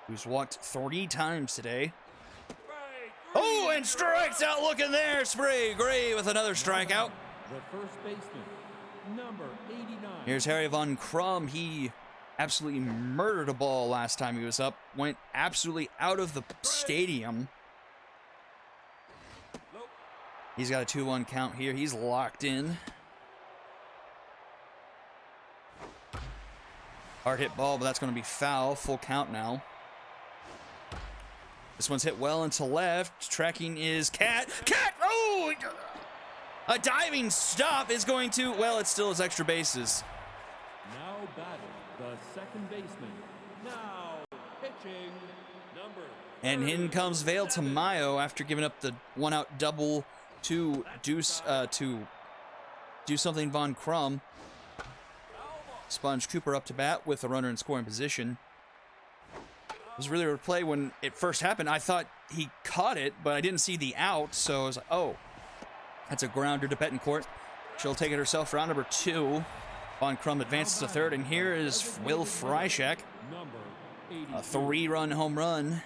Speaker 4: who's walked 3 times today.
Speaker 1: Strike.
Speaker 4: Oh, and strikes out looking there. Sprague Gray with another strikeout.
Speaker 5: The first baseman, number 89.
Speaker 4: Here's Harry Von Crum. He absolutely murdered a ball last time he was up. Went absolutely out of the stadium.
Speaker 1: Nope.
Speaker 4: He's got a 2-1 count here. He's locked in. Hard hit ball, but that's going to be foul. Full count now. This one's hit well into left. Tracking is Cat. Cat! Oh! A diving stop is going to... Well, it still has extra bases.
Speaker 5: Now batting the second baseman. Now pitching, number.
Speaker 4: And in comes Vale Tamayo after giving up the 1-out double to do something Von Crum. Sponge Cooper up to bat with a runner in scoring position. It was really a play when it first happened. I thought he caught it, but I didn't see the out, so I was like, oh, that's a grounder to Betancourt. She'll take it herself for round number 2. Von Crum advances to third, and here is Will Freishak.
Speaker 5: Number 80.
Speaker 4: A 3-run home run.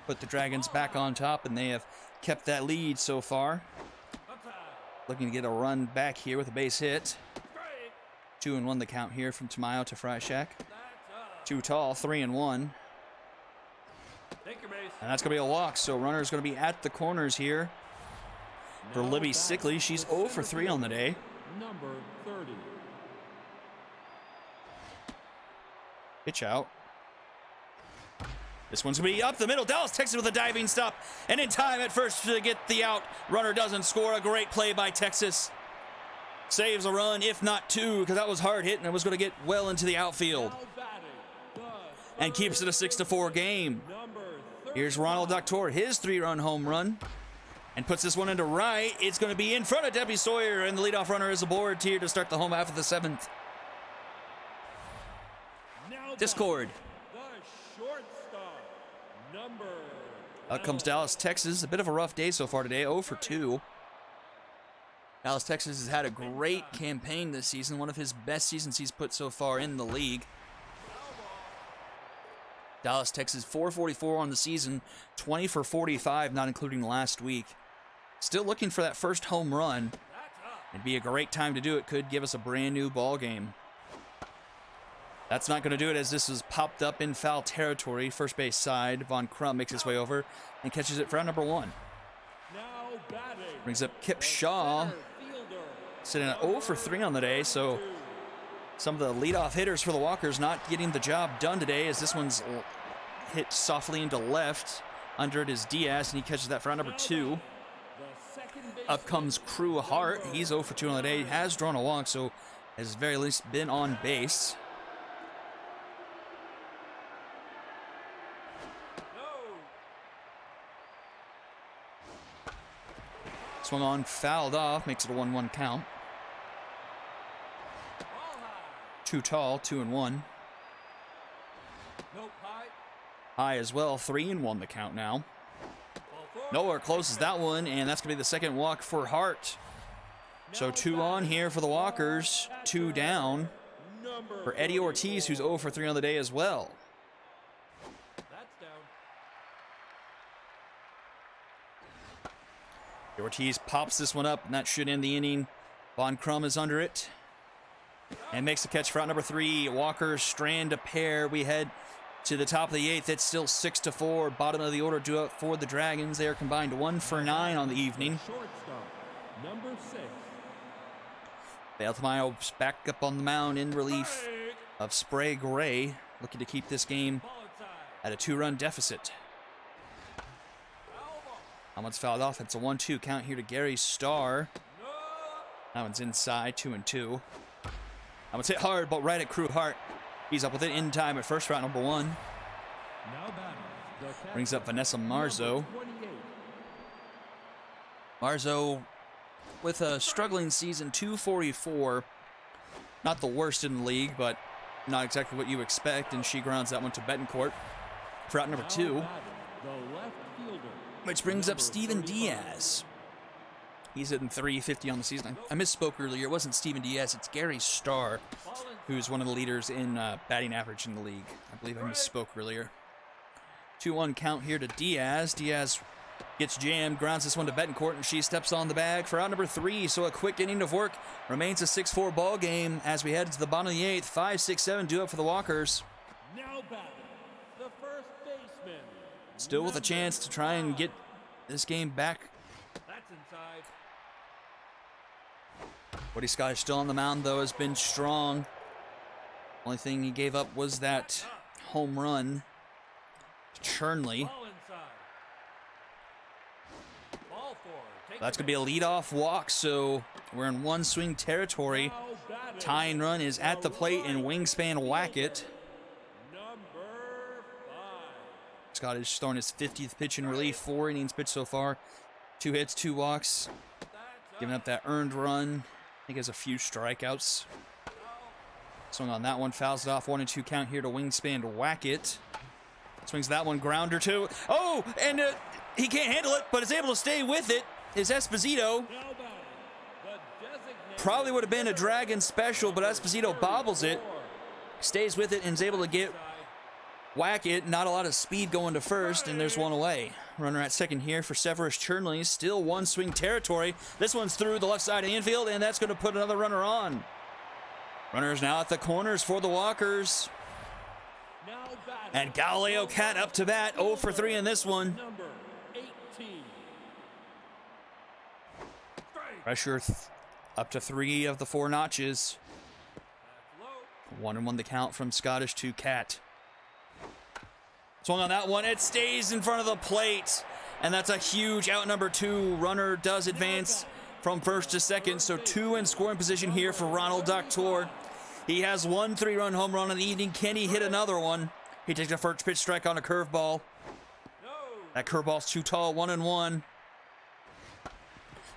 Speaker 4: Put the Dragons back on top, and they have kept that lead so far.
Speaker 1: Outside.
Speaker 4: looking to get a run back here with a base hit.
Speaker 1: Strike.
Speaker 4: 2-1 the count here from Tamayo to Fryshak.
Speaker 1: That's up.
Speaker 4: Too tall, 3-1.
Speaker 1: Take your base.
Speaker 4: And that's going to be a walk, so runner's going to be at the corners here for
Speaker 5: Now
Speaker 4: Libby
Speaker 5: batting
Speaker 4: Sickley. She's
Speaker 5: the
Speaker 4: 0 for
Speaker 5: center
Speaker 4: 3 on the
Speaker 5: fielder,
Speaker 4: day.
Speaker 5: Number 30.
Speaker 4: Pitch out. This one's going to be up the middle. Dallas Texas with a diving stop. And in time at first to get the out. Runner doesn't score. A great play by Texas. Saves a run, if not two, because that was hard hit and it was going to get well into the outfield.
Speaker 5: Now batting the
Speaker 4: And keeps it a 6-4 game.
Speaker 5: number
Speaker 4: Here's Ronald Doctor, his 3-run home run. And puts this one into right. It's going to be in front of Debbie Sawyer. And the leadoff runner is aboard here to start the home half of the 7th.
Speaker 5: Now
Speaker 4: Discord.
Speaker 5: batting the shortstop. Number
Speaker 4: Out comes Dallas, Texas. A bit of a rough day so far today, 0 for 2. Dallas, Texas has had a great campaign this season, one of his best seasons he's put so far in the league. Dallas, Texas, 444 on the season, 20 for 45, not including last week. Still looking for that first home run. It'd be a great time to do it. Could give us a brand new ball game. That's not going to do it as this is popped up in foul territory. First base side, Von Crum makes his way over and catches it for out number 1.
Speaker 5: now batting
Speaker 4: Brings up Kip Shaw,
Speaker 5: center fielder.
Speaker 4: sitting at 0 for 3 on the day, so some of the leadoff hitters for the Walkers not getting the job done today as this one's hit softly into left. Under it is Diaz, and he catches that for out number 2.
Speaker 5: The second
Speaker 4: Up comes Crew Hart. He's 0 for 2 on the day. Has drawn a walk, so has very least been on base. Swung on, fouled off, makes it a 1-1 count.
Speaker 1: Ball high.
Speaker 4: Too tall, 2-1.
Speaker 1: Nope, high.
Speaker 4: High as well, 3-1 the count now.
Speaker 1: Ball four.
Speaker 4: Nowhere closes that one, and that's going to be the second walk for Hart. So 2 on here for the Walkers, 2 down
Speaker 5: number
Speaker 4: for Eddie Ortiz, who's 0 for 3 on the day as well.
Speaker 1: That's down.
Speaker 4: Ortiz pops this one up, and that should end the inning. Von Crum is under it and makes the catch for out number 3. Walker, Strand, a pair. We head to the top of the 8th. It's still 6-4. Bottom of the order due up for the Dragons. They are combined 1 for 9 on the evening.
Speaker 5: shortstop. Number 6.
Speaker 4: Bale Tamayo back up on the mound in relief
Speaker 1: Strike.
Speaker 4: of Spray Gray, looking to keep this game
Speaker 1: Ball inside.
Speaker 4: at a 2-run deficit.
Speaker 1: Foul ball.
Speaker 4: That one's fouled off. It's a 1-2 count here to Gary Starr.
Speaker 1: No.
Speaker 4: That one's inside, 2-2. That one's hit hard, but right at Crew Hart. He's up with it in time at first for out number 1.
Speaker 5: Now batting the catcher,
Speaker 4: Brings up Vanessa Marzo.
Speaker 5: number 28.
Speaker 4: Marzo with a struggling season, 244. Not the worst in the league, but not exactly what you expect, and she grounds that one to Betancourt for out number
Speaker 5: Now
Speaker 4: 2,
Speaker 5: batting the left fielder.
Speaker 4: which brings up
Speaker 5: number
Speaker 4: Steven
Speaker 5: 35.
Speaker 4: Diaz. He's hitting 350 on the season. I misspoke earlier. It wasn't Steven Diaz, it's Gary Starr,
Speaker 1: Ball inside.
Speaker 4: who's one of the leaders in batting average in the league. I believe I misspoke earlier. 2-1 count here to Diaz. Diaz gets jammed, grounds this one to Betancourt, and she steps on the bag for out number 3. So a quick inning of work. Remains a 6-4 ball game as we head to the bottom of the 8th. 5-6-7 due up for the Walkers.
Speaker 5: Now batting the first baseman.
Speaker 4: Still with a chance to try and get this game back.
Speaker 1: That's inside.
Speaker 4: Woody Scott is still on the mound, though, has been strong. Only thing he gave up was that home run to Chernley.
Speaker 1: Ball inside. Ball four. Take
Speaker 4: That's
Speaker 1: your
Speaker 4: going to be a leadoff walk, so we're in one swing territory.
Speaker 5: Now batting
Speaker 4: Tying run is at the plate, and Wingspan whack it.
Speaker 5: number 5.
Speaker 4: Scott is throwing his 50th pitch in relief, 4 innings pitched so far. 2 hits, 2 walks, giving up that earned run. I think he has a few strikeouts. Swing on that one, fouls it off. 1-2 count here to Wingspan to whack it. Swings that one, grounder too. Oh, and he can't handle it, but is able to stay with it. Is Esposito.
Speaker 5: Now batting the designated
Speaker 4: Probably would have been a Dragon special, but Esposito bobbles it, stays with it, and is able to get whack it. Not a lot of speed going to first, and there's one away. Runner at second here for Severus Chernley. Still one swing territory. This one's through the left side of the infield, and that's going to put another runner on. Runners now at the corners for the Walkers.
Speaker 5: Now batting.
Speaker 4: And Galileo Cat up to bat, 0 for 3 in this one.
Speaker 5: Number 18.
Speaker 4: Pressure up to 3 of the 4 notches.
Speaker 1: That's low.
Speaker 4: 1-1 the count from Scottish to Cat. Swung on that one. It stays in front of the plate. And that's a huge out number 2. Runner does advance from first to second. So 2 in scoring position here for Ronald Doctor. He has 1 3-run home run in the evening. Can he hit another one? He takes a first pitch strike on a curveball.
Speaker 1: No.
Speaker 4: That curveball's too tall. 1-1.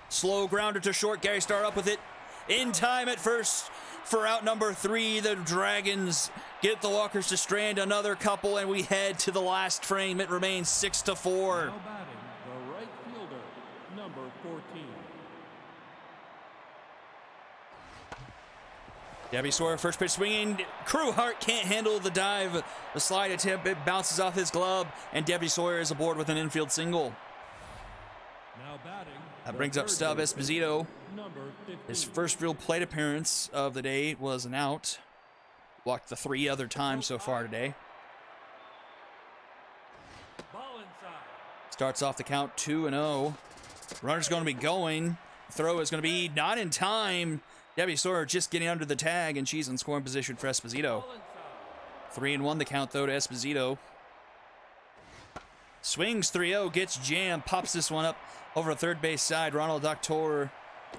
Speaker 4: Slow grounder to short. Gary Starr up with it. In time at first for out number 3. The Dragons get the Walkers to strand another couple, and we head to the last frame. It remains 6-4.
Speaker 5: Now batting, the right fielder, number 14.
Speaker 4: Debbie Sawyer, first pitch swinging. Crewhart can't handle the dive. The slide attempt, it bounces off his glove, and Debbie Sawyer is aboard with an infield single.
Speaker 5: Now batting.
Speaker 4: That
Speaker 5: the
Speaker 4: brings up
Speaker 5: third
Speaker 4: Stub
Speaker 5: baseman,
Speaker 4: Esposito.
Speaker 5: Number 15.
Speaker 4: His first real plate appearance of the day was an out. Walked the 3 other times so far today.
Speaker 1: Ball inside.
Speaker 4: Starts off the count 2-0. Runner's going to be going. Throw is going to be not in time. Debbie Sawyer just getting under the tag, and she's in scoring position for Esposito.
Speaker 1: Ball inside.
Speaker 4: 3-1 the count, though, to Esposito. Swings 3-0, gets jammed, pops this one up over the third base side. Ronald Doctor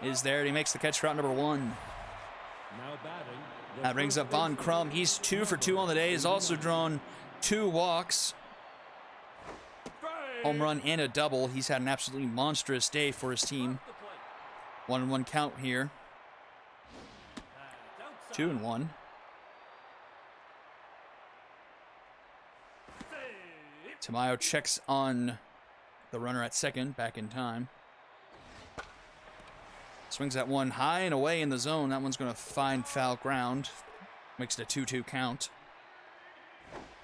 Speaker 4: is there. He makes the catch for out number 1.
Speaker 5: Now batting. the
Speaker 4: That brings up
Speaker 5: first
Speaker 4: Von
Speaker 5: baseman,
Speaker 4: Crum. He's 2 for 2 on the day. He's also drawn 2 walks, home run, and a double. He's had an absolutely monstrous day for his team.
Speaker 1: The plate.
Speaker 4: 1-1 count here.
Speaker 1: That's outside.
Speaker 4: 2-1.
Speaker 1: Save.
Speaker 4: Tamayo checks on the runner at second, back in time. Swings that one high and away in the zone. That one's going to find foul ground. Makes it a 2-2 count.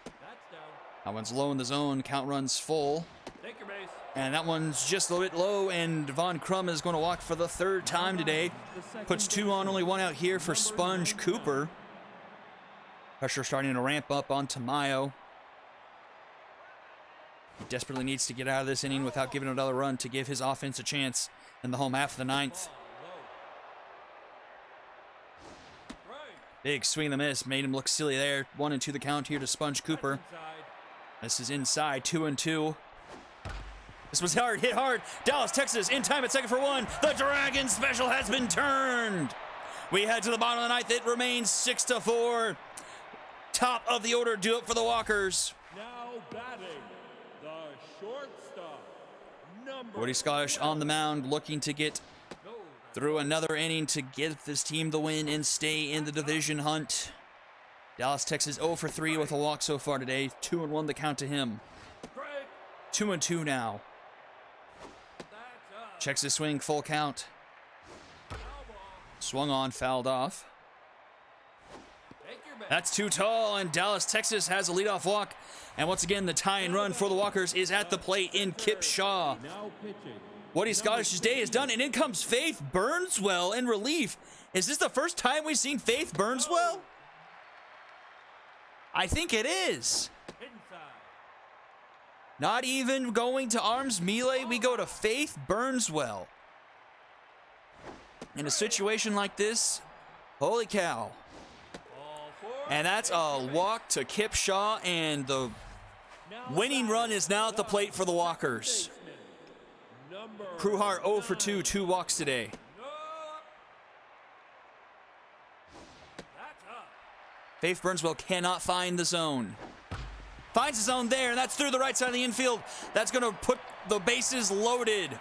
Speaker 1: That's down.
Speaker 4: That one's low in the zone. Count runs full.
Speaker 1: Take your base.
Speaker 4: And that one's just a little bit low, and Von Crum is going to walk for the 3rd time today.
Speaker 5: the second
Speaker 4: Puts 2 on, only 1 out here for Sponge Cooper. Pressure starting to ramp up on Tamayo. He desperately needs to get out of this inning without giving another run to give his offense a chance in the home half of the 9th.
Speaker 1: Ball low. Right.
Speaker 4: Big swing and a miss. Made him look silly there. 1-2 the count here to Sponge Cooper.
Speaker 1: Inside.
Speaker 4: This is inside, 2-2. This was hard, hit hard. Dallas, Texas, in time at second for 1. The Dragon special has been turned. We head to the bottom of the 9th. It remains 6-4. Top of the order, do it for the Walkers.
Speaker 5: Now batting, the shortstop, number
Speaker 4: Woody Scottish on the mound, looking to get
Speaker 1: No.
Speaker 4: through another inning to give this team the win and stay in the division hunt. Dallas, Texas, 0 for 3 with a walk so far today. 2-1 the count to him.
Speaker 1: Strike.
Speaker 4: 2-2 now.
Speaker 1: That's up.
Speaker 4: Checks his swing, full count.
Speaker 1: Foul ball.
Speaker 4: Swung on, fouled off.
Speaker 1: Take your base.
Speaker 4: That's too tall, and Dallas, Texas has a leadoff walk. And once again, the tie and run for the Walkers is at the plate in Kip Shaw.
Speaker 5: now pitching.
Speaker 4: Woody Scottish's day is done, and in comes Faith Burnswell in relief. Is this the first time we've seen Faith Burnswell? I think it is.
Speaker 1: Inside.
Speaker 4: Not even going to arms melee, we go to Faith Burnswell. In a situation like this, holy cow.
Speaker 1: Ball four.
Speaker 4: And that's a walk to Kip Shaw, and the
Speaker 5: Now
Speaker 4: winning run is now at the plate for the Walkers.
Speaker 5: number
Speaker 4: Crewhart 0 for 2, 2 walks today.
Speaker 1: No. That's up.
Speaker 4: Faith Burnswell cannot find the zone. Finds the zone there, and that's through the right side of the infield. That's going to put the bases loaded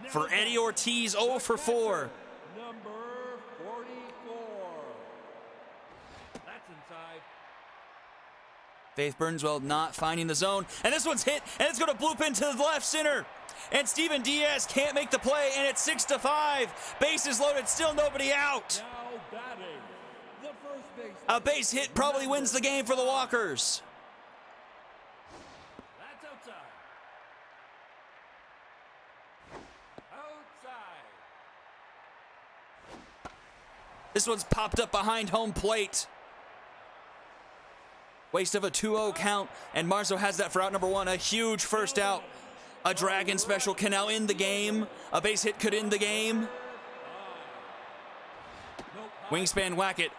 Speaker 4: for Eddie Ortiz, 0 for 4.
Speaker 5: number 44.
Speaker 1: That's inside.
Speaker 4: Faith Burnswell not finding the zone, and this one's hit, and it's going to bloop into the left center. And Steven Diaz can't make the play, and it's 6-5. Bases loaded, still nobody out.
Speaker 5: Now batting, the first
Speaker 4: A base hit probably wins the game for the Walkers.
Speaker 1: That's outside. Outside.
Speaker 4: This one's popped up behind home plate. Waste of a 2-0 count, and Marzo has that for out number 1. A huge first out. A Dragon special can now end the game. A base hit could end the game. Wingspan Wackett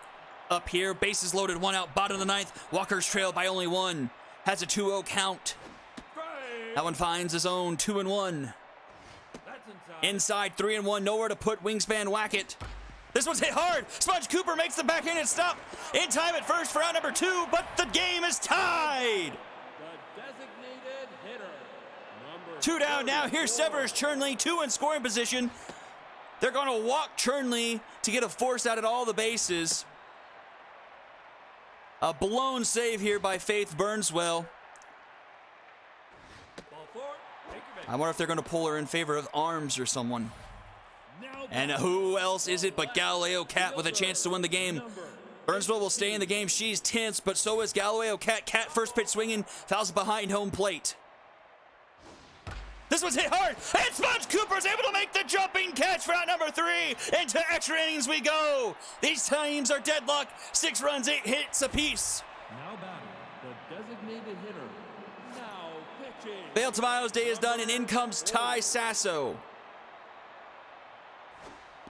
Speaker 4: up here. Bases loaded, 1 out, bottom of the 9th. Walkers trail by only 1. Has a 2-0 count. That one finds his own 2-1.
Speaker 1: That's
Speaker 4: Inside
Speaker 1: inside.
Speaker 4: 3-1. Nowhere to put Wingspan Wackett. This one's hit hard. Sponge Cooper makes the backhanded stop. In time at first for out number 2, but the game is tied.
Speaker 5: The designated hitter, number
Speaker 4: 2 down now. Here's Severs Chernley, 2 in scoring position. They're going to walk Chernley to get a force out at all the bases. A blown save here by Faith Burnswell.
Speaker 1: Ball 4. Take your base.
Speaker 4: I wonder if they're going to pull her in favor of Arms or someone.
Speaker 5: now
Speaker 4: And who else is it but Galileo Cat with a chance to win the game? Burnswell will stay in the game. She's tense, but so is Galileo Cat. Cat first pitch swinging, fouls behind home plate. This one's hit hard, and Sponge Cooper's able to make the jumping catch for out number 3. Into extra innings we go. These teams are deadlocked. 6 runs, 8 hits apiece.
Speaker 5: Now batting, the designated hitter. Now pitching.
Speaker 4: Vale Tamayo's day is done, and in comes Ty Sasso.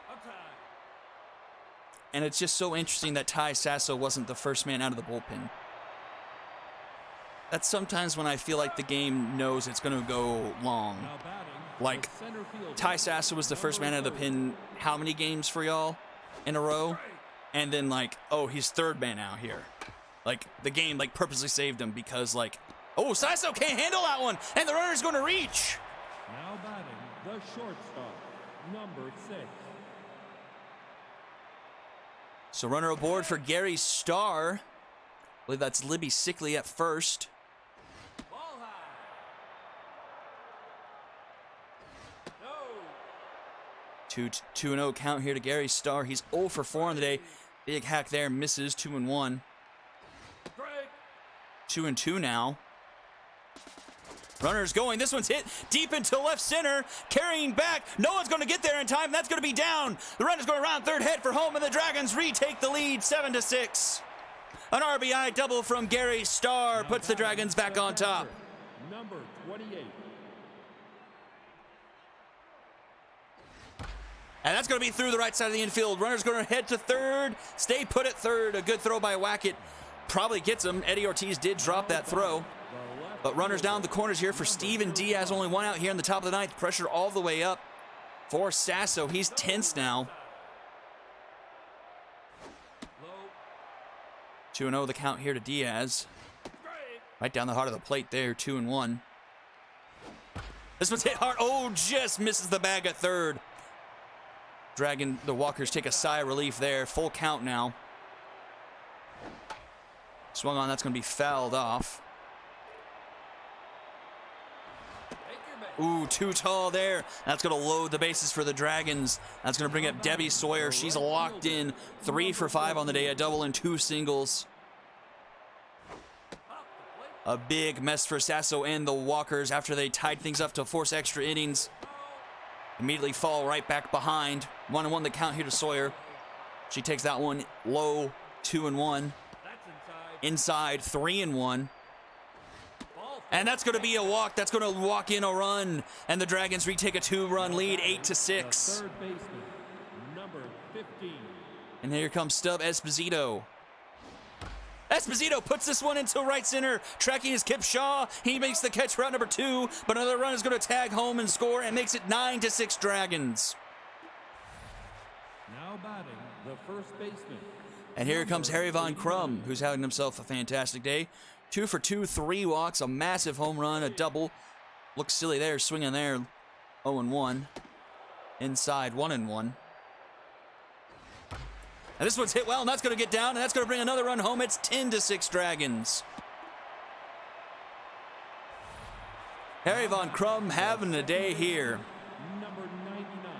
Speaker 1: Outside.
Speaker 4: And it's just so interesting that Ty Sasso wasn't the first man out of the bullpen. That's sometimes when I feel like the game knows it's going to go long.
Speaker 5: Now batting,
Speaker 4: Like,
Speaker 5: the center fielder,
Speaker 4: Ty Sasso was the first man out of the pin how many games for y'all in a row? And then, like, oh, he's third man out here. Like, the game, like, purposely saved him because, like, oh, Sasso can't handle that one, and the runner's going to reach.
Speaker 5: Now batting, the shortstop, number 6.
Speaker 4: So runner aboard for Gary Starr. I believe that's Libby Sickley at first.
Speaker 1: Ball high. No.
Speaker 4: 2-0 count here to Gary Starr. He's 0 for 4 on the day. Big hack there, misses 2-1.
Speaker 1: Strike.
Speaker 4: 2-2 now. Runner's going. This one's hit deep into left center. Carrying back. No one's going to get there in time. That's going to be down. The runner's going around third, head for home, and the Dragons retake the lead 7-6. An RBI double from Gary Starr puts the Dragons back on top.
Speaker 5: Number 28.
Speaker 4: And that's going to be through the right side of the infield. Runner's going to head to third. Stay put at third. A good throw by Wackett. Probably gets him. Eddie Ortiz did drop that throw. But runners down the corners here for Steven Diaz. Only 1 out here in the top of the 9th. Pressure all the way up for Sasso. He's tense now.
Speaker 1: Low.
Speaker 4: 2-0 the count here to Diaz. Right down the heart of the plate there. 2-1. This one's hit hard. Oh, just misses the bag at third. The Walkers take a sigh of relief there. Full count now. Swung on. That's going to be fouled off.
Speaker 1: Take your base.
Speaker 4: Ooh, too tall there. That's going to load the bases for the Dragons. That's going to bring up Debbie Sawyer. She's locked in. 3 for 5 on the day. A double and 2 singles. A big mess for Sasso and the Walkers after they tied things up to force extra innings. Immediately fall right back behind. 1-1 the count here to Sawyer. She takes that one low. 2-1.
Speaker 1: That's
Speaker 4: Inside
Speaker 1: inside.
Speaker 4: 3-1.
Speaker 1: Ball 4.
Speaker 4: And that's going to be a walk. That's going to walk in a run. And the Dragons retake a 2-run lead, 8-6.
Speaker 5: The third baseman, number 15.
Speaker 4: And here comes Stub Esposito. Esposito puts this one into right center, tracking his Kip Shaw. He makes the catch for out number 2, but another run is going to tag home and score and makes it 9-6 Dragons.
Speaker 5: Now batting, the first baseman.
Speaker 4: And here comes Harry Von Crum, who's having himself a fantastic day. 2 for 2, 3 walks, a massive home run, a double. Looks silly there, swinging there. 0-1. Inside, 1-1. And this one's hit well, and that's going to get down, and that's going to bring another run home. It's 10-6 Dragons. Harry Von Crum having a day here.
Speaker 5: Number 99.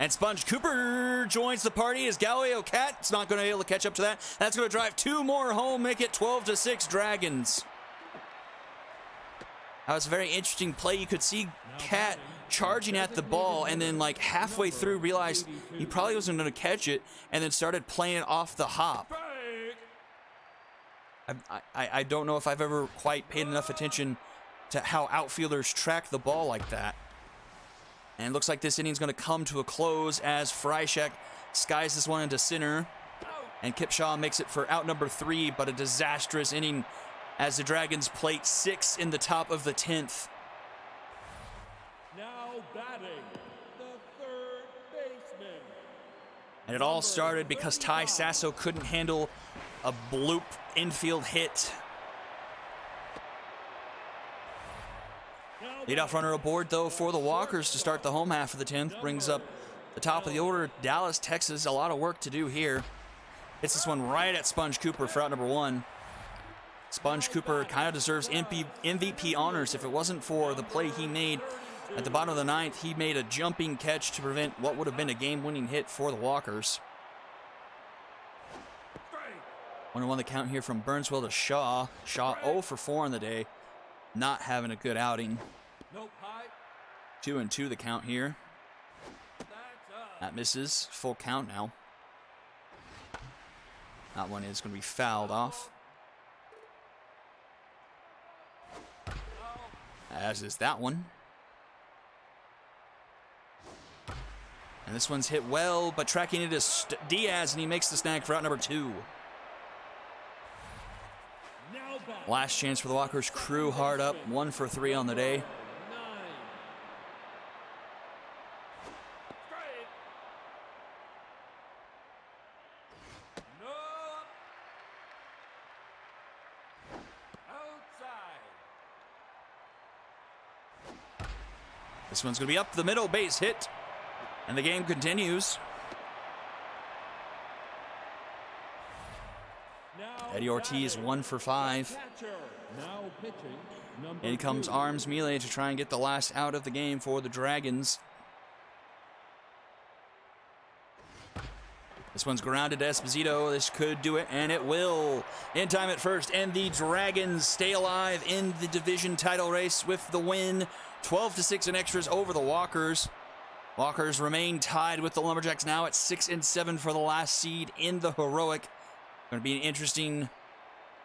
Speaker 4: And Sponge Cooper joins the party as Galileo Cat's not going to be able to catch up to that. That's going to drive 2 more home, make it 12-6 Dragons. That was a very interesting play. You could see Cat charging at the ball and then like halfway through realized he probably wasn't going to catch it and then started playing it off the hop. I don't know if I've ever quite paid enough attention to how outfielders track the ball like that. And it looks like this inning's going to come to a close as Freishek skies this one into center. And Kipshaw makes it for out number 3, but a disastrous inning as the Dragons plate 6 in the top of the 10th.
Speaker 5: Now batting, the third baseman.
Speaker 4: And it all started because Ty Sasso couldn't handle a bloop infield hit. Leadoff runner aboard, though, for the Walkers to start the home half of the 10th. Brings up the top of the order, Dallas, Texas. A lot of work to do here. Hits this one right at Sponge Cooper for out number 1. Sponge Cooper kind of deserves MVP honors. If it wasn't for the play he made at the bottom of the 9th, he made a jumping catch to prevent what would have been a game-winning hit for the Walkers. 1-1 the count here from Burnswell to Shaw. Shaw 0 for 4 on the day. Not having a good outing.
Speaker 1: Nope, high.
Speaker 4: 2-2 the count here.
Speaker 1: That's up.
Speaker 4: That misses. Full count now. That one is going to be fouled off. As is that one. And this one's hit well, but tracking it is Diaz, and he makes the snag for out number 2. Last chance for the Walkers. Crew hard up, 1 for 3 on the day.
Speaker 1: No. Outside.
Speaker 4: This one's going to be up the middle, base hit, and the game continues. Eddie Ortiz 1 for 5.
Speaker 5: Now pitching, number
Speaker 4: In comes
Speaker 5: 2.
Speaker 4: Arms Mealy to try and get the last out of the game for the Dragons. This one's grounded to Esposito. This could do it, and it will. In time at first, and the Dragons stay alive in the division title race with the win. 12-6 in extras over the Walkers. Walkers remain tied with the Lumberjacks now at 6-7 for the last seed in the Heroic. Going to be an interesting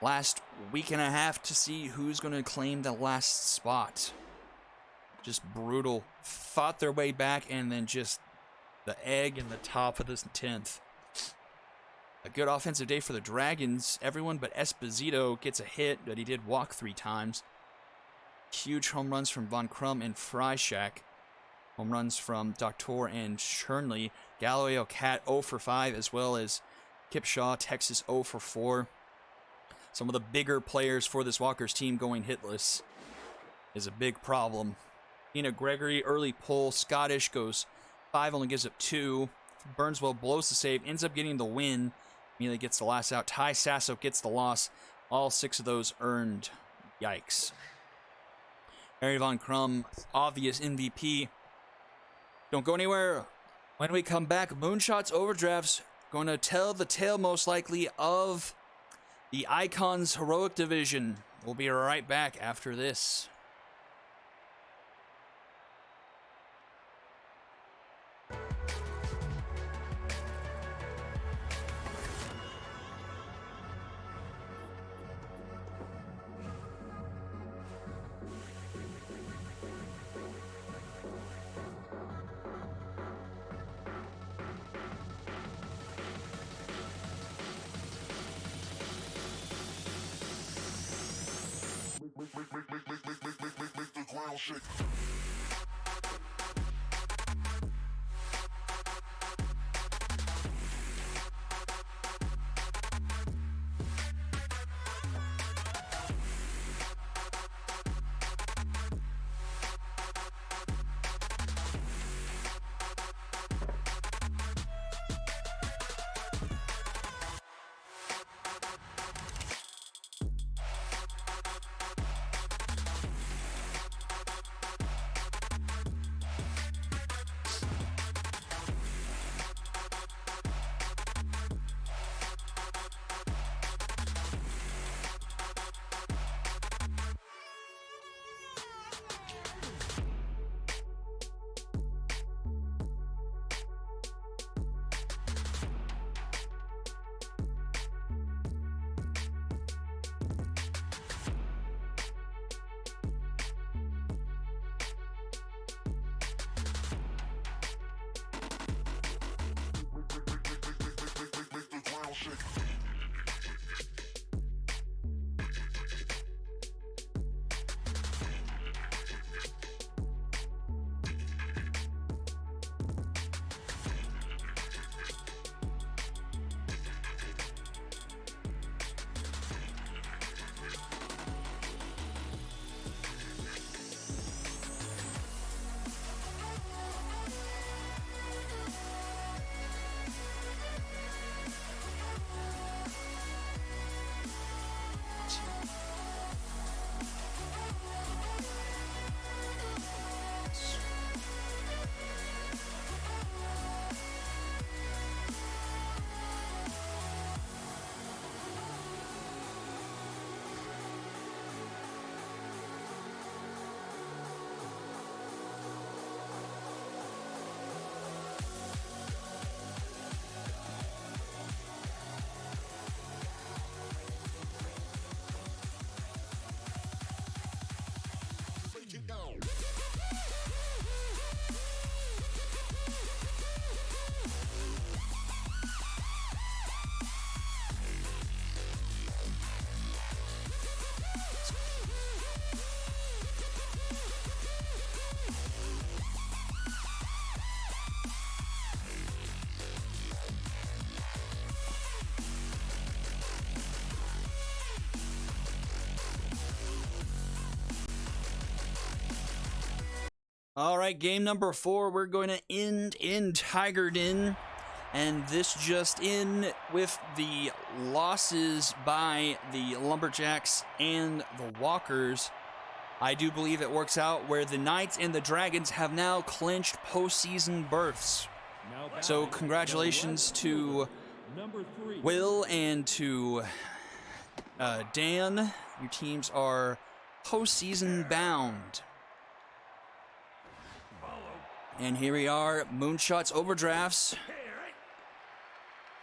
Speaker 4: last week and a half to see who's going to claim the last spot. Just brutal. Fought their way back, and then just the egg in the top of this 10th. A good offensive day for the Dragons. Everyone but Esposito gets a hit, but he did walk 3 times. Huge home runs from Von Crum and Freishek. Home runs from Doctor and Chernley. Galileo Cat 0 for 5, as well as Kipshaw, Texas 0 for 4. Some of the bigger players for this Walkers team going hitless is a big problem. Ina Gregory, early pull. Scottish goes 5, only gives up 2. Burnswell blows the save, ends up getting the win. Immediately gets the last out. Ty Sasso gets the loss. All 6 of those earned. Yikes. Harry Von Crum, obvious MVP. Don't go anywhere. When we come back, Moonshots Overdrafts going to tell the tale most likely of the Icons Heroic Division. We'll be right back after this.
Speaker 8: Make the ground shake.
Speaker 4: All right, game number 4. We're going to end in Tigardin. And this just in with the losses by the Lumberjacks and the Walkers. I do believe it works out where the Knights and the Dragons have now clinched postseason berths. So congratulations to
Speaker 5: Number 3.
Speaker 4: Will and to Dan. Your teams are postseason bound. And here we are, Moonshots Overdrafts.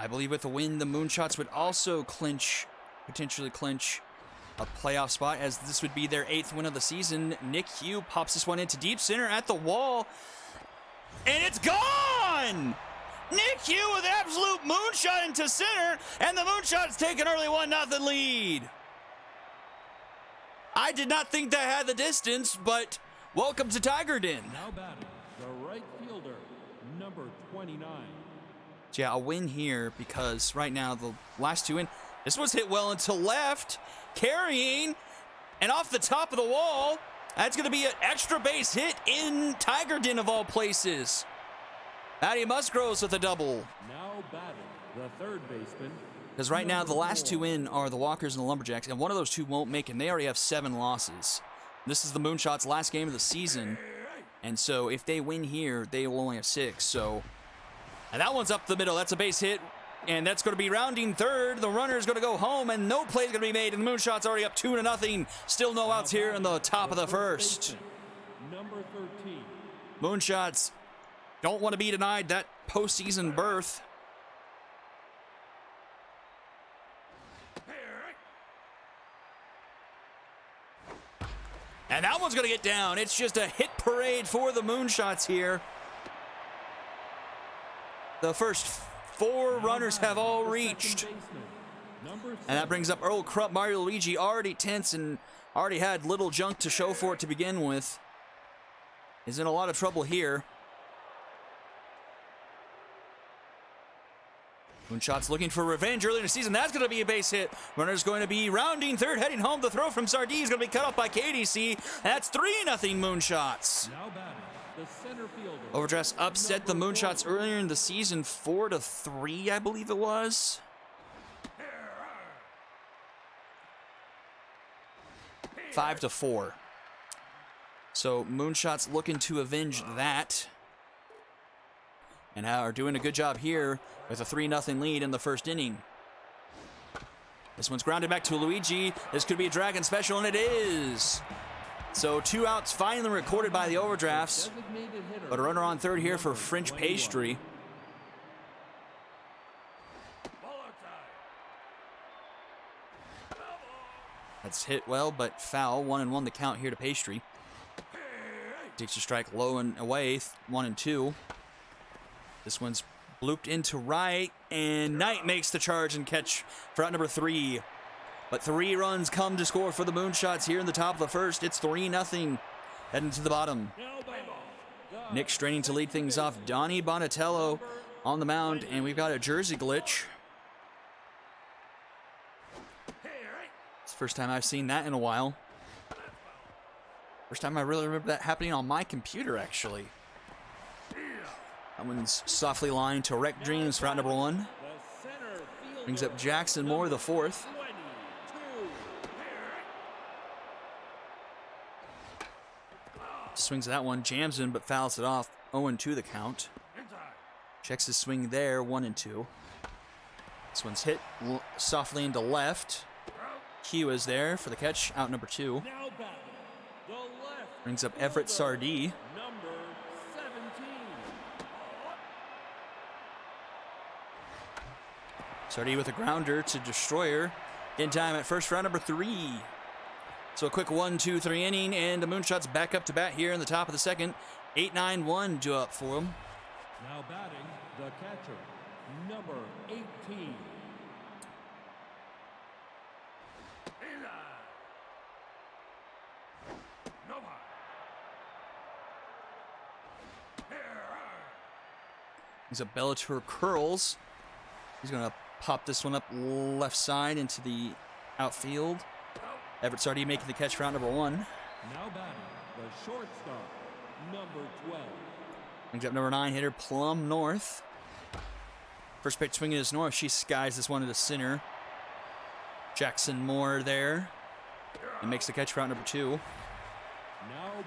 Speaker 4: I believe with a win, the Moonshots would also potentially clinch a playoff spot, as this would be their 8th win of the season. Nick Hugh pops this one into deep center at the wall, and it's gone! Nick Hugh with absolute moonshot into center, and the Moonshots take an early 1-0 lead. I did not think that had the distance, but welcome to Tigardin.
Speaker 5: Now batting, the right fielder, number 29.
Speaker 4: So yeah, a win here because right now the last 2 in. This was hit well into left, carrying, and off the top of the wall. That's going to be an extra base hit in Tigardin of all places. Matty Musgroves with a double.
Speaker 5: Now batting, the third baseman.
Speaker 4: Because right now the last 2 in are the Walkers and the Lumberjacks, and one of those 2 won't make it. And they already have 7 losses. This is the Moonshots' last game of the season, and so if they win here, they will only have 6. So, and that one's up the middle. That's a base hit, and that's going to be rounding third. The runner is going to go home, and no play is going to be made. And the Moonshots already up 2-0. Still no outs here in the top of the first.
Speaker 5: Number 13.
Speaker 4: Moonshots don't want to be denied that postseason berth. And that one's going to get down. It's just a hit parade for the Moonshots here. The first 4 runners have all reached. And that brings up Earl Krupp. Mario Luigi already tense and already had little junk to show for it to begin with. Is in a lot of trouble here. Moonshots looking for revenge early in the season. That's going to be a base hit. Runner's going to be rounding third, heading home. The throw from Sardee is going to be cut off by KDC. That's 3-0 Moonshots.
Speaker 5: Now batting, the center fielder.
Speaker 4: Overdrafts upset the Moonshots earlier in the season, 4-3, I believe it was. Five to 4. So Moonshots looking to avenge that. And are doing a good job here with a 3-0 lead in the first inning. This one's grounded back to Luigi. This could be a Dragon special, and it is. So 2 outs finally recorded by the Overdrafts. But a runner on third here for French Pastry. That's hit well, but foul. 1-1 the count here to Pastry. Takes a strike low and away. 1-2. This one's blooped into right, and Knight makes the charge and catch for out number 3. But 3 runs come to score for the Moonshots here in the top of the first. It's 3-0, heading to the bottom. Nick straining to lead things off. Donnie Bonatello on the mound, and we've got a jersey glitch. It's the first time I've seen that in a while. First time I really remember that happening on my computer, actually. That one's softly lined to Wreck Dreams for out number 1. Brings up Jackson Moore, the 4th. Swings that one, jams in, but fouls it off. 0-2 the count. Checks his swing there, 1-2. This one's hit softly into left. Hugh is there for the catch, out number 2. Brings up Everett Sardee. Sardee with a grounder to Destroyer. In time at first for out number 3. So a quick 1-2-3 inning, and the Moonshots back up to bat here in the top of the second. 8-9-1 due up for them.
Speaker 5: Now batting, the catcher, number 18.
Speaker 4: He's a Bellator curls. He's going to pop this one up left side into the outfield. Everett Sardee making the catch for out number 1.
Speaker 5: Now batting, the shortstop, number 12.
Speaker 4: Brings up number 9 hitter Plum North. First pitch swinging is north. She skies this one to the center. Jackson Moore there. And makes the catch for out number 2.
Speaker 5: Now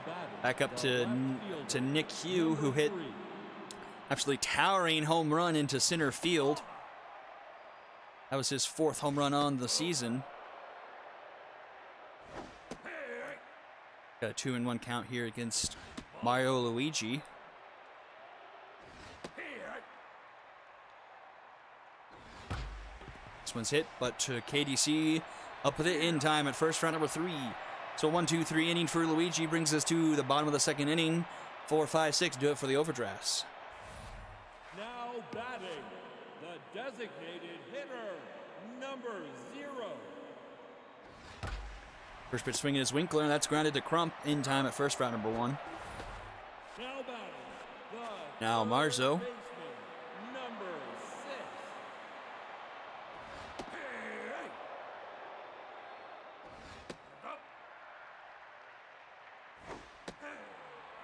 Speaker 5: batting,
Speaker 4: Back up
Speaker 5: the
Speaker 4: to
Speaker 5: left fielder,
Speaker 4: Nick Hugh, who
Speaker 5: number
Speaker 4: hit
Speaker 5: 3.
Speaker 4: absolutely towering home run into center field. That was his 4th home run on the season. Got a 2-1 count here against Mario Luigi. This one's hit, but KDC up with it in time at first for out number 3. So 1-2-3 inning for Luigi brings us to the bottom of the 2nd inning. 4-5-6 do it for the Overdrafts.
Speaker 5: Now batting, the designated hitter, number 0.
Speaker 4: First pitch swinging is Winkler, and that's grounded to Crump in time at first for out number 1.
Speaker 5: Now batting, the
Speaker 4: Now
Speaker 5: third
Speaker 4: Marzo.
Speaker 5: baseman, number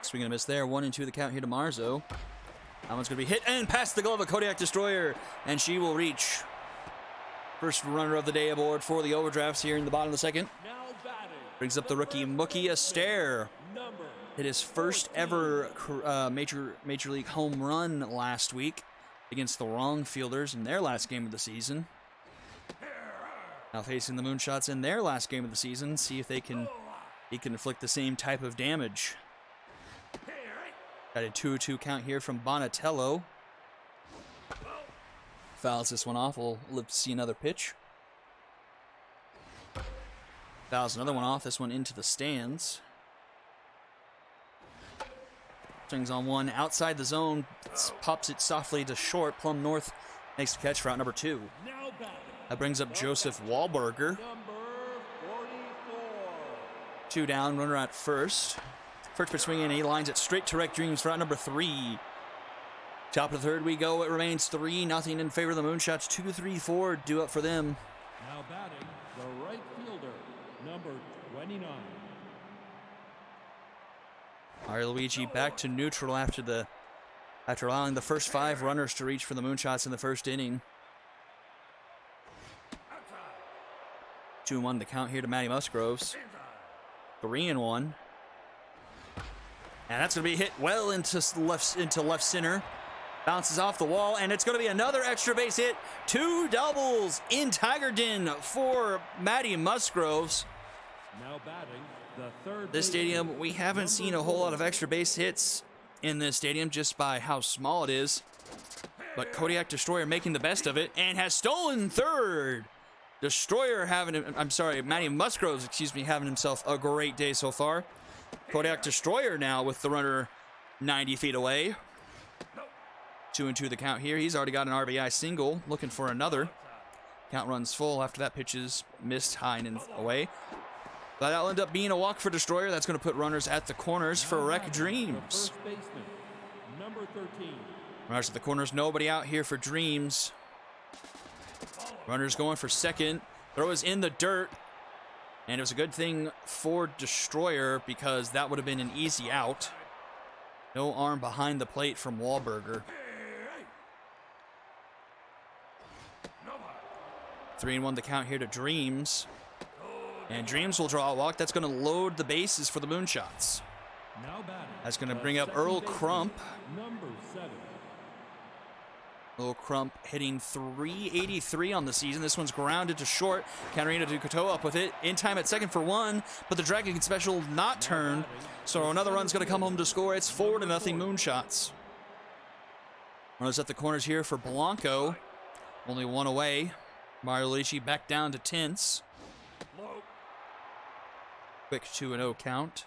Speaker 5: 6.
Speaker 4: Swing and a miss there. 1-2 the count here to Marzo. That one's going to be hit and past the glove of Kodiak Destroyer, and she will reach. First runner of the day aboard for the Overdrafts here in the bottom of the 2nd.
Speaker 5: Now batting,
Speaker 4: Brings up the rookie Mookie Astaire.
Speaker 5: number
Speaker 4: Hit his first ever major league home run last week against the wrong fielders in their last game of the season. Now facing the Moonshots in their last game of the season, see if he can inflict the same type of damage. Got a 2-2 count here from Bonatello. Fouls this one off. We'll live to see another pitch. Fouls another one off. This one into the stands. Swings on one outside the zone. Pops it softly to short. Plum North makes the catch for out number 2.
Speaker 5: now batting,
Speaker 4: That brings up Joseph Wahlberger.
Speaker 5: number 44.
Speaker 4: 2 down, runner at first. First pitch swinging, he lines it straight to Rec Dreams for out number 3. Top of the 3rd we go. It remains 3-0 in favor of the Moonshots. 2-3-4 due up for them.
Speaker 5: Now batting, the right fielder, number 29.
Speaker 4: Mario Luigi back to neutral after allowing the first 5 runners to reach for the Moonshots in the first inning. 2-1 the count here to Matty Musgroves. 3-1. And that's going to be hit well into left center. Bounces off the wall, and it's going to be another extra base hit. 2 doubles in Tiger Den for Matty Musgroves.
Speaker 5: Now batting, the third
Speaker 4: This
Speaker 5: baseman,
Speaker 4: stadium, we haven't seen a whole lot of extra base hits in this stadium just by how small it is. But Kodiak Destroyer making the best of it and has stolen 3rd. Matty Musgroves, having himself a great day so far. Kodiak Destroyer now with the runner 90 feet away. 2-2 the count here. He's already got an RBI single, looking for another. Count runs full after that pitch is missed high and away. But that'll end up being a walk for Destroyer. That's going to put runners at the corners for Rec
Speaker 5: the
Speaker 4: Dreams.
Speaker 5: first baseman, number 13.
Speaker 4: Runners at the corners, nobody out here for Dreams. Runners going for 2nd. Throw is in the dirt. And it was a good thing for Destroyer because that would have been an easy out. No arm behind the plate from Wahlberger. 3-1 the count here to Dreams. And Dreams will draw a walk. That's going to load the bases for the Moonshots.
Speaker 5: Now batting,
Speaker 4: That's going to
Speaker 5: the
Speaker 4: bring up
Speaker 5: second
Speaker 4: Earl
Speaker 5: baseman,
Speaker 4: Crump.
Speaker 5: number 7.
Speaker 4: Earl Crump hitting 383 on the season. This one's grounded to short. Katarina Ducoteau up with it. In time at 2nd for 1, but the Dragon Special not turned. So another run's going to come home to score. It's 4-0 Moonshots. Runners at the corners here for Blanco. Only 1 away. Mario Luigi back down to tense. Quick 2-0 count.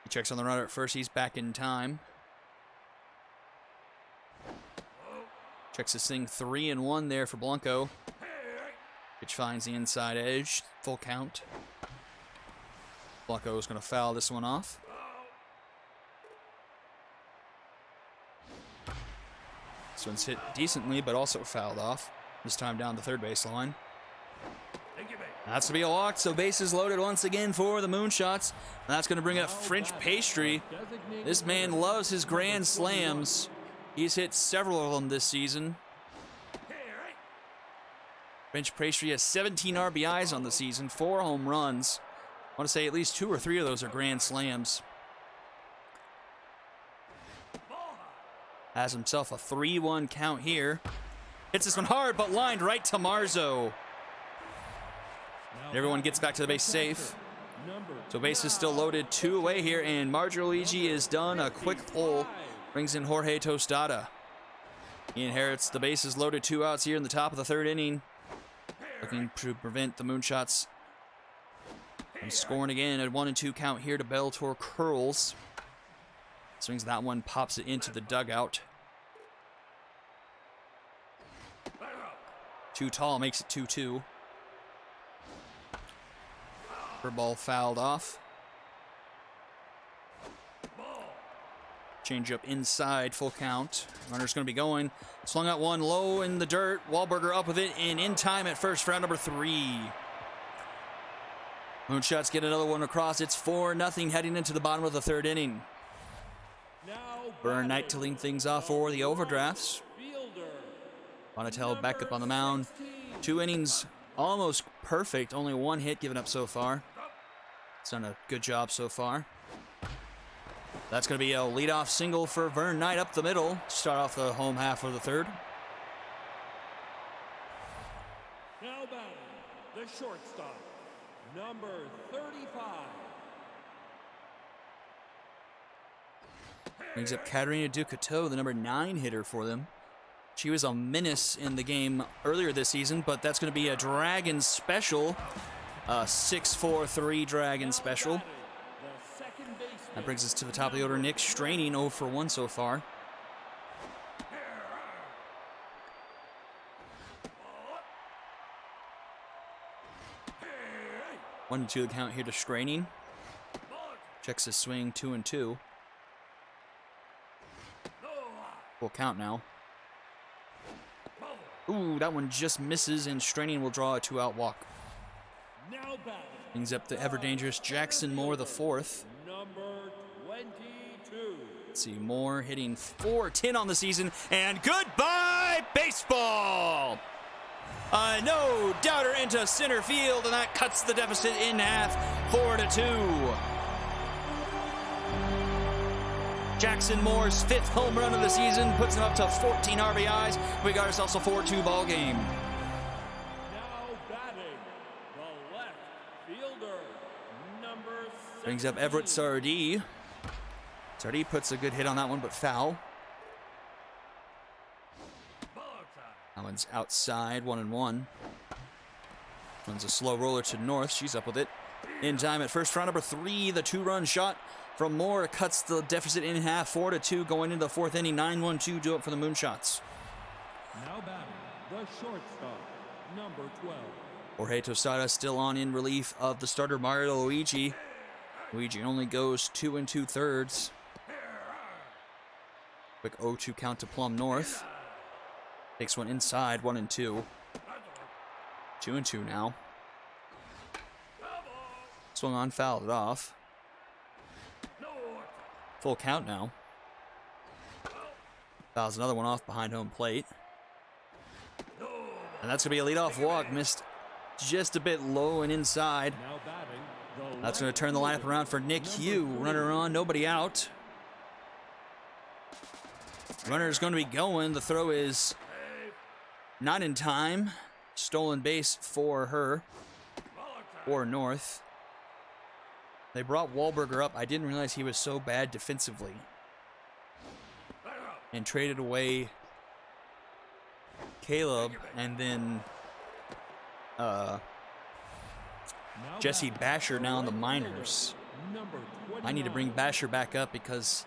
Speaker 4: He checks on the runner at first. He's back in time. Checks this thing 3-1 there for Blanco. Pitch finds the inside edge. Full count. Blanco is going to foul this one off. This one's hit decently, but also fouled off. This time down the 3rd baseline. That's to be a walk, so bases loaded once again for the Moonshots. And that's going to bring up French Pastry. This man loves his grand slams. He's hit several of them this season. French Pastry has 17 RBIs on the season, 4 home runs. I want to say at least 2 or 3 of those are grand slams. Has himself a 3-1 count here. Hits this one hard, but lined right to Marzo. Everyone gets back to the base safe. So base is still loaded, 2 away here, and Marjo-Luigi is done. A quick pull brings in Jorge Tostada. He inherits the bases loaded, 2 outs here in the top of the 3rd inning. Looking to prevent the Moonshots from scoring again. A 1-2 count here to Bellator Curls. Swings that one, pops it into the dugout. Too tall, makes it 2-2. Ball fouled off. Change up inside, full count. Runner's going to be going. Slung out one low in the dirt. Wahlberger up with it and in time at first for out number 3. Moonshots get another one across. It's 4-0 heading into the bottom of the 3rd inning. Vern Knight to lead things off for the Overdrafts. Bonnetell back up on the mound. 2 innings almost perfect. Only 1 hit given up so far. He's done a good job so far. That's going to be a leadoff single for Vern Knight up the middle. Start off the home half of the 3rd.
Speaker 5: Now batting, the shortstop, number 35.
Speaker 4: Brings up Katerina Ducateau, the number 9 hitter for them. She was a menace in the game earlier this season, but that's going to be a Dragon special. 6-4-3 Dragon special. That brings us to the top of the order. Nick Straining 0 for 1 so far. One and 2 the count here to Straining. Checks his swing, 2-2. Full count now. Ooh, that one just misses, and Straining will draw a 2-out walk. Brings up the ever-dangerous Jackson Moore, the 4th.
Speaker 5: Number 22.
Speaker 4: Let's see, Moore hitting .410 on the season, and goodbye, baseball! A no-doubter into center field, and that cuts the deficit in half, 4-2. Jackson Moore's 5th home run of the season puts him up to 14 RBIs. We got ourselves a 4-2 ball game.
Speaker 5: Now batting, the left fielder, number 6.
Speaker 4: Brings up Everett Sardee. Sardee puts a good hit on that one, but foul. That one's outside, 1-1. One's a slow roller to North. She's up with it. In time at first for number 3, the 2-run shot from Moore cuts the deficit in half, 4-2 going into the 4th inning. 9-1-2 do it for the Moonshots.
Speaker 5: Now batting, the shortstop, number 12.
Speaker 4: Jorge Tostada still on in relief of the starter Mario Luigi. Luigi only goes 2 2/3. Quick 0-2 count to Plum North. Takes one inside, 1-2. 2-2 now. Swung on, fouled it off. Full count now. Fouls another one off behind home plate. And that's going to be a leadoff walk. Missed just a bit low and inside.
Speaker 5: Now batting,
Speaker 4: That's going to turn the lineup around for Nick Hugh. Runner on, nobody out. Runner is going to be going. The throw is not in time. Stolen base for her. Or North. They brought Wahlberger up. I didn't realize he was so bad defensively. And traded away Caleb and then Jesse Basher now in the minors. I need to bring Basher back up because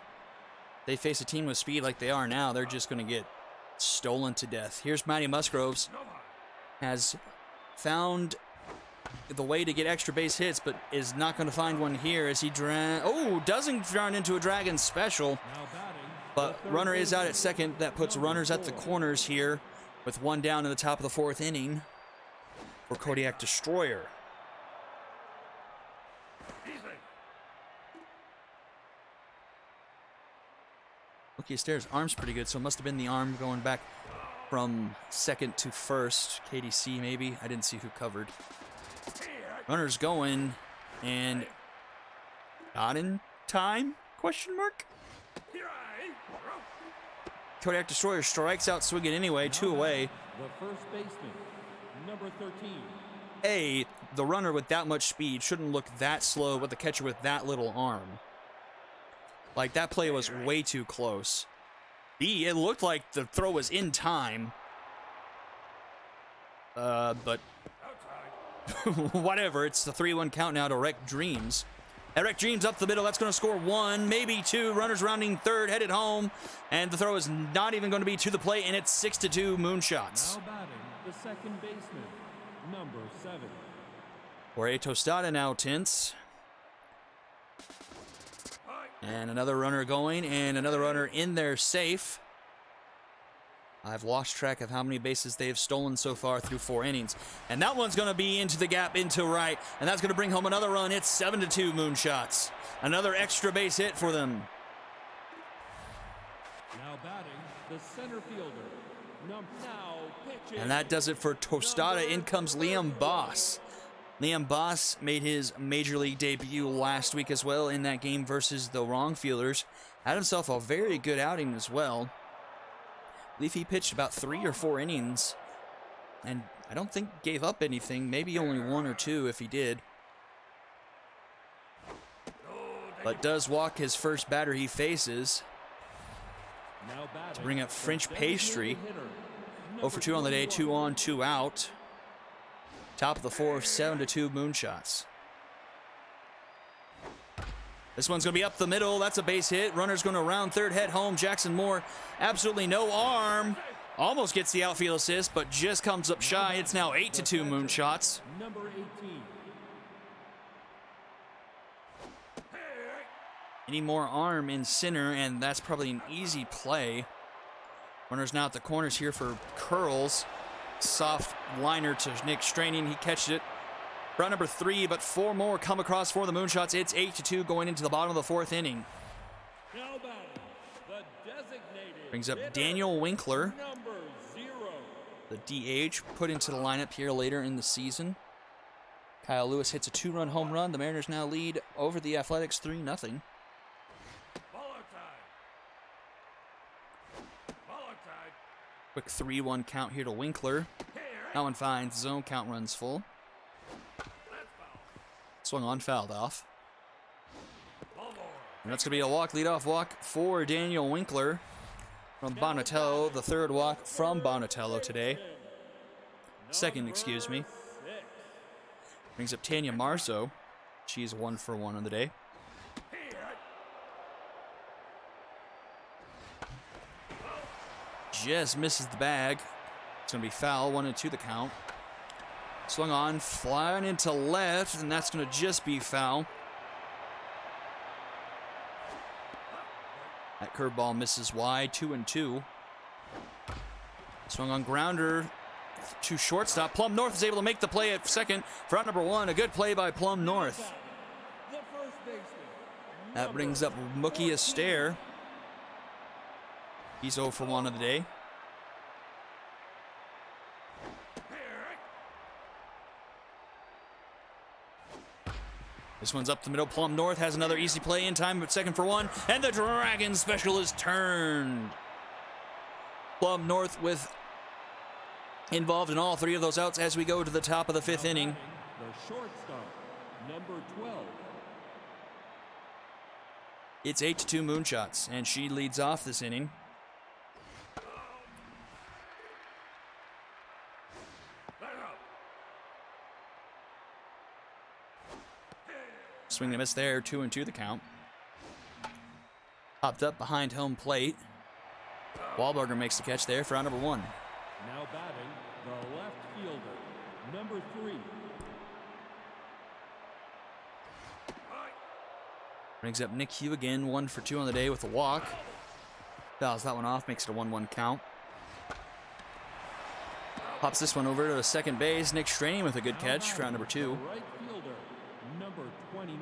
Speaker 4: they face a team with speed like they are now. They're just going to get stolen to death. Here's Matty Musgroves. Has found the way to get extra base hits, but is not going to find one here as he doesn't drown into a Dragon special. But runner is out at second. That puts runners at the corners here with one down in the top of the 4th inning for Kodiak Destroyer. Looky Stairs' arm's pretty good, so it must have been the arm going back from second to first. KDC maybe. I didn't see who covered. Runner's going, and not in time? Question mark. Kodiak Destroyer strikes out swinging anyway, 2 away.
Speaker 5: The first baseman, number 13.
Speaker 4: A, the runner with that much speed shouldn't look that slow with the catcher with that little arm. Like, that play was way too close. B, it looked like the throw was in time. But whatever, it's the 3-1 count now to Wreck Dreams. And Wreck Dreams up the middle, that's going to score 1, maybe 2. Runners rounding third, headed home. And the throw is not even going to be to the plate, and it's 6-2 Moonshots.
Speaker 5: Now batting, the second baseman, number 7.
Speaker 4: Jorge Tostada now tense. And another runner going, and another runner in there safe. I've lost track of how many bases they've stolen so far through 4 innings. And that one's going to be into the gap, into right. And that's going to bring home another run. It's 7-2 Moonshots. Another extra base hit for them.
Speaker 5: Now batting, the center fielder, now pitching.
Speaker 4: And that does it for Tostada. In comes Liam Boss. Liam Boss made his major league debut last week as well in that game versus the Wrong Fielders. Had himself a very good outing as well. I believe he pitched about 3 or 4 innings, and I don't think gave up anything. Maybe only 1 or 2 if he did. But does walk his first batter he faces
Speaker 5: Now batting,
Speaker 4: to bring up
Speaker 5: the
Speaker 4: French
Speaker 5: designated
Speaker 4: Pastry.
Speaker 5: hitter,
Speaker 4: 0 for 2 on the day, 2 on, 2 out. Top of the 4th, 7-2 Moonshots. This one's going to be up the middle. That's a base hit. Runner's going to round third, head home. Jackson Moore, absolutely no arm. Almost gets the outfield assist, but just comes up shy. It's now 8-2 Moonshots.
Speaker 5: number 18.
Speaker 4: Any more arm in center, and that's probably an easy play. Runner's now at the corners here for Curls. Soft liner to Nick Straining. He catches it. Round number 3, but 4 more come across for the Moonshots. It's 8-2 going into the bottom of the 4th inning.
Speaker 5: Now batting, the designated
Speaker 4: Brings up
Speaker 5: hitter,
Speaker 4: Daniel Winkler,
Speaker 5: number 0.
Speaker 4: the DH, put into the lineup here later in the season. Kyle Lewis hits a 2-run home run. The Mariners now lead over the Athletics 3-0.
Speaker 1: Baller time.
Speaker 4: Quick 3-1 count here to Winkler. That one finds zone, count runs full. Swung on, fouled off. And that's going to be a walk, leadoff walk for Daniel Winkler from Bonatello. The 3rd walk from Bonatello today. 2nd, excuse me. Brings up Tanya Marzo. She's 1 for 1 on the day. Just misses the bag. It's going to be foul, 1-2 the count. Swung on, flying into left, and that's going to just be foul. That curveball misses wide, 2-2. Swung on grounder to shortstop. Plum North is able to make the play at second for out number 1. A good play by Plum North.
Speaker 5: The first baseman,
Speaker 4: That brings up Mookie Astaire. He's 0 for 1 of the day. This one's up the middle. Plum North has another easy play in time, but 2nd for 1. And the Dragon special is turned. Plum North with involved in all 3 of those outs as we go to the top of the 5th inning.
Speaker 5: the shortstop, number 12.
Speaker 4: It's 8-2 Moonshots, and she leads off this inning. Swing and a miss there, 2-2 the count. Popped up behind home plate. Wahlberger makes the catch there for out number 1.
Speaker 5: Now batting, the left fielder, number 3.
Speaker 4: Brings up Nick Hugh again, 1 for 2 on the day with a walk. Fouls that one off, makes it a 1-1 count. Pops this one over to second base. Nick Straney with a good catch for round number 2.
Speaker 5: The right fielder, number 29.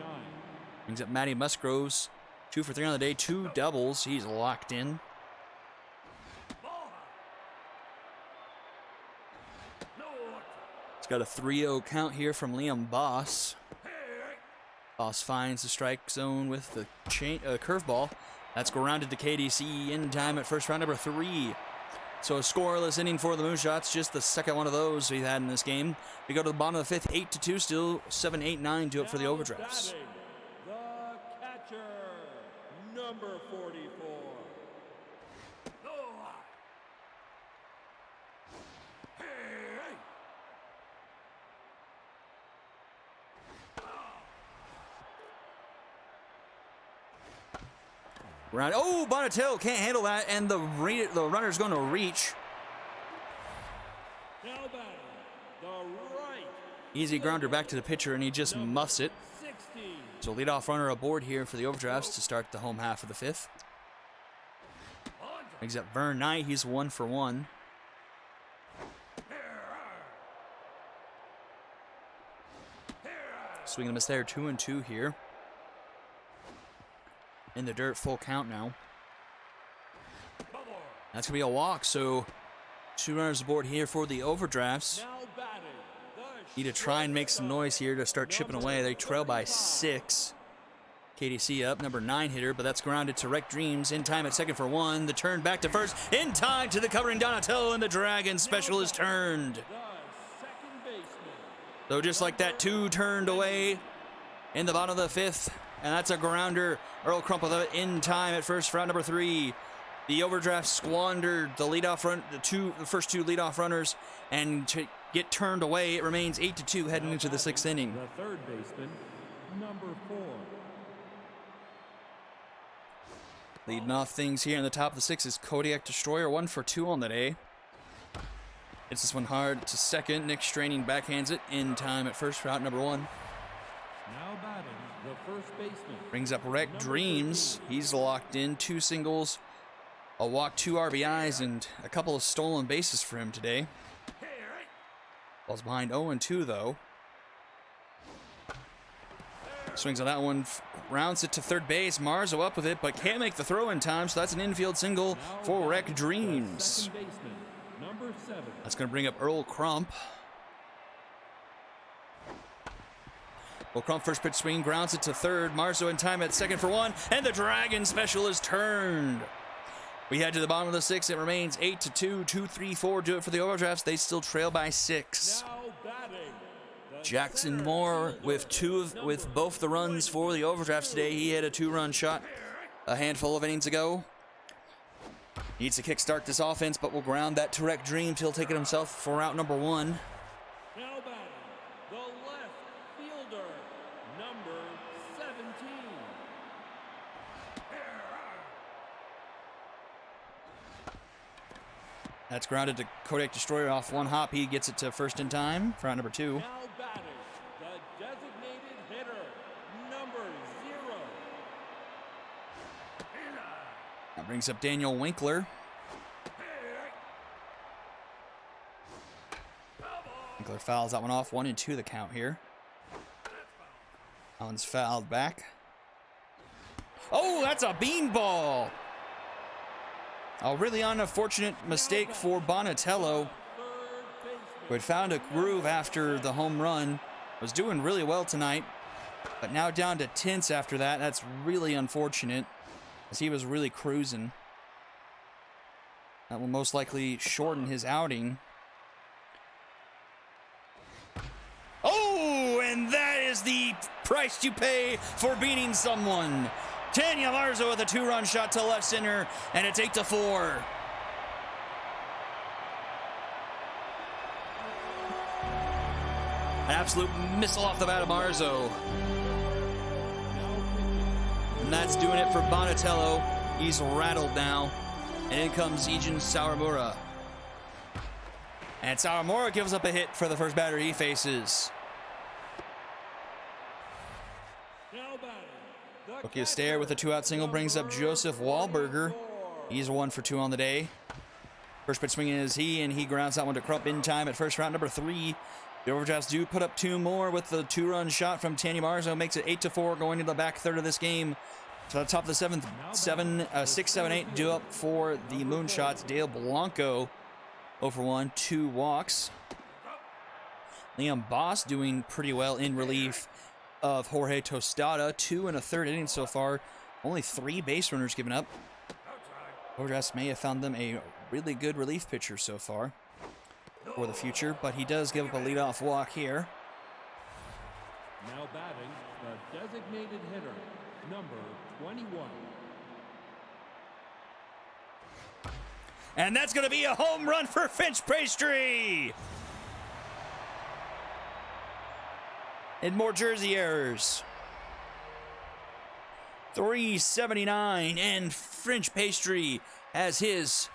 Speaker 4: Brings up Matty Musgroves. 2 for 3 on the day, 2 doubles. He's locked in. He's got a 3-0 count here from Liam Boss. Boss finds the strike zone with the curveball. That's grounded to KDC in time at first, round number 3. So a scoreless inning for the Moonshots, just the second one of those we've had in this game. We go to the bottom of the 5th, 8-2, still 7-8-9 to it for the overdrafts.
Speaker 5: Batting, the catcher, number 44.
Speaker 4: Right. Oh, Bonatello can't handle that, and the runner's going to reach.
Speaker 5: Now batting, the right.
Speaker 4: Easy grounder back to the pitcher, and he just muffs it.
Speaker 5: 16.
Speaker 4: So leadoff runner aboard here for the overdrafts to start the home half of the 5th. Brings up Vern Knight. He's 1 for 1. Swing and a miss there. 2-2 here. In the dirt, full count now. That's going to be a walk, so 2 runners aboard here for the overdrafts.
Speaker 5: Now batting, the
Speaker 4: Need to try and make some noise here to start chipping away. They trail by 6. KDC up, number 9 hitter, but that's grounded to Wreck Dreams. In time at second for 1. The turn back to first. In time to the covering Donatello, and the Dragon special is turned.
Speaker 5: the second baseman.
Speaker 4: So just like that, 2 turned away in the bottom of the 5th. And that's a grounder. Earl Crump with it in time at first for round number 3. The overdraft squandered the leadoff run, the first 2 leadoff runners, and to get turned away, it remains 8-2 heading into the 6th inning.
Speaker 5: The third baseman, number 4.
Speaker 4: Leading off things here in the top of the 6th is Kodiak Destroyer, 1 for 2 on the day. Hits this one hard to second. Nick Straining backhands it in time at first for out number 1.
Speaker 5: Now batting, the first baseman.
Speaker 4: Brings up Wreck Dreams. He's locked in. 2 singles, a walk, 2 RBIs, and a couple of stolen bases for him today. Ball's behind 0-2 though. Swings on that one, rounds it to third base. Marzo up with it, but can't make the throw in time, so that's an infield single for Wreck Dreams.
Speaker 5: Second baseman, number 7.
Speaker 4: That's going to bring up Earl Crump. Well, Crump first pitch swing, grounds it to third. Marzo in time at second for 1, and the Dragon special is turned. We head to the bottom of the 6th. It remains 8-2, 2-3-4. Do it for the overdrafts. They still trail by 6.
Speaker 5: Now batting, the
Speaker 4: Jackson
Speaker 5: center
Speaker 4: Moore
Speaker 5: fielder,
Speaker 4: with both the runs for the overdrafts today. He had a 2-run shot a handful of innings ago. Needs to kickstart this offense, but will ground that to Wreck Dreams. He'll take it himself for out number 1.
Speaker 5: Now batting, the left fielder, number 17.
Speaker 4: That's grounded to Kodiak Destroyer off 1 hop. He gets it to first in time for out number 2.
Speaker 5: Now batting, the designated hitter, number 0.
Speaker 4: That brings up Daniel Winkler. Winkler fouls that one off. 1-2 the count here. That one's fouled back. Oh, that's a beanball. A really unfortunate mistake for Bonatello, who had found a groove after the home run. Was doing really well tonight, but now down to 10ths after that. That's really unfortunate, as he was really cruising. That will most likely shorten his outing. Oh, and that is the price you pay for beating someone. Tanya Marzo with a 2-run shot to left center, and it's 8-4. An absolute missile off the bat of Marzo. And that's doing it for Bonatello. He's rattled now. And in comes Ejin Sawamura. And Sawamura gives up a hit for the first batter he faces.
Speaker 5: Now batting, the
Speaker 4: Rookie Astaire with a 2-out single brings up Joseph Wahlberger. He's 1 for 2 on the day. First pitch swinging is he, and he grounds that one to Crump in time at first round number 3. The Overdrafts do put up 2 more with the 2-run shot from Tanny Marzo. Makes it 8-4 going into the back third of this game. To the top of the 7th, 6, 7, 8 due up for the Moonshots. Dale Blanco 0-for-1, 2 walks. Liam Boss doing pretty well in relief of Jorge Tostada. 2 and a third inning so far. Only 3 base runners given up. Overdrafts may have found them a really good relief pitcher so far for the future, but he does give up a leadoff walk here.
Speaker 5: Now batting, the designated hitter, number 21.
Speaker 4: And that's going to be a home run for Finch Pastry! And more jersey errors. 379, and French Pastry has his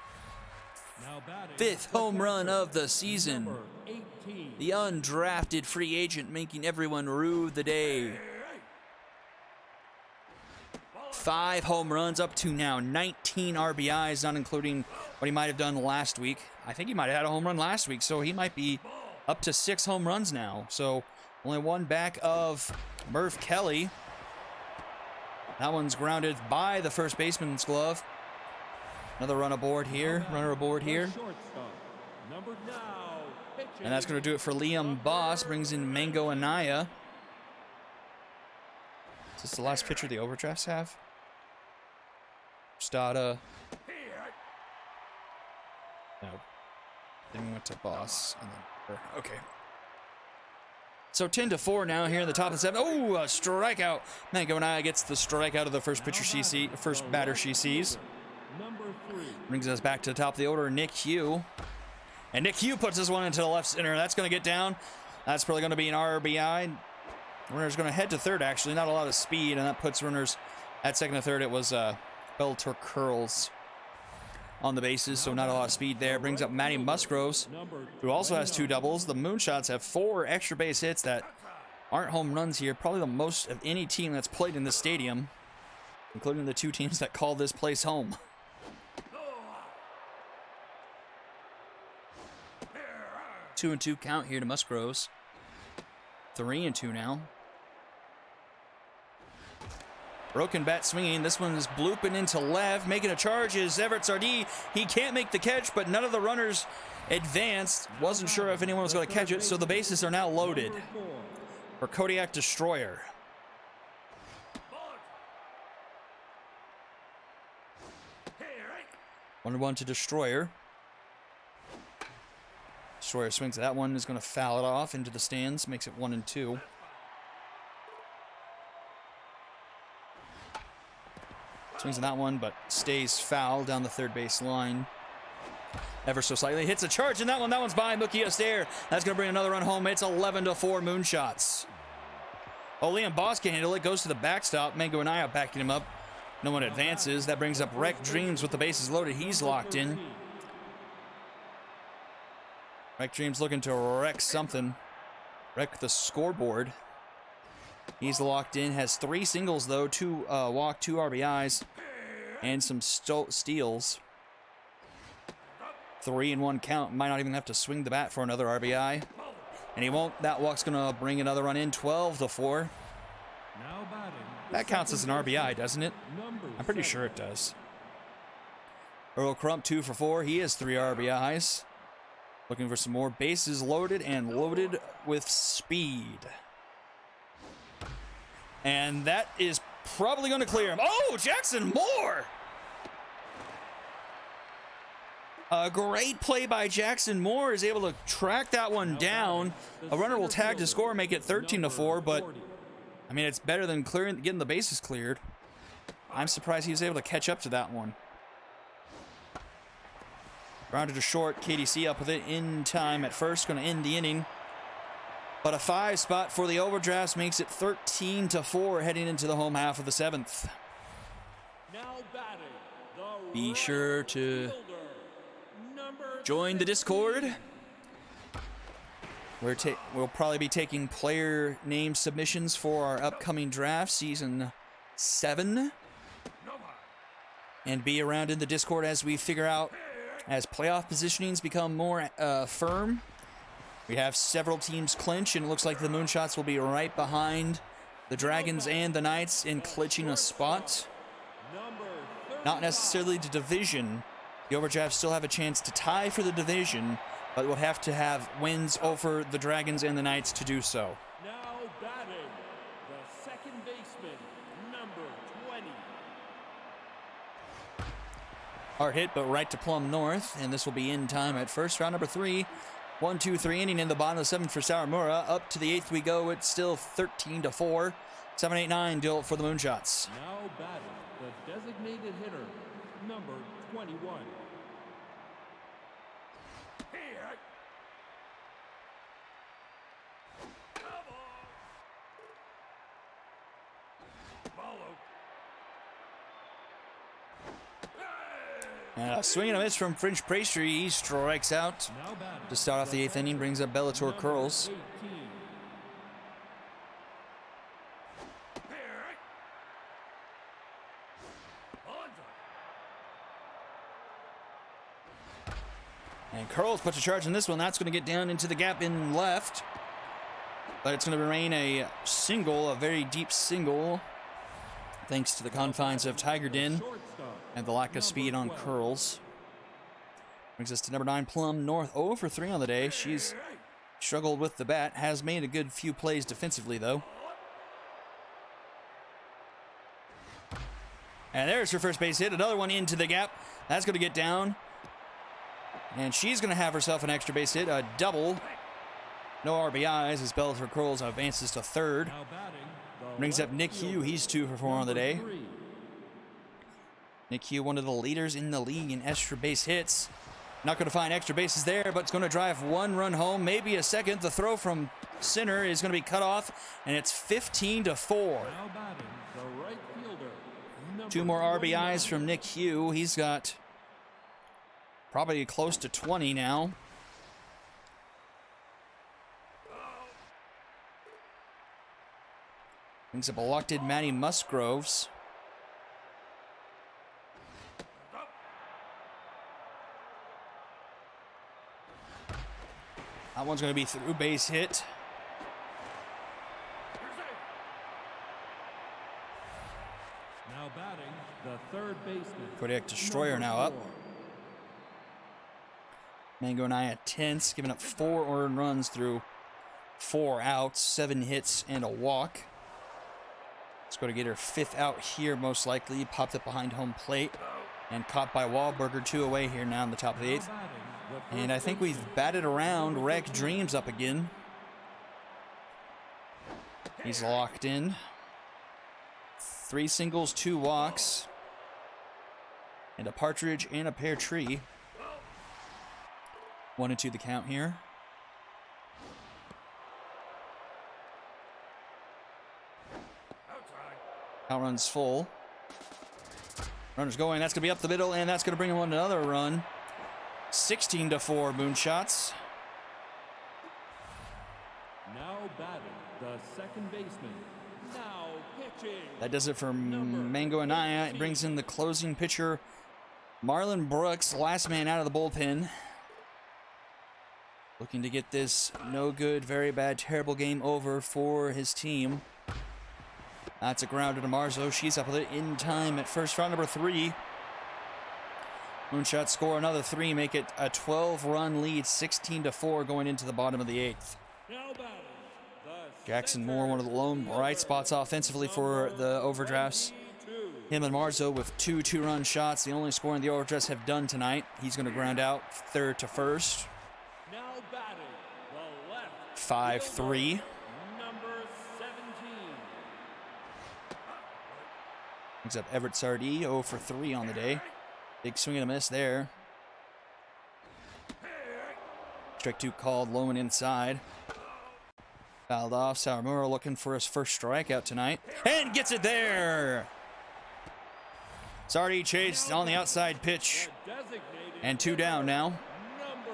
Speaker 5: Now batting,
Speaker 4: 5th home run of the season.
Speaker 5: number 18.
Speaker 4: The undrafted free agent making everyone rue the day. 5 home runs up to now 19 RBIs, not including what he might have done last week. I think he might have had a home run last week, so he might be up to 6 home runs now. So only one back of Murph Kelly. That one's grounded by the first baseman's glove. Another run aboard here, runner aboard here.
Speaker 5: Shortstop, number now, pitching.
Speaker 4: And that's going to do it for Liam Boss. Brings in Mango Anaya. Is this the last pitcher the Overdrafts have? Stada. No. Then we went to Boss. And then, okay. So 10-4 now here in the top of the 7th. Oh, a strikeout. Mango Anaya gets the strikeout of the first pitcher she sees, first batter she sees.
Speaker 5: Number 3.
Speaker 4: Brings us back to the top of the order, Nick Hugh. And Nick Hugh puts this one into the left center. That's going to get down. That's probably going to be an RBI. Runner's going to head to third, actually. Not a lot of speed, and that puts runners at second and third. It was Bellator Curls on the bases, so not a lot of speed there. Brings up Matty Musgroves, who also has 2 doubles. The Moonshots have 4 extra base hits that aren't home runs here. Probably the most of any team that's played in this stadium, including the 2 teams that call this place home. 2-2 count here to Musgroves. 3-2 now. Broken bat swinging. This one's blooping into left. Making a charge is Everett Sardee. He can't make the catch, but none of the runners advanced. Wasn't sure if anyone was going to catch it, so the bases are now loaded for Kodiak Destroyer. One to Destroyer. Destroyer swings at that one. Is going to foul it off into the stands. Makes it 1-2. Swings at that one, but stays foul down the third base line. Ever so slightly. Hits a charge in that one. That one's by Mookie Astaire. That's going to bring another run home. It's 11-4 Moonshots. Oh, Liam Boss can handle it. Goes to the backstop. Mango Anaya backing him up. No one advances. That brings up Wreck Dreams with the bases loaded. He's locked in. Wreck Dreams looking to wreck something. Wreck the scoreboard. He's locked in. Has 3 singles, though. 2 walk, 2 RBIs, and some steals. 3-1 count. Might not even have to swing the bat for another RBI. And he won't. That walk's going to bring another run in. 12-4.
Speaker 5: Now batting,
Speaker 4: That counts as an RBI, doesn't it?
Speaker 5: number
Speaker 4: I'm pretty
Speaker 5: 7.
Speaker 4: sure it does. Earl Crump 2 for 4. He has 3 RBIs. Looking for some more bases loaded and loaded with speed. And that is probably going to clear him. Oh, Jackson Moore! A great play by Jackson Moore. Is able to track that one down. A runner will tag to score, make it 13-4, but I mean, it's better than getting the bases cleared. I'm surprised he was able to catch up to that one. Grounded to short. KDC up with it in time at first. Going to end the inning. But a 5 spot for the Overdrafts makes it 13-4 heading into the home half of the 7th.
Speaker 5: Now batting, the
Speaker 4: Be
Speaker 5: right
Speaker 4: sure to
Speaker 5: fielder, number
Speaker 4: join the Discord. We'll probably be taking player name submissions for our upcoming draft, season 7. And be around in the Discord as we figure out as playoff positionings become more firm. We have several teams clinch, and it looks like the Moonshots will be right behind the Dragons and the Knights in clinching a spot. Not necessarily the division. The Overdraft still have a chance to tie for the division, but will have to have wins over the Dragons and the Knights to do so.
Speaker 5: Now batting, the second baseman, number 20.
Speaker 4: Hard hit, but right to plumb north, and this will be in time at first. Round number 3. 1-2-3 inning in the bottom of the 7th for Sawamura. Up to the 8th we go. It's still 13-4. 7-8-9 deal for the Moonshots.
Speaker 5: Now batting, the designated hitter, number 21.
Speaker 4: And a swing and a miss from French Pastry. He strikes out
Speaker 5: Now batting,
Speaker 4: to start off the 8th inning. Brings up Bellator Curls.
Speaker 5: 18.
Speaker 4: And Curls puts a charge in this one. That's going to get down into the gap in left. But it's going to remain a single, a very deep single, thanks to the confines of Tiger Den
Speaker 5: Shortstop,
Speaker 4: and the lack of speed on Curls. Brings us to number 9, Plum North. 0 for 3 on the day. She's struggled with the bat. Has made a good few plays defensively, though. And there's her first base hit. Another one into the gap. That's going to get down. And she's going to have herself an extra base hit. A double. No RBIs as Bellator Curls advances to 3rd.
Speaker 5: now batting, the
Speaker 4: Brings up
Speaker 5: left
Speaker 4: Nick Hugh.
Speaker 5: fielder,
Speaker 4: He's 2 for 4 on the day.
Speaker 5: number 3.
Speaker 4: Nick Hugh, one of the leaders in the league in extra base hits. Not going to find extra bases there, but it's going to drive 1 run home, maybe a second. The throw from center is going to be cut off, and it's 15-4.
Speaker 5: Now batting, the right fielder, number
Speaker 4: 2 more
Speaker 5: 29.
Speaker 4: RBIs from Nick Hugh. He's got probably close to 20 now. Brings up elected Maddie Musgroves. That one's going to be through base hit.
Speaker 5: Now batting, the third baseman,
Speaker 4: Kodiak Destroyer
Speaker 5: number
Speaker 4: now up.
Speaker 5: 4.
Speaker 4: Mango Naya tense, giving up 4 earned runs through 4 outs, 7 hits, and a walk. Let's go to get her 5th out here, most likely. Popped up behind home plate and caught by Wahlberger. 2 away here now in the top of the 8th.
Speaker 5: Now batting, the
Speaker 4: And I
Speaker 5: first
Speaker 4: think
Speaker 5: baseman,
Speaker 4: we've batted around.
Speaker 5: number
Speaker 4: Wreck
Speaker 5: 15.
Speaker 4: Dreams up again. He's locked in. 3 singles, 2 walks, and a partridge and a pear tree. 1-2 the count here. Count runs full. Runner's going. That's going to be up the middle, and that's going to bring him on another run. 16-4 Moonshots.
Speaker 5: Now batting, the second baseman, now pitching.
Speaker 4: That does it for Mango Anaya. It brings in the closing pitcher, Marlon Brooks, last man out of the bullpen. Looking to get this no good, very bad, terrible game over for his team. That's a grounder to Marzo. She's up with it in time at first. Round number 3. Moonshots score another 3, make it a 12-run lead, 16-4 going into the bottom of the 8th.
Speaker 5: Now batting, the
Speaker 4: Jackson Moore, one of the lone bright spots offensively for the Overdrafts. Him and Marzo with 2 two-run shots, the only scoring the Overdrafts have done tonight. He's going to ground out 3rd to 1st.
Speaker 5: Now batting, the left
Speaker 4: 5-3.
Speaker 5: number 17.
Speaker 4: Brings up Everett Sardee, 0 for 3 on the day. Big swing and a miss there. Strike 2 called, low and inside. Fouled off. Sawamura looking for his first strikeout tonight. And gets it there! Sardee chased on the outside pitch.
Speaker 5: The designated
Speaker 4: And 2 down now.
Speaker 5: number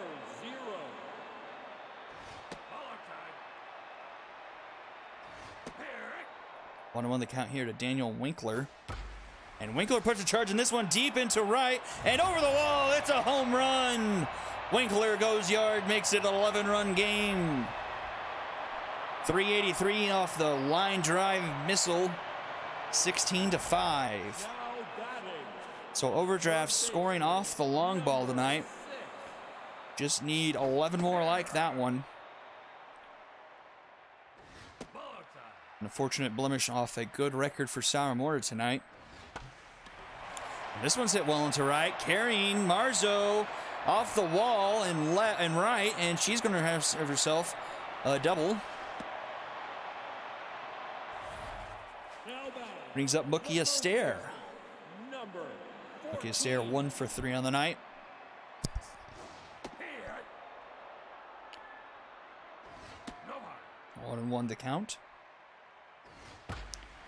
Speaker 5: 0.
Speaker 4: 1-1 the count here to Daniel Winkler. And Winkler puts a charge in this one deep into right and over the wall. It's a home run. Winkler goes yard, makes it an 11-run game. 383 off the line drive missile. 16-5.
Speaker 5: Now batting.
Speaker 4: So Overdraft scoring off the long ball tonight. Just need 11 more like that one. An unfortunate blemish off a good record for Sawamura tonight. This one's hit well into right, carrying Marzo off the wall and left and right, and she's going to have herself a double.
Speaker 5: Now batting.
Speaker 4: Brings up Mookie Astaire.
Speaker 5: Number
Speaker 4: Mookie Astaire 1 for 3 on the night. One and one to count.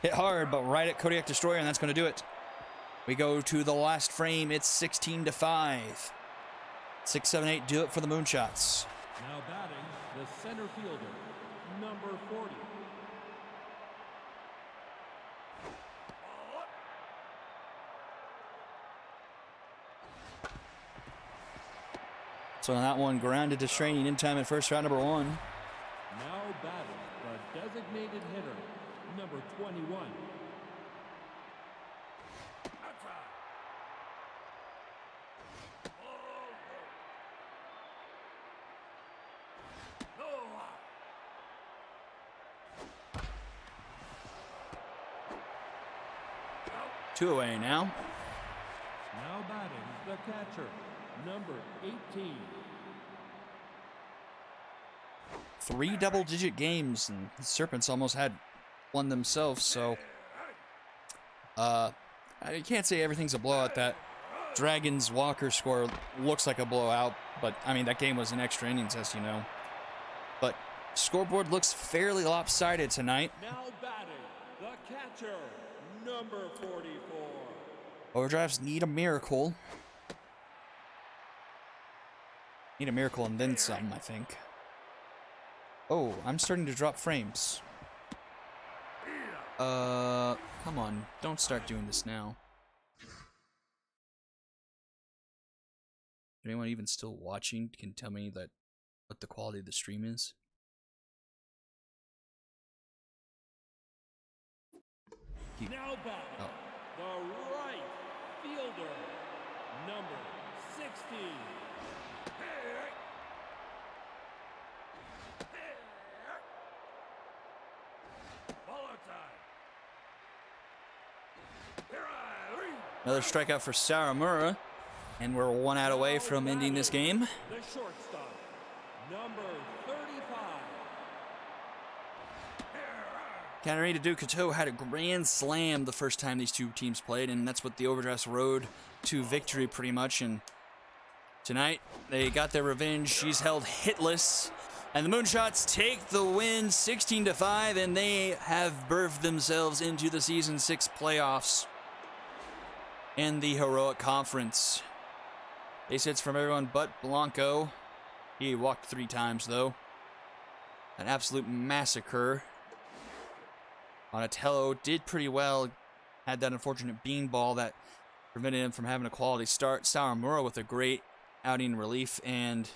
Speaker 4: Hit hard, but right at Kodiak Destroyer, and that's going to do it. We go to the last frame. It's 16-5. 6, 7, 8 do it for the Moonshots.
Speaker 5: Now batting, the center fielder, number 40.
Speaker 4: So on that one, grounded to Straining in time at first round number 1.
Speaker 5: Now batting, the designated hitter, number 21.
Speaker 4: Two away now.
Speaker 5: Now batting, the catcher, number 18.
Speaker 4: 3 double-digit games, and the Serpents almost had one themselves, so I can't say everything's a blowout. That Dragons Walker score looks like a blowout, but I mean that game was in extra innings, as you know. But scoreboard looks fairly lopsided tonight.
Speaker 5: Now batting, the catcher, number 44.
Speaker 4: Overdrafts need a miracle. Need a miracle and then some, I think. Oh, I'm starting to drop frames. Come on. Don't start doing this now. Anyone even still watching can tell me that what the quality of the stream is?
Speaker 5: Now batting,
Speaker 4: Oh.
Speaker 5: the right fielder, number 16.
Speaker 4: Another strikeout for Sawamura, and we're 1 out away from ending this game.
Speaker 5: The shortstop, number 35.
Speaker 4: Katarina Ducato had a grand slam the first time these two teams played, and that's what the Overdrafts rode to victory pretty much. And tonight, they got their revenge. She's held hitless, and the Moonshots take the win 16-5, and they have birthed themselves into the Season 6 playoffs in the Heroic Conference. Base hits from everyone but Blanco. He walked 3 times, though. An absolute massacre. Donatello did pretty well. Had that unfortunate beanball that prevented him from having a quality start. Sawamura with a great outing relief and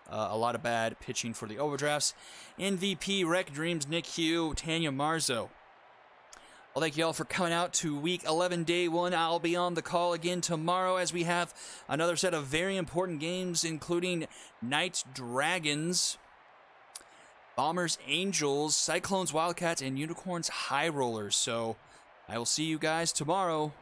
Speaker 4: a lot of bad pitching for the Overdrafts. MVP Rec Dreams, Nick Hugh, Tanya Marzo. Well, thank you all for coming out to Week 11, Day 1. I'll be on the call again tomorrow as we have another set of very important games, including Knights Dragons, Bombers Angels, Cyclones Wildcats, and Unicorns High Rollers. So I will see you guys tomorrow.